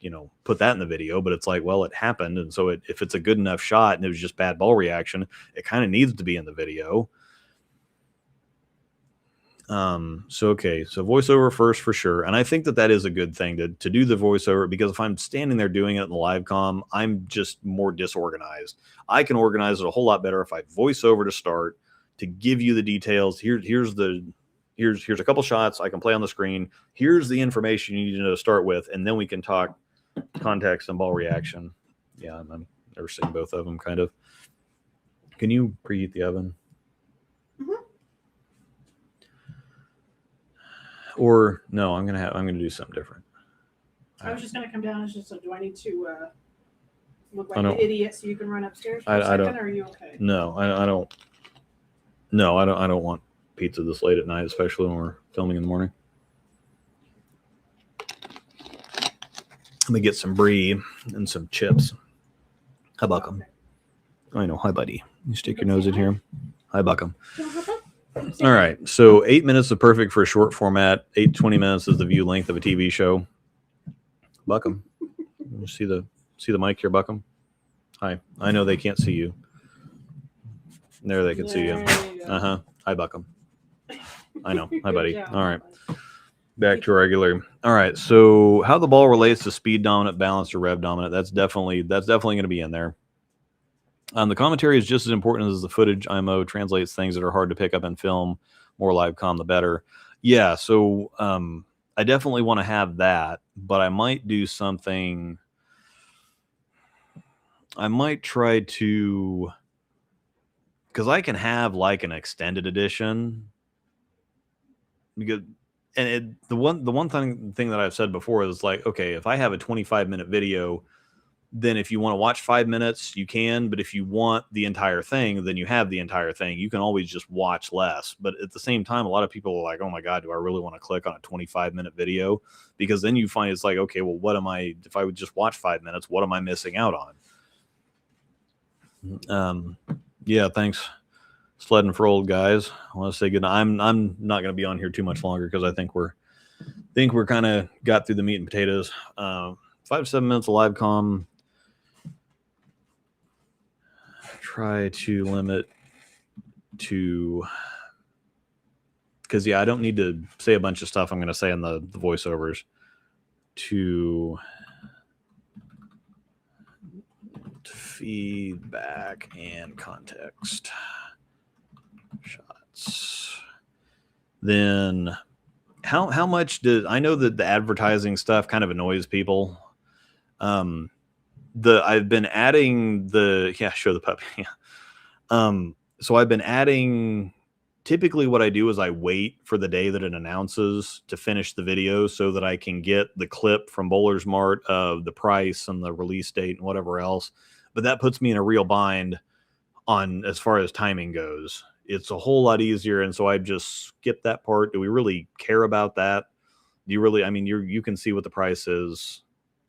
Speaker 1: to, put that in the video, but it's like, well, it happened. And so if it's a good enough shot and it was just bad ball reaction, it kind of needs to be in the video. So voiceover first for sure. And I think that is a good thing to do the voiceover, because if I'm standing there doing it in the live comm, I'm just more disorganized. I can organize it a whole lot better if I voice over to start, to give you the details. Here's a couple shots I can play on the screen. Here's the information you need to know to start with. And then we can talk context and ball reaction. Yeah. I'm never seen both of them kind of. Can you preheat the oven? Or no, I'm gonna do something different.
Speaker 2: I was just gonna come down and do I need to look like an idiot so you can run upstairs for a second, or are you okay?
Speaker 1: No, I don't. No, I don't want pizza this late at night, especially when we're filming in the morning. Let me get some brie and some chips. Hi, Buckham. I know. Hi, buddy. You stick your nose in here. Hi, Buckham. All right, so 8 minutes is perfect for a short format. 8 to 20 minutes is the view length of a TV show. Buckham, you see the mic here, Buckham? Hi, I know they can't see you. There they can see you. Hi, Buckham. I know. Hi, buddy. All right, back to regular. All right, so how the ball relates to speed dominant, balanced, or rev dominant? That's definitely going to be in there. The commentary is just as important as the footage. IMO translates things that are hard to pick up in film. More live comm, the better. Yeah, so I definitely want to have that, but I might do something. I might try to, because I can have like an extended edition. Because, and the one thing that I've said before is like, okay, if I have a 25-minute video, then if you want to watch 5 minutes, you can. But if you want the entire thing, then you have the entire thing. You can always just watch less. But at the same time, a lot of people are like, oh my God, do I really want to click on a 25-minute video? Because then you find it's like, okay, well, if I would just watch 5 minutes, what am I missing out on? Yeah, thanks. Sledding for old guys. I want to say good night. I'm not going to be on here too much longer, because I think we're kind of got through the meat and potatoes. 5 to 7 minutes of live comm. Try to limit to, because I don't need to say a bunch of stuff I'm going to say in the voiceovers, to feedback and context shots. Then how much I know that the advertising stuff kind of annoys people. I've been adding show the puppy. So I've been adding, typically what I do is I wait for the day that it announces to finish the video, so that I can get the clip from Bowler's Mart of the price and the release date and whatever else. But that puts me in a real bind on as far as timing goes. It's a whole lot easier. And so I just skip that part. Do we really care about that? Do you really, you can see what the price is.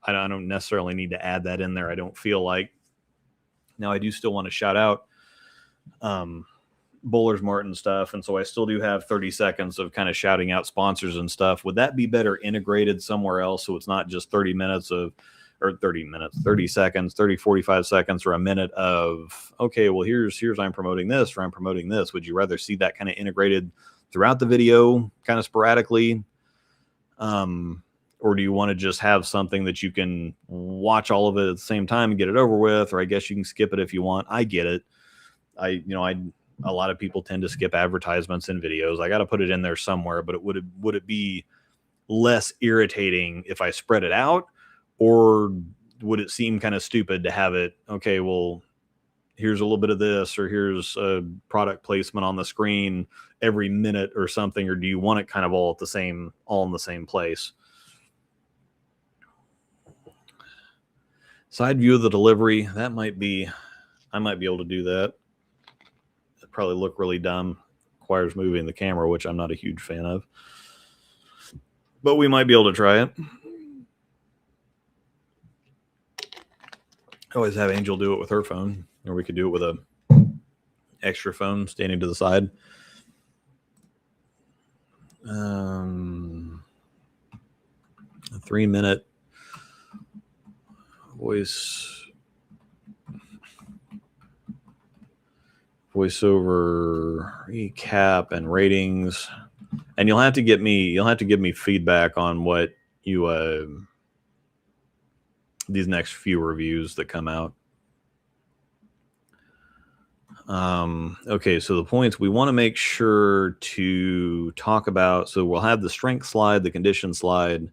Speaker 1: I don't necessarily need to add that in there. I don't feel like. Now, I do still want to shout out Bowler's Mart and stuff, and so I still do have 30 seconds of kind of shouting out sponsors and stuff. Would that be better integrated somewhere else, so it's not just 30 minutes of, or 30 minutes, 30 seconds, 30, 45 seconds, or a minute of, okay, well, here's I'm promoting this, or I'm promoting this. Would you rather see that kind of integrated throughout the video, kind of sporadically? Or do you want to just have something that you can watch all of it at the same time and get it over with? Or I guess you can skip it if you want. I get it. A lot of people tend to skip advertisements in videos. I got to put it in there somewhere, but would it be less irritating if I spread it out, or would it seem kind of stupid to have it? Okay, well, here's a little bit of this, or here's a product placement on the screen every minute or something, or do you want it kind of all in the same place? Side view of the delivery, I might be able to do that. It'd probably look really dumb. Requires moving the camera, which I'm not a huge fan of. But we might be able to try it. I always have Angel do it with her phone, or we could do it with a extra phone standing to the side. A 3-minute voiceover recap and ratings, and you'll have to give me feedback on what you these next few reviews that come out. Okay, so the points we want to make sure to talk about. So we'll have the strength slide, the condition slide,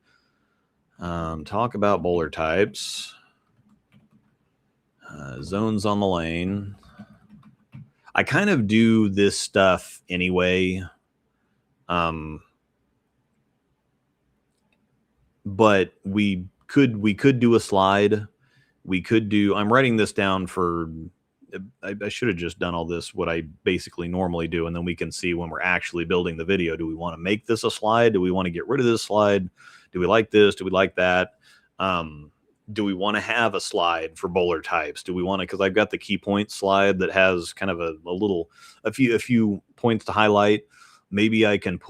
Speaker 1: talk about bowler types, zones on the lane. I kind of do this stuff anyway, but we could do a slide. We could do. I'm writing this down for. I should have just done all this, what I basically normally do, and then we can see when we're actually building the video. Do we want to make this a slide? Do we want to get rid of this slide? Do we like this? Do we like that? Do we want to have a slide for bowler types? Do we want to, because I've got the key points slide that has kind of a few points to highlight. Maybe I can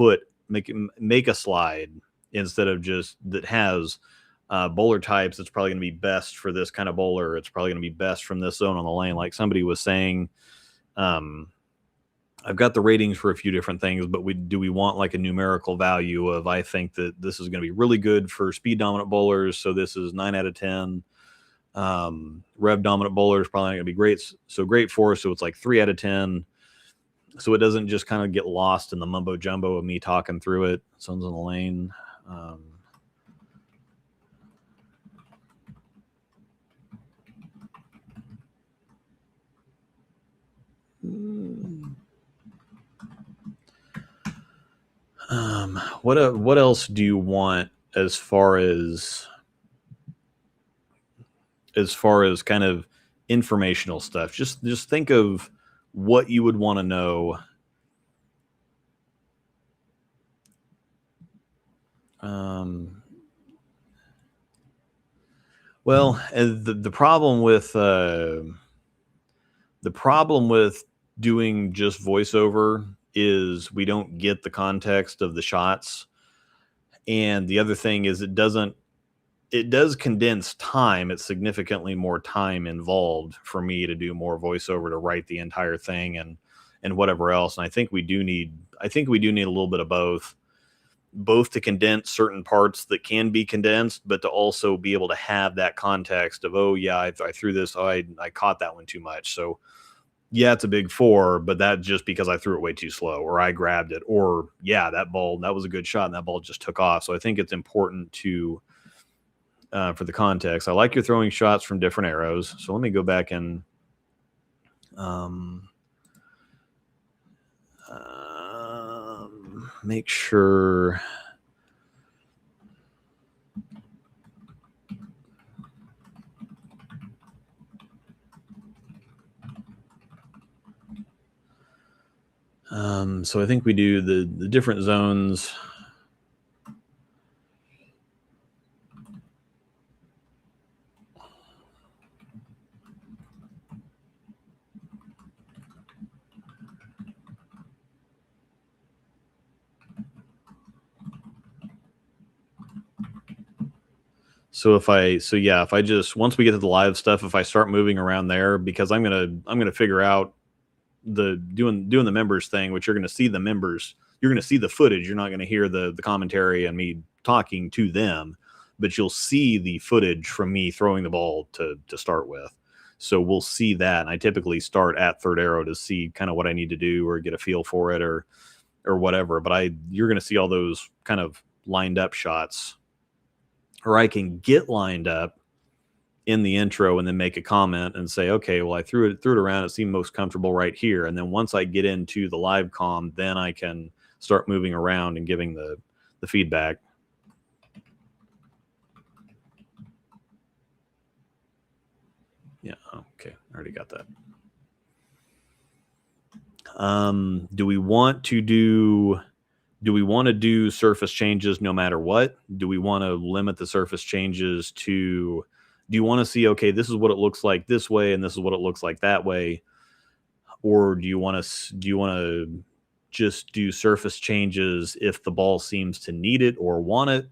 Speaker 1: make a slide instead of just that has bowler types. It's probably going to be best for this kind of bowler. It's probably going to be best from this zone on the lane. Like somebody was saying, I've got the ratings for a few different things, but do we want like a numerical value of, I think that this is going to be really good for speed dominant bowlers, so this is 9 out of 10. Rev dominant bowlers probably not going to be great, so great for, so it's like 3 out of 10. So it doesn't just kind of get lost in the mumbo jumbo of me talking through it. Zones on the lane. What else do you want as far as kind of informational stuff? Just think of what you would want to know. Well, the problem with doing just voiceover is we don't get the context of the shots. And the other thing is it does condense time. It's significantly more time involved for me to do more voiceover, to write the entire thing and whatever else. And I think we do need a little bit of both to condense certain parts that can be condensed, but to also be able to have that context of, oh yeah, I threw this, I caught that one too much. So yeah, it's a big 4, but that's just because I threw it way too slow, or I grabbed it, or yeah, that was a good shot and that ball just took off. So I think it's important to, for the context. I like your throwing shots from different arrows. So let me go back and make sure. So I think we do the different zones. So if I just, once we get to the live stuff, if I start moving around there, because I'm gonna figure out doing the members thing, which you're gonna see the members, you're gonna see the footage. You're not gonna hear the commentary and me talking to them, but you'll see the footage from me throwing the ball to start with. So we'll see that. And I typically start at third arrow to see kind of what I need to do or get a feel for it or whatever. But you're gonna see all those kind of lined up shots. Or I can get lined up in the intro and then make a comment and say, okay, well, I threw it around. It seemed most comfortable right here. And then once I get into the live comm, then I can start moving around and giving the feedback. Yeah. Okay. I already got that. Do we want to do surface changes no matter what? Do we want to limit the surface changes to, do you want to see, okay, this is what it looks like this way and this is what it looks like that way? Or do you want to just do surface changes if the ball seems to need it or want it?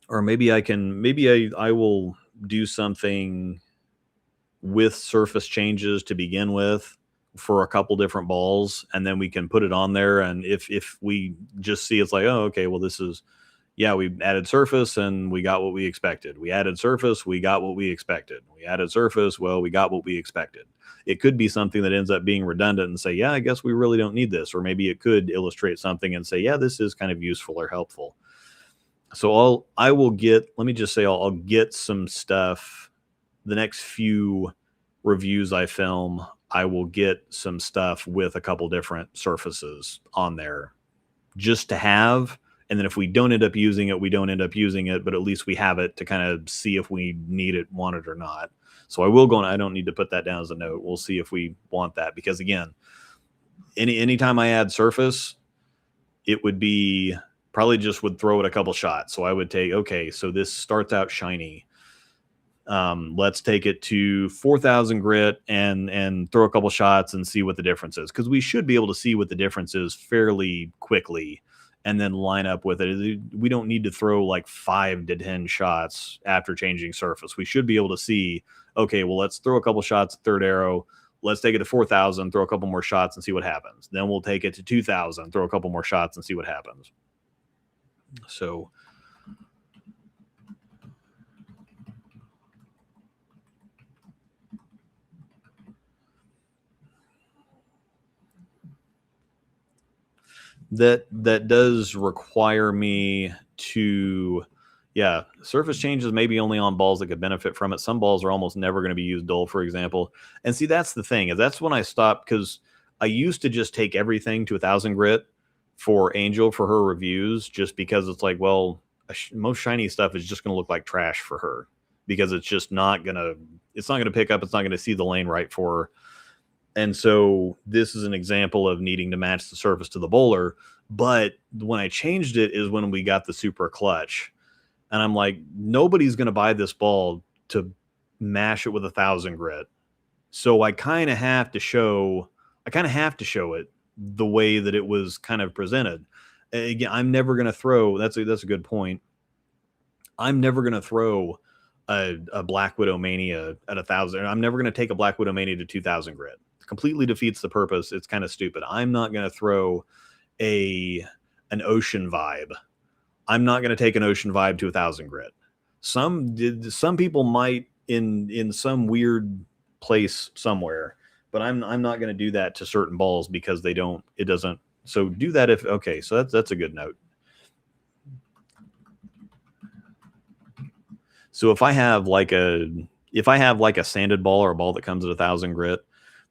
Speaker 1: Or maybe I will do something with surface changes to begin with for a couple different balls, and then we can put it on there. And if we just see it's like, oh, okay, well, this is, yeah, we added surface and we got what we expected. We added surface, we got what we expected. We added surface, well, we got what we expected. It could be something that ends up being redundant and say, yeah, I guess we really don't need this. Or maybe it could illustrate something and say, yeah, this is kind of useful or helpful. So I'll get some stuff. The next few reviews I film, I will get some stuff with a couple different surfaces on there just to have. And then if we don't end up using it, we don't end up using it, but at least we have it to kind of see if we need it, want it or not. So I will go and I don't need to put that down as a note. We'll see if we want that, because again, anytime I add surface, it would be probably just would throw it a couple shots. So I would take, okay, so this starts out shiny. Let's take it to 4,000 grit and throw a couple shots and see what the difference is. Because we should be able to see what the difference is fairly quickly and then line up with it. We don't need to throw like 5 to 10 shots after changing surface. We should be able to see, okay, well, let's throw a couple shots at third arrow. Let's take it to 4,000, throw a couple more shots and see what happens. Then we'll take it to 2,000, throw a couple more shots and see what happens. So that does require me to, yeah, surface changes maybe only on balls that could benefit from it. Some balls are almost never going to be used dull, for example. And see, that's the thing, is that's when I stopped, because I used to just take everything to 1,000 grit for Angel for her reviews, just because it's like, well, most shiny stuff is just going to look like trash for her, because it's just not going to pick up. It's not going to see the lane right for her. And so this is an example of needing to match the surface to the bowler. But when I changed it is when we got the super clutch. And I'm like, nobody's going to buy this ball to mash it with 1,000 grit. So I kind of have to show it the way that it was kind of presented. Again, I'm never going to throw, that's a good point. I'm never going to throw a Black Widow Mania at 1,000. I'm never going to take a Black Widow Mania to 2,000 grit. Completely defeats the purpose. It's kind of stupid. I'm not going to throw an Ocean Vibe. I'm not going to take an Ocean Vibe to 1,000 grit. Some people might in some weird place somewhere, but I'm not going to do that to certain balls, because it doesn't. So do that if, okay, so that's a good note. So if I have like a sanded ball or a ball that comes at 1,000 grit,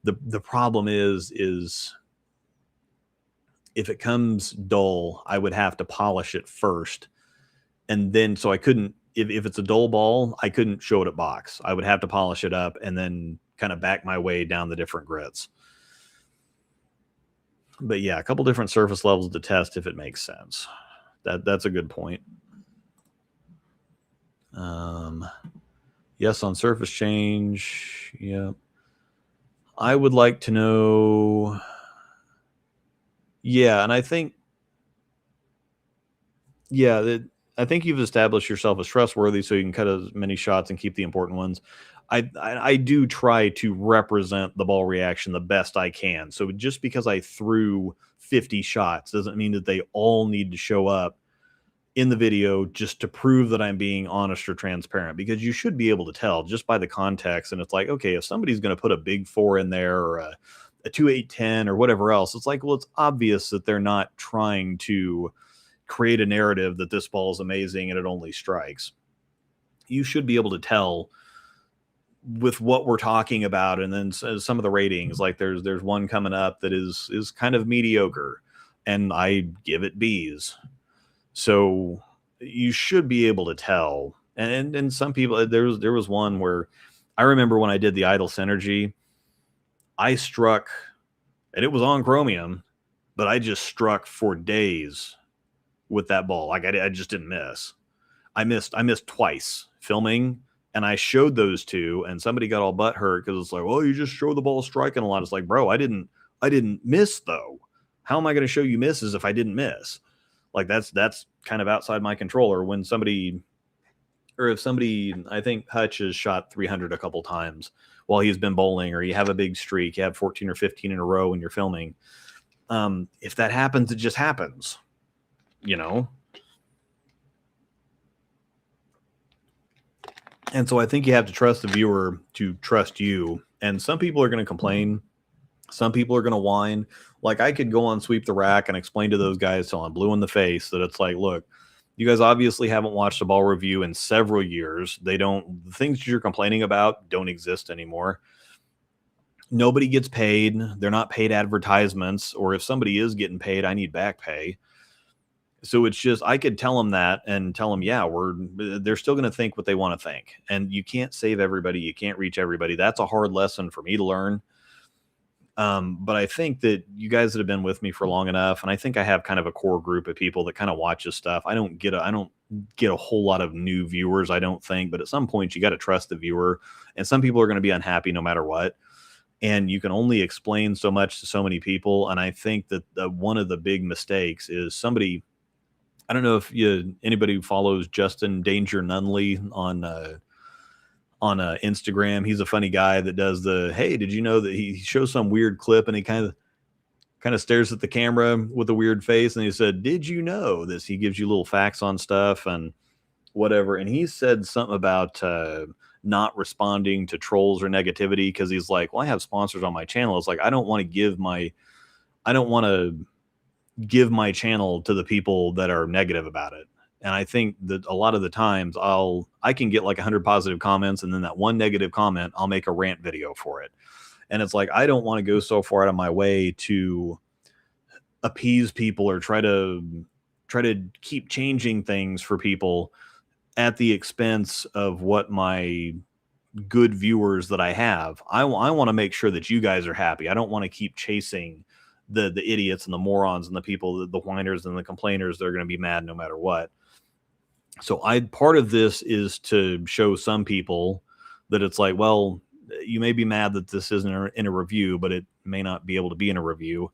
Speaker 1: the problem is if it comes dull, I would have to polish it first. And then, so I couldn't, if it's a dull ball, I couldn't show it at box. I would have to polish it up and then kind of back my way down the different grits. But yeah, a couple different surface levels to test if it makes sense. That's a good point. Yes, on surface change. Yeah. I would like to know. Yeah, and I think, yeah, I think you've established yourself as trustworthy, so you can cut as many shots and keep the important ones. I do try to represent the ball reaction the best I can. So just because I threw 50 shots doesn't mean that they all need to show up in the video just to prove that I'm being honest or transparent, because you should be able to tell just by the context. And it's like, okay, if somebody's going to put a big 4 in there or a 2.810 or whatever else, it's like, well, it's obvious that they're not trying to create a narrative that this ball is amazing and it only strikes. You should be able to tell with what we're talking about. And then some of the ratings, like there's one coming up that is kind of mediocre, and I give it B's. So you should be able to tell. And some people, there was one where I remember when I did the idle synergy, I struck, and it was on chromium, but I just struck for days with that ball. Like I just didn't miss. I missed twice filming, and I showed those two, and somebody got all butthurt because it's like, well, you just show the ball striking a lot. It's like, bro, I didn't miss though. How am I going to show you misses if I didn't miss? Like that's kind of outside my control. Or when somebody, or if somebody, I think Hutch has shot 300 a couple times while he's been bowling, or you have a big streak, you have 14 or 15 in a row when you're filming. If that happens, it just happens, you know? And so I think you have to trust the viewer to trust you. And some people are going to complain. Some people are going to whine. Like I could go on Sweep the Rack and explain to those guys till I'm blue in the face that it's like, look, you guys obviously haven't watched a ball review in several years. The things you're complaining about don't exist anymore. Nobody gets paid. They're not paid advertisements. Or if somebody is getting paid, I need back pay. So it's just, I could tell them that and tell them, yeah, they're still going to think what they want to think. And you can't save everybody. You can't reach everybody. That's a hard lesson for me to learn. But I think that you guys that have been with me for long enough, and I think I have kind of a core group of people that kind of watch this stuff. I don't get a whole lot of new viewers, I don't think, but at some point you got to trust the viewer, and some people are going to be unhappy no matter what. And you can only explain so much to so many people. And I think that one of the big mistakes is somebody, I don't know if anybody who follows Justin Danger Nunley on Instagram. He's a funny guy that does hey, did you know that he shows some weird clip and he kind of stares at the camera with a weird face, and he said, did you know this? He gives you little facts on stuff and whatever. And he said something about not responding to trolls or negativity because he's like, well, I have sponsors on my channel. It's like, I don't want to give my channel to the people that are negative about it. And I think that a lot of the times I can get like 100 positive comments, and then that one negative comment, I'll make a rant video for it. And it's like, I don't want to go so far out of my way to appease people or try to keep changing things for people at the expense of what my good viewers that I have. I want to make sure that you guys are happy. I don't want to keep chasing the idiots and the morons and the people, the whiners and the complainers that are going to be mad no matter what. So part of this is to show some people that it's like, well, you may be mad that this isn't in a review, but it may not be able to be in a review.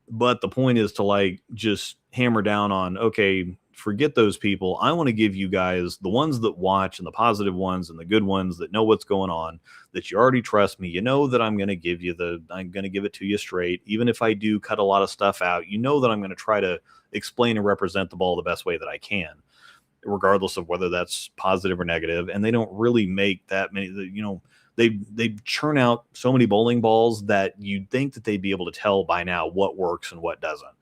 Speaker 1: But the point is to like just hammer down on, okay, forget those people. I want to give you guys the ones that watch, and the positive ones and the good ones that know what's going on, that you already trust me. You know that I'm going to give it to you straight. Even if I do cut a lot of stuff out, you know that I'm going to try to explain and represent the ball the best way that I can, regardless of whether that's positive or negative. And they don't really make that many, they churn out so many bowling balls that you'd think that they'd be able to tell by now what works and what doesn't.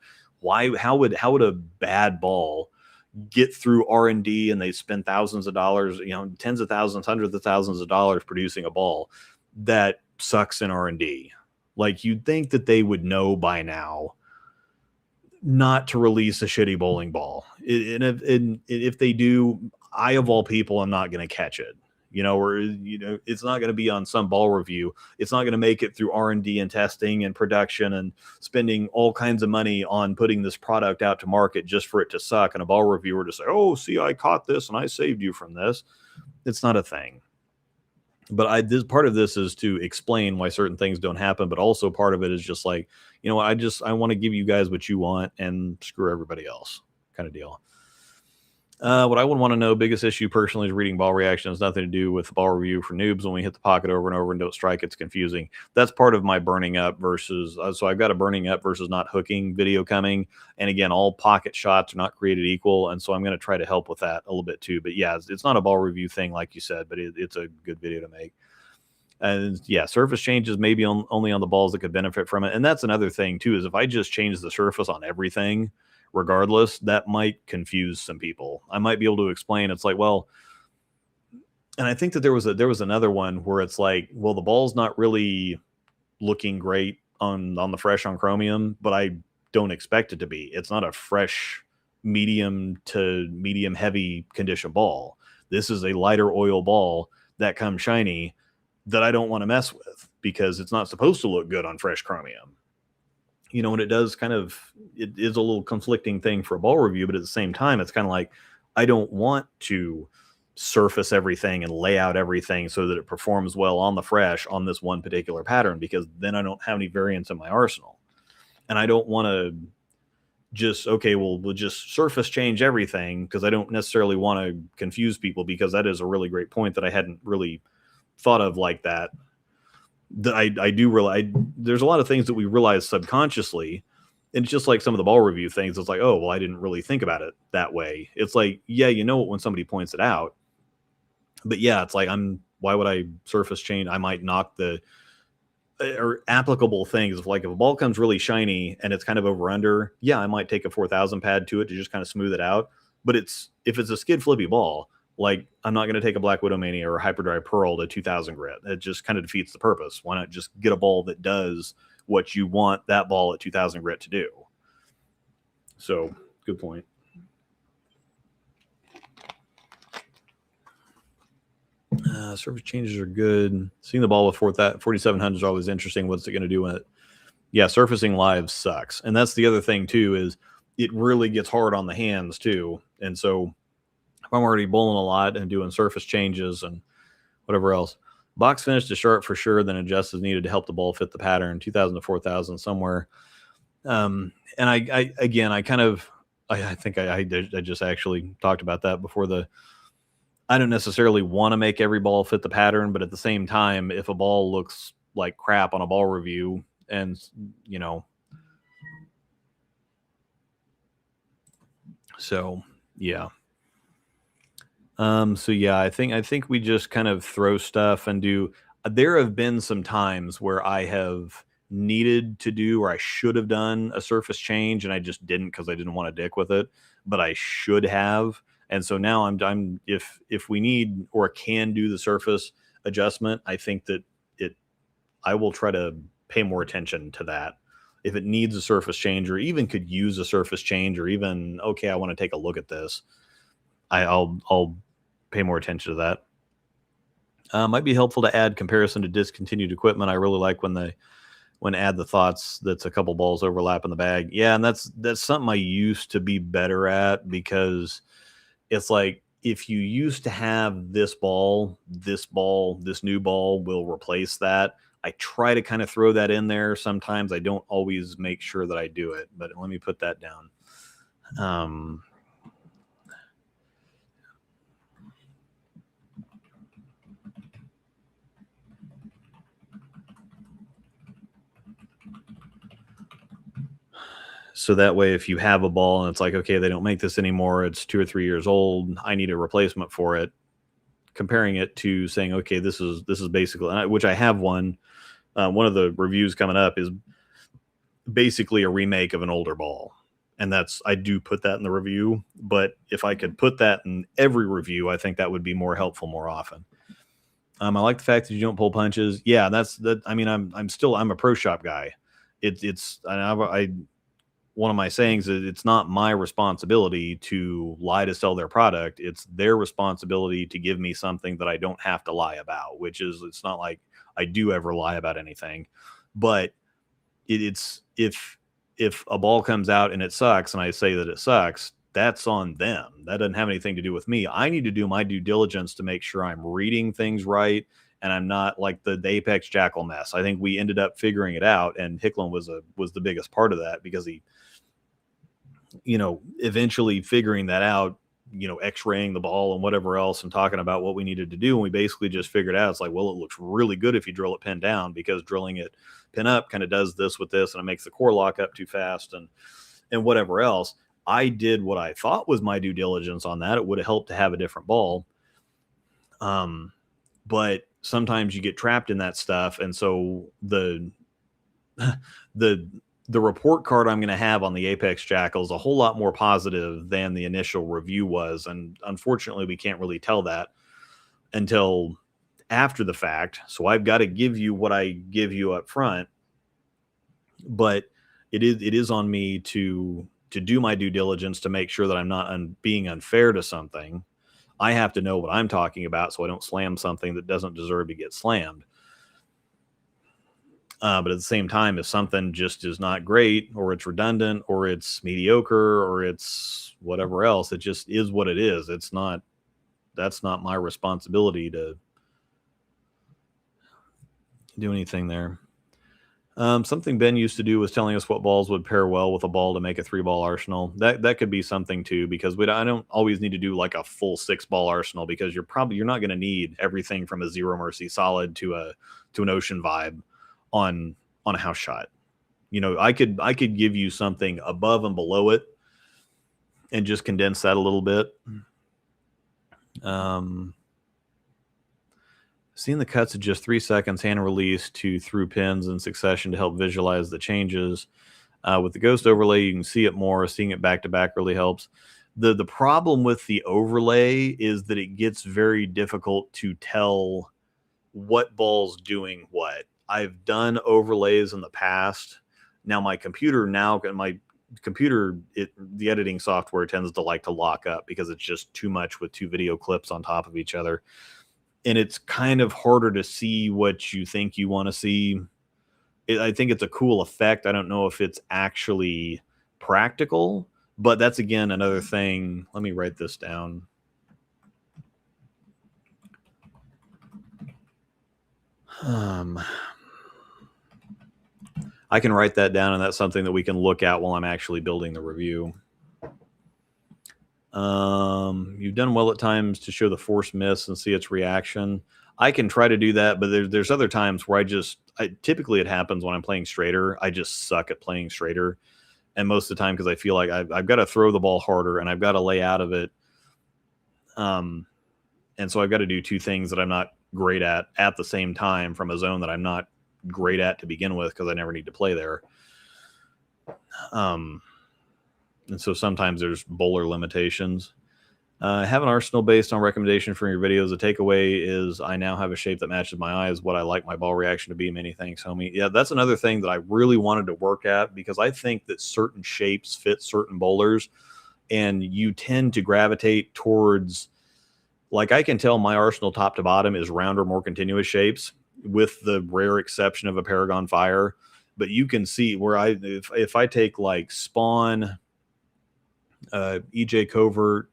Speaker 1: How would a bad ball get through R&D, and they spend thousands of dollars, tens of thousands, hundreds of thousands of dollars producing a ball that sucks in R&D? Like, you'd think that they would know by now not to release a shitty bowling ball. And if they do, I of all people, I'm not going to catch it. It's not going to be on some ball review. It's not going to make it through R&D and testing and production and spending all kinds of money on putting this product out to market just for it to suck. And a ball reviewer to say, oh, see, I caught this and I saved you from this. It's not a thing. But part of this is to explain why certain things don't happen. But also part of it is just like, I want to give you guys what you want and screw everybody else kind of deal. What I would want to know, biggest issue personally is reading ball reaction. Has nothing to do with ball review for noobs. When we hit the pocket over and over and don't strike, it's confusing. That's part of my burning up versus, so I've got a burning up versus not hooking video coming. And again, all pocket shots are not created equal. And so I'm going to try to help with that a little bit too. But yeah, it's not a ball review thing, like you said, but it's a good video to make. And yeah, surface changes maybe only on the balls that could benefit from it. And that's another thing too, is if I just change the surface on everything, regardless, that might confuse some people. I might be able to explain. It's like, well, and I think that there was another one where it's like, well, the ball's not really looking great on the fresh on chromium, but I don't expect it to be. It's not a fresh medium to medium heavy condition ball. This is a lighter oil ball that comes shiny that I don't want to mess with because it's not supposed to look good on fresh chromium. You know, and it does kind of, it is a little conflicting thing for a ball review, but at the same time, it's kind of like, I don't want to surface everything and lay out everything so that it performs well on the fresh on this one particular pattern, because then I don't have any variance in my arsenal. And I don't want to just, okay, well, we'll just surface change everything, because I don't necessarily want to confuse people, because that is a really great point that I hadn't really thought of like that. That I do realize there's a lot of things that we realize subconsciously, and it's just like some of the ball review things. It's like, oh, well, I didn't really think about it that way. It's like, yeah, you know it when somebody points it out, but yeah, it's like, why would I surface change? I might knock the or applicable things. If like, if a ball comes really shiny and it's kind of over under, yeah, I might take a 4,000 pad to it to just kind of smooth it out. But if it's a skid flippy ball, like, I'm not going to take a Black Widow Mania or a Hyperdry Pearl to 2000 grit. It just kind of defeats the purpose. Why not just get a ball that does what you want that ball at 2000 grit to do? So, good point. Surface changes are good. Seeing the ball with 4700 is always interesting. What's it going to do with it? Yeah, surfacing live sucks. And that's the other thing, too, is it really gets hard on the hands, too. And so, if I'm already bowling a lot and doing surface changes and whatever else, box finish to sharp for sure, then adjust as needed to help the ball fit the pattern, 2000 to 4000 somewhere. And I think I just actually talked about that before. I don't necessarily want to make every ball fit the pattern, but at the same time, if a ball looks like crap on a ball review, and you know, so yeah. So yeah, I think we just kind of throw stuff and do. There have been some times where I have needed to do, or I should have done a surface change, and I just didn't because I didn't want to dick with it, but I should have. And so now I'm if we need or can do the surface adjustment, I think that I will try to pay more attention to that. If it needs a surface change, or even could use a surface change, or even, okay, I want to take a look at this, I'll pay more attention to that. Might be helpful to add comparison to discontinued equipment. I really like when add the thoughts that's a couple balls overlap in the bag. Yeah, and that's something I used to be better at, because it's like, if you used to have this new ball will replace that. I try to kind of throw that in there. Sometimes I don't always make sure that I do it, but let me put that down. So that way, if you have a ball and it's like, okay, they don't make this anymore, it's 2 or 3 years old, I need a replacement for it. Comparing it to saying, okay, this is basically, which I have one. One of the reviews coming up is basically a remake of an older ball. And I do put that in the review, but if I could put that in every review, I think that would be more helpful more often. I like the fact that you don't pull punches. Yeah, I mean, I'm a pro shop guy. One of my sayings is, it's not my responsibility to lie to sell their product. It's their responsibility to give me something that I don't have to lie about, which is, it's not like I do ever lie about anything, but it's, if a ball comes out and it sucks and I say that it sucks, that's on them. That doesn't have anything to do with me. I need to do my due diligence to make sure I'm reading things right, and I'm not like the Apex Jackal mess. I think we ended up figuring it out, and Hicklin was the biggest part of that, because he, eventually figuring that out x-raying the ball and whatever else and talking about what we needed to do. And we basically just figured out, it's like, well, it looks really good if you drill it pin down, because drilling it pin up kind of does this with this, and it makes the core lock up too fast and whatever else. I did what I thought was my due diligence on that. It would have helped to have a different ball. But sometimes you get trapped in that stuff. And so the report card I'm going to have on the Apex Jackal is a whole lot more positive than the initial review was. And unfortunately, we can't really tell that until after the fact. So I've got to give you what I give you up front, but it is on me to do my due diligence to make sure that I'm not being unfair to something. I have to know what I'm talking about so I don't slam something that doesn't deserve to get slammed. But at the same time, if something just is not great, or it's redundant, or it's mediocre, or it's whatever else, it just is what it is. That's not my responsibility to do anything there. Something Ben used to do was telling us what balls would pair well with a ball to make a 3-ball arsenal. That could be something too, because I don't always need to do like a full 6-ball arsenal, because you're not going to need everything from a Zero Mercy solid to an Ocean Vibe on a house shot. I could give you something above and below it and just condense that a little bit. Seeing the cuts of just 3 seconds hand release to through pins in succession to help visualize the changes. With the ghost overlay, you can see it more. Seeing it back to back really helps. The problem with the overlay is that it gets very difficult to tell what ball's doing what. I've done overlays in the past. Now the editing software tends to like to lock up because it's just too much with 2 video clips on top of each other. And it's kind of harder to see what you think you want to see. I think it's a cool effect. I don't know if it's actually practical, but that's, again, another thing. Let me write this down. I can write that down, and that's something that we can look at while I'm actually building the review. You've done well at times to show the force miss and see its reaction. I can try to do that, but there's other times where typically it happens when I'm playing straighter. I just suck at playing straighter. And most of the time, because I feel like I've got to throw the ball harder and I've got to lay out of it. And so I've got to do 2 things that I'm not great at the same time from a zone that I'm not great at to begin with, because I never need to play there. And so sometimes there's bowler limitations. Have an arsenal based on recommendation from your videos. The takeaway is I now have a shape that matches my eyes, what I like my ball reaction to be. Many thanks, homie. Yeah, that's another thing that I really wanted to work at, because I think that certain shapes fit certain bowlers, and you tend to gravitate towards, like, I can tell my arsenal top to bottom is rounder, more continuous shapes, with the rare exception of a Paragon Fire. But you can see where if I take like Spawn, EJ Covert,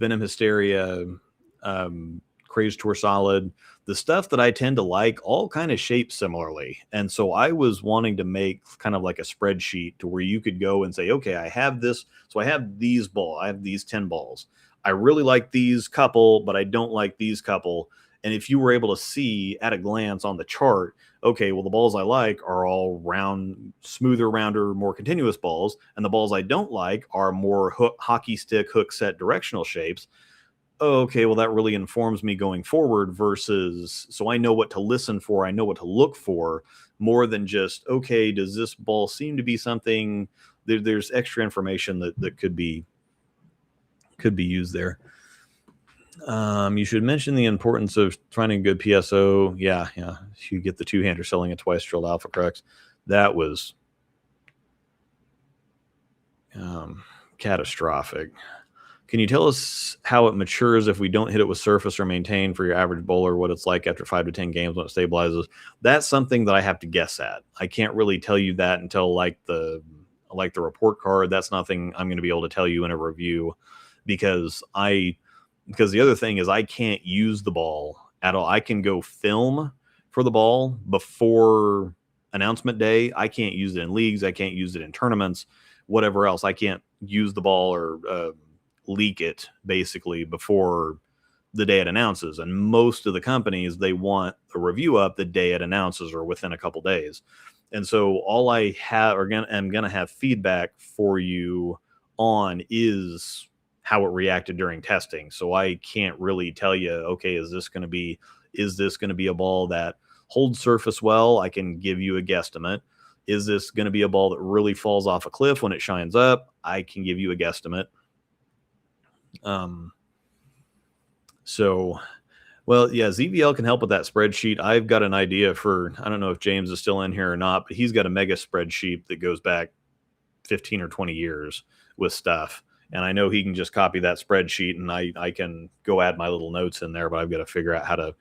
Speaker 1: Venom Hysteria, Crazed Tour Solid, the stuff that I tend to like all kind of shape similarly. And so I was wanting to make kind of like a spreadsheet to where you could go and say, okay, I have this. So I have these balls. I have these 10 balls. I really like these couple, but I don't like these couple. And if you were able to see at a glance on the chart, okay, well, the balls I like are all round, smoother, rounder, more continuous balls. And the balls I don't like are more hockey stick, hook set directional shapes. Okay, well, that really informs me going forward versus, so I know what to listen for. I know what to look for more than just, okay, does this ball seem to be something? There's extra information that could be used there. You should mention the importance of finding good PSO. Yeah. You get the 2-hander selling a twice drilled alpha crux. That was catastrophic. Can you tell us how it matures if we don't hit it with surface or maintain for your average bowler, what it's like after 5 to 10 games when it stabilizes? That's something that I have to guess at. I can't really tell you that until like the report card. That's nothing I'm going to be able to tell you in a review, because the other thing is I can't use the ball at all. I can go film for the ball before announcement day. I can't use it in leagues. I can't use it in tournaments, whatever else. I can't use the ball or leak it basically before the day it announces. And most of the companies, they want a review up the day it announces or within a couple days. And so all I have am going to have feedback for you on is how it reacted during testing. So I can't really tell you, okay, is this going to be a ball that holds surface well? I can give you a guesstimate. Is this going to be a ball that really falls off a cliff when it shines up? I can give you a guesstimate. So, well, yeah, ZVL can help with that spreadsheet. I've got an idea for, I don't know if James is still in here or not, but he's got a mega spreadsheet that goes back 15 or 20 years with stuff. And I know he can just copy that spreadsheet and I can go add my little notes in there, but I've got to figure out how to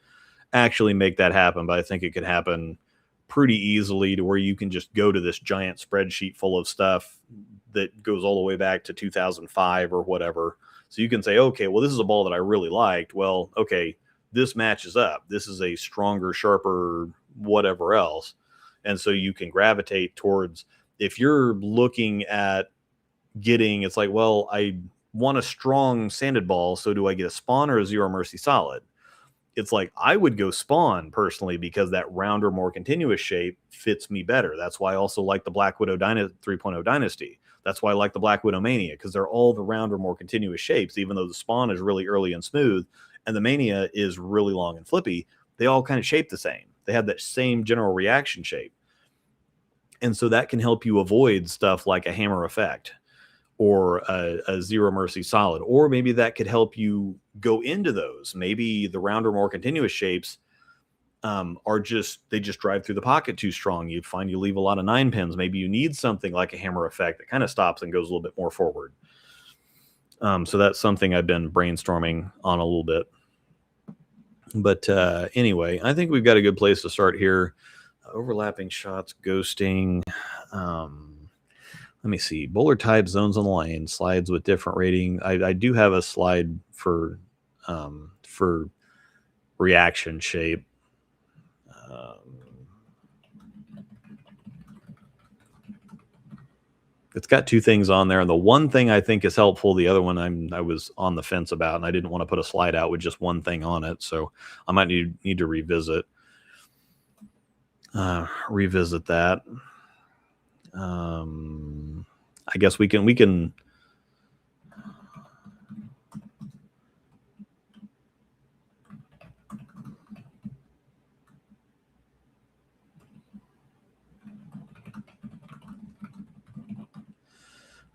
Speaker 1: actually make that happen. But I think it could happen pretty easily to where you can just go to this giant spreadsheet full of stuff that goes all the way back to 2005 or whatever. So you can say, okay, well, this is a ball that I really liked. Well, okay, this matches up. This is a stronger, sharper, whatever else. And so you can gravitate towards, if you're looking at getting, it's like, well, I want a strong sanded ball. So do I get a Spawn or a Zero Mercy solid? It's like, I would go Spawn personally because that rounder, more continuous shape fits me better. That's why I also like the Black Widow 3.0 Dynasty. That's why I like the Black Widow Mania, because they're all the rounder, more continuous shapes, even though the Spawn is really early and smooth and the Mania is really long and flippy. They all kind of shape the same. They have that same general reaction shape. And so that can help you avoid stuff like a hammer effect or a Zero Mercy solid, or maybe that could help you go into those. Maybe the rounder, more continuous shapes they just drive through the pocket too strong. You find you leave a lot of 9 pins. Maybe you need something like a hammer effect that kind of stops and goes a little bit more forward. So that's something I've been brainstorming on a little bit. But anyway, I think we've got a good place to start here. Overlapping shots, ghosting. Let me see. Bowler type, zones on the line, slides with different rating. I do have a slide for reaction shape. It's got 2 things on there, and the one thing I think is helpful, the other one I was on the fence about, and I didn't want to put a slide out with just one thing on it, so I might need to revisit that. I guess we can.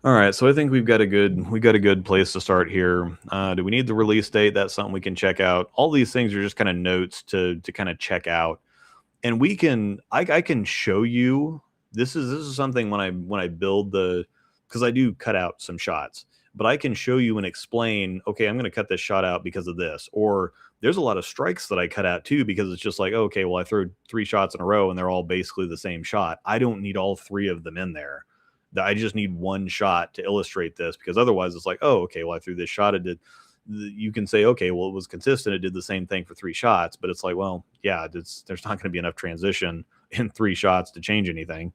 Speaker 1: All right, so I think we've got a good place to start here. Do we need the release date? That's something we can check out. All these things are just kind of notes to kind of check out, and I can show you. This is something when I build because I do cut out some shots, but I can show you and explain, okay, I'm going to cut this shot out because of this, or there's a lot of strikes that I cut out too, because it's just like, okay, well, I throw 3 shots in a row and they're all basically the same shot. I don't need all 3 of them in there. I just need one shot to illustrate this, because otherwise it's like, oh, okay, well, I threw this shot. You can say, okay, well, it was consistent. It did the same thing for 3 shots, but it's like, well, yeah, there's not going to be enough transition in 3 shots to change anything.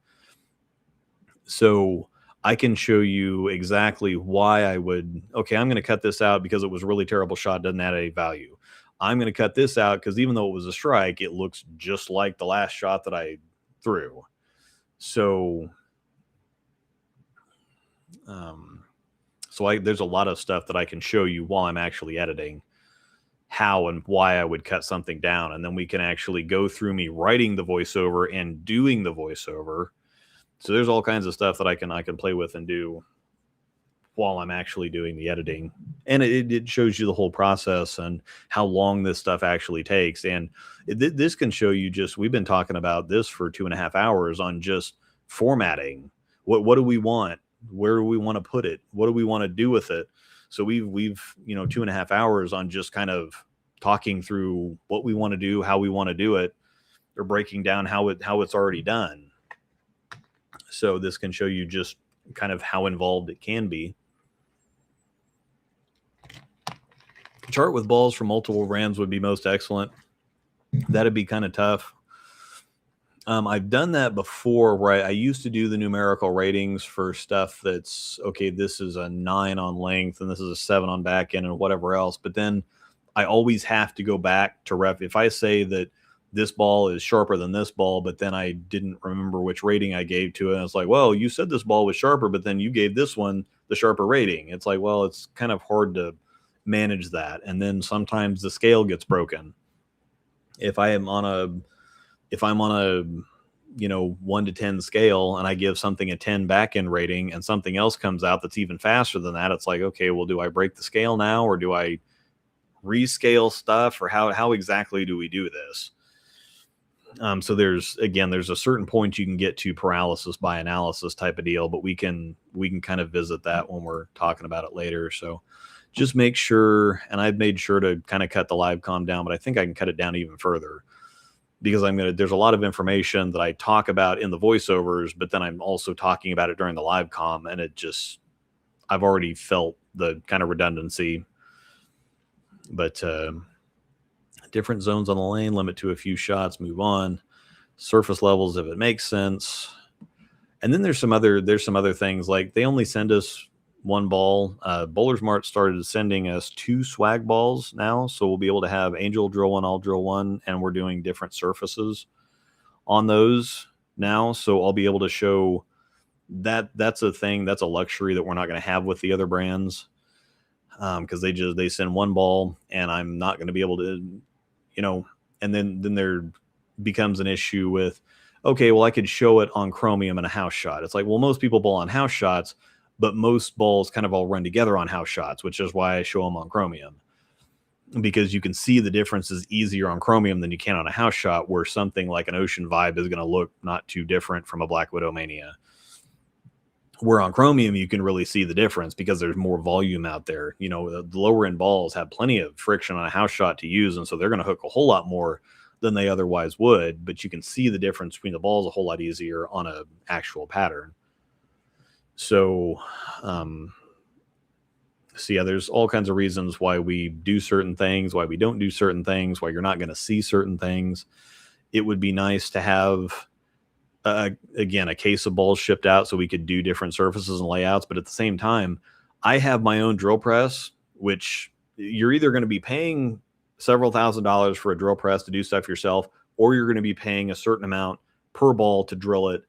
Speaker 1: So I can show you exactly why I'm going to cut this out because it was a really terrible shot. Doesn't add any value. I'm going to cut this out because even though it was a strike, it looks just like the last shot that I threw. So, there's a lot of stuff that I can show you while I'm actually editing how and why I would cut something down. And then we can actually go through me writing the voiceover and doing the voiceover. So there's all kinds of stuff that I can play with and do while I'm actually doing the editing. And it shows you the whole process and how long this stuff actually takes. And this can show you we've been talking about this for 2.5 hours on just formatting. What do we want? Where do we want to put it? What do we want to do with it? So we've 2.5 hours on just kind of talking through what we want to do, how we want to do it, or breaking down how it's already done. So this can show you just kind of how involved it can be. Chart with balls from multiple brands would be most excellent. That'd be kind of tough. I've done that before where I used to do the numerical ratings for stuff that's, okay, this is a 9 on length and this is a 7 on back end and whatever else. But then I always have to go back to ref. If I say that this ball is sharper than this ball, but then I didn't remember which rating I gave to it, and it's like, well, you said this ball was sharper, but then you gave this one the sharper rating. It's like, well, it's kind of hard to manage that. And then sometimes the scale gets broken. If I'm on a 1 to 10 scale and I give something a 10 back end rating and something else comes out that's even faster than that, it's like, okay, well, do I break the scale now, or do I rescale stuff, or how exactly do we do this? So there's a certain point you can get to paralysis by analysis type of deal, but we can kind of visit that when we're talking about it later. So just make sure, and I've made sure to kind of cut the live comm down, but I think I can cut it down even further, because there's a lot of information that I talk about in the voiceovers, but then I'm also talking about it during the live comm, and I've already felt the kind of redundancy. But different zones on the lane, limit to a few shots, move on. Surface levels if it makes sense. And then there's some other things, like they only send us one ball. Bowlers Mart started sending us 2 swag balls now, so we'll be able to have Angel drill 1, I'll drill 1, and we're doing different surfaces on those now. So I'll be able to show that. That's a thing, that's a luxury that we're not going to have with the other brands, because they send one ball, and I'm not going to be able to, and then there becomes an issue with, okay, well, I could show it on chromium and a house shot. It's like, well, most people bowl on house shots, but most balls kind of all run together on house shots, which is why I show them on chromium, because you can see the differences easier on chromium than you can on a house shot, where something like an Ocean Vibe is going to look not too different from a Black Widow Mania. Where on chromium, you can really see the difference because there's more volume out there. The lower end balls have plenty of friction on a house shot to use, and so they're going to hook a whole lot more than they otherwise would, but you can see the difference between the balls a whole lot easier on a actual pattern. So, there's all kinds of reasons why we do certain things, why we don't do certain things, why you're not going to see certain things. It would be nice to have, again, a case of balls shipped out so we could do different surfaces and layouts. But at the same time, I have my own drill press, which you're either going to be paying several $1,000s for a drill press to do stuff yourself, or you're going to be paying a certain amount per ball to drill it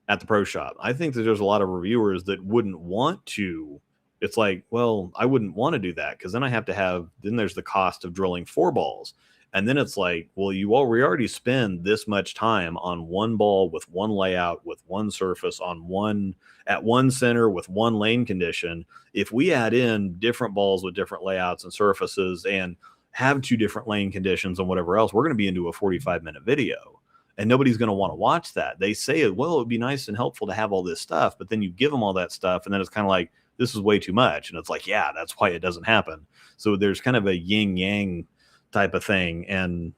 Speaker 1: at the pro shop. I think that there's a lot of reviewers that wouldn't want to. It's like, well, I wouldn't want to do that, because then I have to then there's the cost of drilling 4 balls. And then it's like, well, we already spend this much time on one ball with one layout, with one surface, at one center with one lane condition. If we add in different balls with different layouts and surfaces and have 2 different lane conditions and whatever else, we're going to be into a 45-minute video. And nobody's going to want to watch that. They say, well, it would be nice and helpful to have all this stuff, but then you give them all that stuff, and then it's kind of like, this is way too much. And it's like, yeah, that's why it doesn't happen. So there's kind of a yin-yang type of thing. And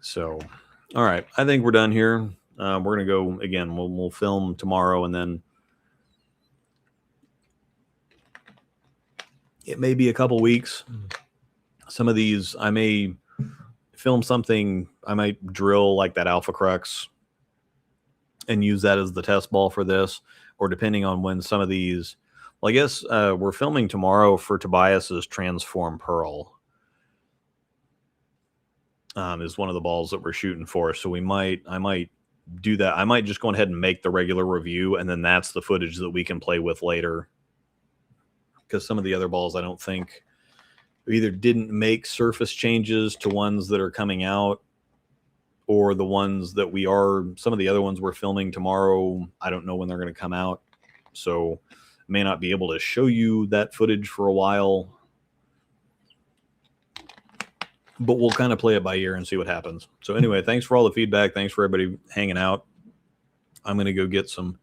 Speaker 1: so, all right, I think we're done here. We're going to go again. We'll film tomorrow, and then it may be a couple weeks. Some of these, I may film something. I might drill like that Alpha Crux and use that as the test ball for this, or depending on when some of these, well, I guess we're filming tomorrow for Tobias's Transform Pearl. Is one of the balls that we're shooting for. So I might do that. I might just go ahead and make the regular review, and then that's the footage that we can play with later. Because some of the other balls, I don't think, either didn't make surface changes to ones that are coming out, or the ones that some of the other ones we're filming tomorrow, I don't know when they're going to come out. So may not be able to show you that footage for a while, but we'll kind of play it by ear and see what happens. So anyway, thanks for all the feedback. Thanks for everybody hanging out. I'm going to go get some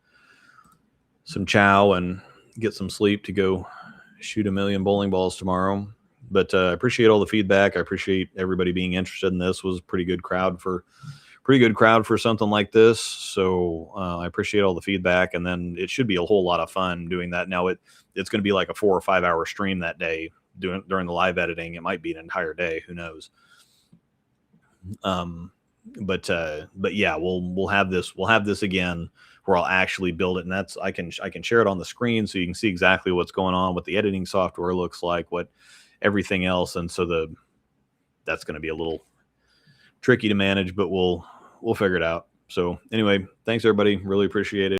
Speaker 1: chow and get some sleep to go shoot 1 million bowling balls tomorrow. But I appreciate all the feedback. I appreciate everybody being interested in this. It was a pretty good crowd for something like this. So I appreciate all the feedback, and then it should be a whole lot of fun doing that. Now it's going to be like a 4 or 5 hour stream that day. during the live editing. It might be an entire day. Who knows? But yeah, we'll have this again where I'll actually build it, and that's I can share it on the screen so you can see exactly what's going on, what the editing software looks like, what everything else, and so that's going to be a little tricky to manage, but we'll figure it out. So anyway, thanks everybody, really appreciate it.